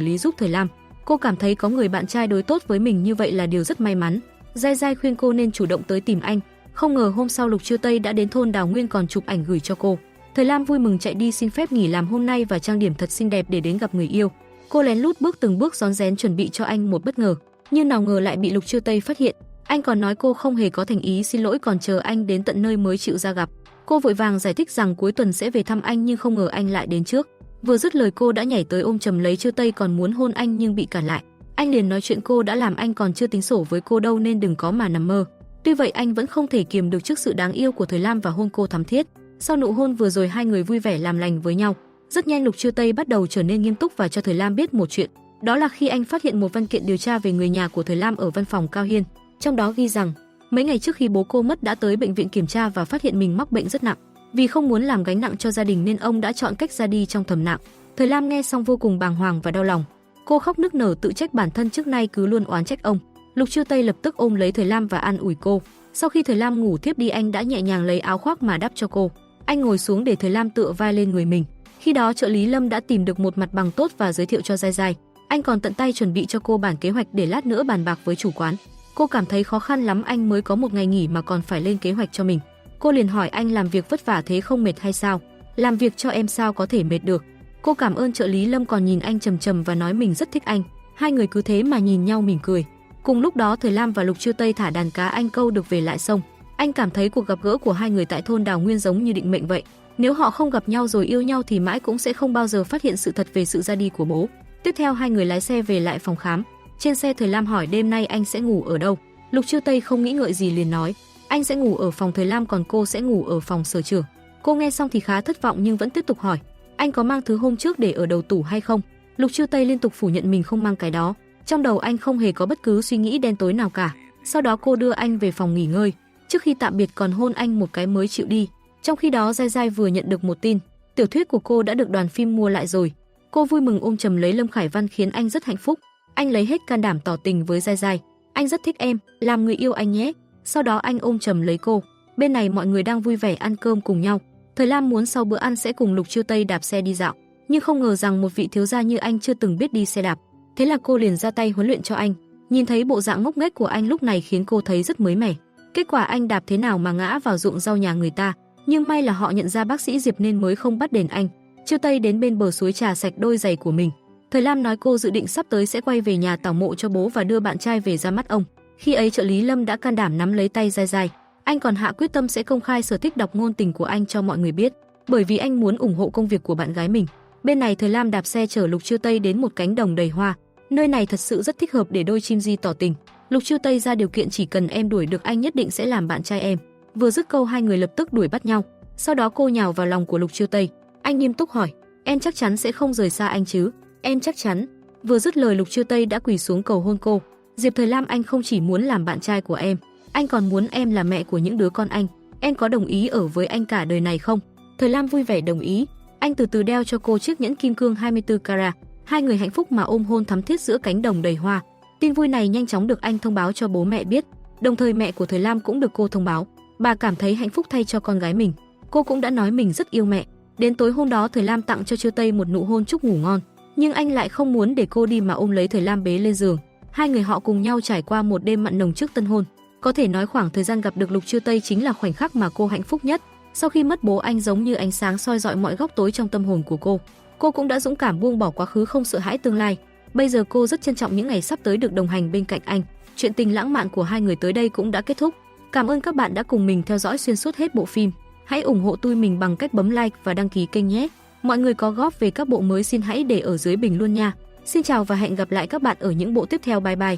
S1: lý giúp Thời Lam. Cô cảm thấy có người bạn trai đối tốt với mình như vậy là điều rất may mắn. Giai Giai khuyên cô nên chủ động tới tìm anh. Không ngờ hôm sau Lục Chiêu Tây đã đến thôn Đào Nguyên còn chụp ảnh gửi cho cô. Thời Lam vui mừng chạy đi xin phép nghỉ làm hôm nay và trang điểm thật xinh đẹp để đến gặp người yêu. Cô lén lút bước từng bước rón rén chuẩn bị cho anh một bất ngờ, nhưng nào ngờ lại bị Lục Chiêu Tây phát hiện. Anh còn nói cô không hề có thành ý xin lỗi còn chờ anh đến tận nơi mới chịu ra gặp. Cô vội vàng giải thích rằng cuối tuần sẽ về thăm anh nhưng không ngờ anh lại đến trước. Vừa dứt lời cô đã nhảy tới ôm chầm lấy Chiêu Tây còn muốn hôn anh nhưng bị cản lại. Anh liền nói chuyện cô đã làm anh còn chưa tính sổ với cô đâu nên đừng có mà nằm mơ. Tuy vậy anh vẫn không thể kiềm được trước sự đáng yêu của Thời Lam và hôn cô thắm thiết. Sau nụ hôn vừa rồi hai người vui vẻ làm lành với nhau. Rất nhanh Lục Chiêu Tây bắt đầu trở nên nghiêm túc và cho Thời Lam biết một chuyện. Đó là khi anh phát hiện một văn kiện điều tra về người nhà của Thời Lam ở văn phòng Cao Hiên. Trong đó ghi rằng mấy ngày trước khi bố cô mất đã tới bệnh viện kiểm tra và phát hiện mình mắc bệnh rất nặng. Vì không muốn làm gánh nặng cho gia đình nên ông đã chọn cách ra đi trong thầm lặng. Thời Lam nghe xong vô cùng bàng hoàng và đau lòng. Cô khóc nức nở tự trách bản thân trước nay cứ luôn oán trách ông. Lục Chiêu Tây lập tức ôm lấy Thời Lam và an ủi cô. Sau khi Thời Lam ngủ thiếp đi anh đã nhẹ nhàng lấy áo khoác mà đắp cho cô. Anh ngồi xuống để Thời Lam tựa vai lên người mình. Khi đó trợ lý Lâm đã tìm được một mặt bằng tốt và giới thiệu cho Giai Giai. Anh còn tận tay chuẩn bị cho cô bản kế hoạch để lát nữa bàn bạc với chủ quán. Cô cảm thấy khó khăn lắm, anh mới có một ngày nghỉ mà còn phải lên kế hoạch cho mình. Cô liền hỏi anh làm việc vất vả thế không mệt hay sao? Làm việc cho em sao có thể mệt được? Cô cảm ơn trợ lý Lâm còn nhìn anh trầm trầm và nói mình rất thích anh. Hai người cứ thế mà nhìn nhau mỉm cười. Cùng lúc đó Thời Lam và Lục Chiêu Tây thả đàn cá anh câu được về lại sông. Anh cảm thấy cuộc gặp gỡ của hai người tại thôn Đào Nguyên giống như định mệnh vậy. Nếu họ không gặp nhau rồi yêu nhau thì mãi cũng sẽ không bao giờ phát hiện sự thật về sự ra đi của bố. Tiếp theo hai người lái xe về lại phòng khám. Trên xe Thời Lam hỏi đêm nay anh sẽ ngủ ở đâu. Lục Chiêu Tây không nghĩ ngợi gì liền nói anh sẽ ngủ ở phòng Thời Lam còn cô sẽ ngủ ở phòng sở trưởng. Cô nghe xong thì khá thất vọng nhưng vẫn tiếp tục hỏi anh có mang thứ hôm trước để ở đầu tủ hay không. Lục Chiêu Tây liên tục phủ nhận mình không mang cái đó. Trong đầu anh không hề có bất cứ suy nghĩ đen tối nào cả. Sau đó cô đưa anh về phòng nghỉ ngơi. Trước khi tạm biệt còn hôn anh một cái mới chịu đi. Trong khi đó Giai Giai vừa nhận được một tin, tiểu thuyết của cô đã được đoàn phim mua lại rồi. Cô vui mừng ôm chầm lấy Lâm Khải Văn khiến anh rất hạnh phúc. Anh lấy hết can đảm tỏ tình với Giai Giai. Anh rất thích em, làm người yêu anh nhé. Sau đó anh ôm chầm lấy cô. Bên này mọi người đang vui vẻ ăn cơm cùng nhau. Thời Lam muốn sau bữa ăn sẽ cùng Lục Chiêu Tây đạp xe đi dạo, nhưng không ngờ rằng một vị thiếu gia như anh chưa từng biết đi xe đạp. Thế là cô liền ra tay huấn luyện cho anh. Nhìn thấy bộ dạng ngốc nghếch của anh lúc này khiến cô thấy rất mới mẻ. Kết quả anh đạp thế nào mà ngã vào ruộng rau nhà người ta, nhưng may là họ nhận ra bác sĩ Diệp nên mới không bắt đền anh. Chiêu Tây đến bên bờ suối trà sạch đôi giày của mình. Thời Lam nói cô dự định sắp tới sẽ quay về nhà tảo mộ cho bố và đưa bạn trai về ra mắt ông. Khi ấy trợ lý Lâm đã can đảm nắm lấy tay Giai Giai. Anh còn hạ quyết tâm sẽ công khai sở thích đọc ngôn tình của anh cho mọi người biết, bởi vì anh muốn ủng hộ công việc của bạn gái mình. Bên này Thời Lam đạp xe chở Lục Chiêu Tây đến một cánh đồng đầy hoa. Nơi này thật sự rất thích hợp để đôi chim di tỏ tình. Lục Chiêu Tây ra điều kiện chỉ cần em đuổi được anh nhất định sẽ làm bạn trai em. Vừa dứt câu hai người lập tức đuổi bắt nhau. Sau đó cô nhào vào lòng của Lục Chiêu Tây. Anh nghiêm túc hỏi, em chắc chắn sẽ không rời xa anh chứ? Em chắc chắn. Vừa dứt lời Lục Chiêu Tây đã quỳ xuống cầu hôn cô. Diệp Thời Lam, anh không chỉ muốn làm bạn trai của em, anh còn muốn em là mẹ của những đứa con anh. Em có đồng ý ở với anh cả đời này không? Thời Lam vui vẻ đồng ý. Anh từ từ đeo cho cô chiếc nhẫn kim cương 24 carat. Hai người hạnh phúc mà ôm hôn thắm thiết giữa cánh đồng đầy hoa. Tin vui này nhanh chóng được anh thông báo cho bố mẹ biết. Đồng thời mẹ của Thời Lam cũng được cô thông báo. Bà cảm thấy hạnh phúc thay cho con gái mình. Cô cũng đã nói mình rất yêu mẹ. Đến tối hôm đó Thời Lam tặng cho Chiêu Tây một nụ hôn chúc ngủ ngon. Nhưng anh lại không muốn để cô đi mà ôm lấy Thời Lam bế lên giường. Hai người họ cùng nhau trải qua một đêm mặn nồng trước tân hôn. Có thể nói khoảng thời gian gặp được Lục Chiêu Tây chính là khoảnh khắc mà cô hạnh phúc nhất. Sau khi mất bố, anh giống như ánh sáng soi rọi mọi góc tối trong tâm hồn của cô. Cô cũng đã dũng cảm buông bỏ quá khứ, không sợ hãi tương lai. Bây giờ cô rất trân trọng những ngày sắp tới được đồng hành bên cạnh anh. Chuyện tình lãng mạn của hai người tới đây cũng đã kết thúc. Cảm ơn các bạn đã cùng mình theo dõi xuyên suốt hết bộ phim. Hãy ủng hộ tụi mình bằng cách bấm like và đăng ký kênh nhé. Mọi người có góp về các bộ mới xin hãy để ở dưới bình luôn nha. Xin chào và hẹn gặp lại các bạn ở những bộ tiếp theo. Bye bye.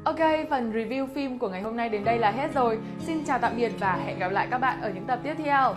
S2: Ok, phần review phim của ngày hôm nay đến đây là hết rồi. Xin chào tạm biệt và hẹn gặp lại các bạn ở những tập tiếp theo.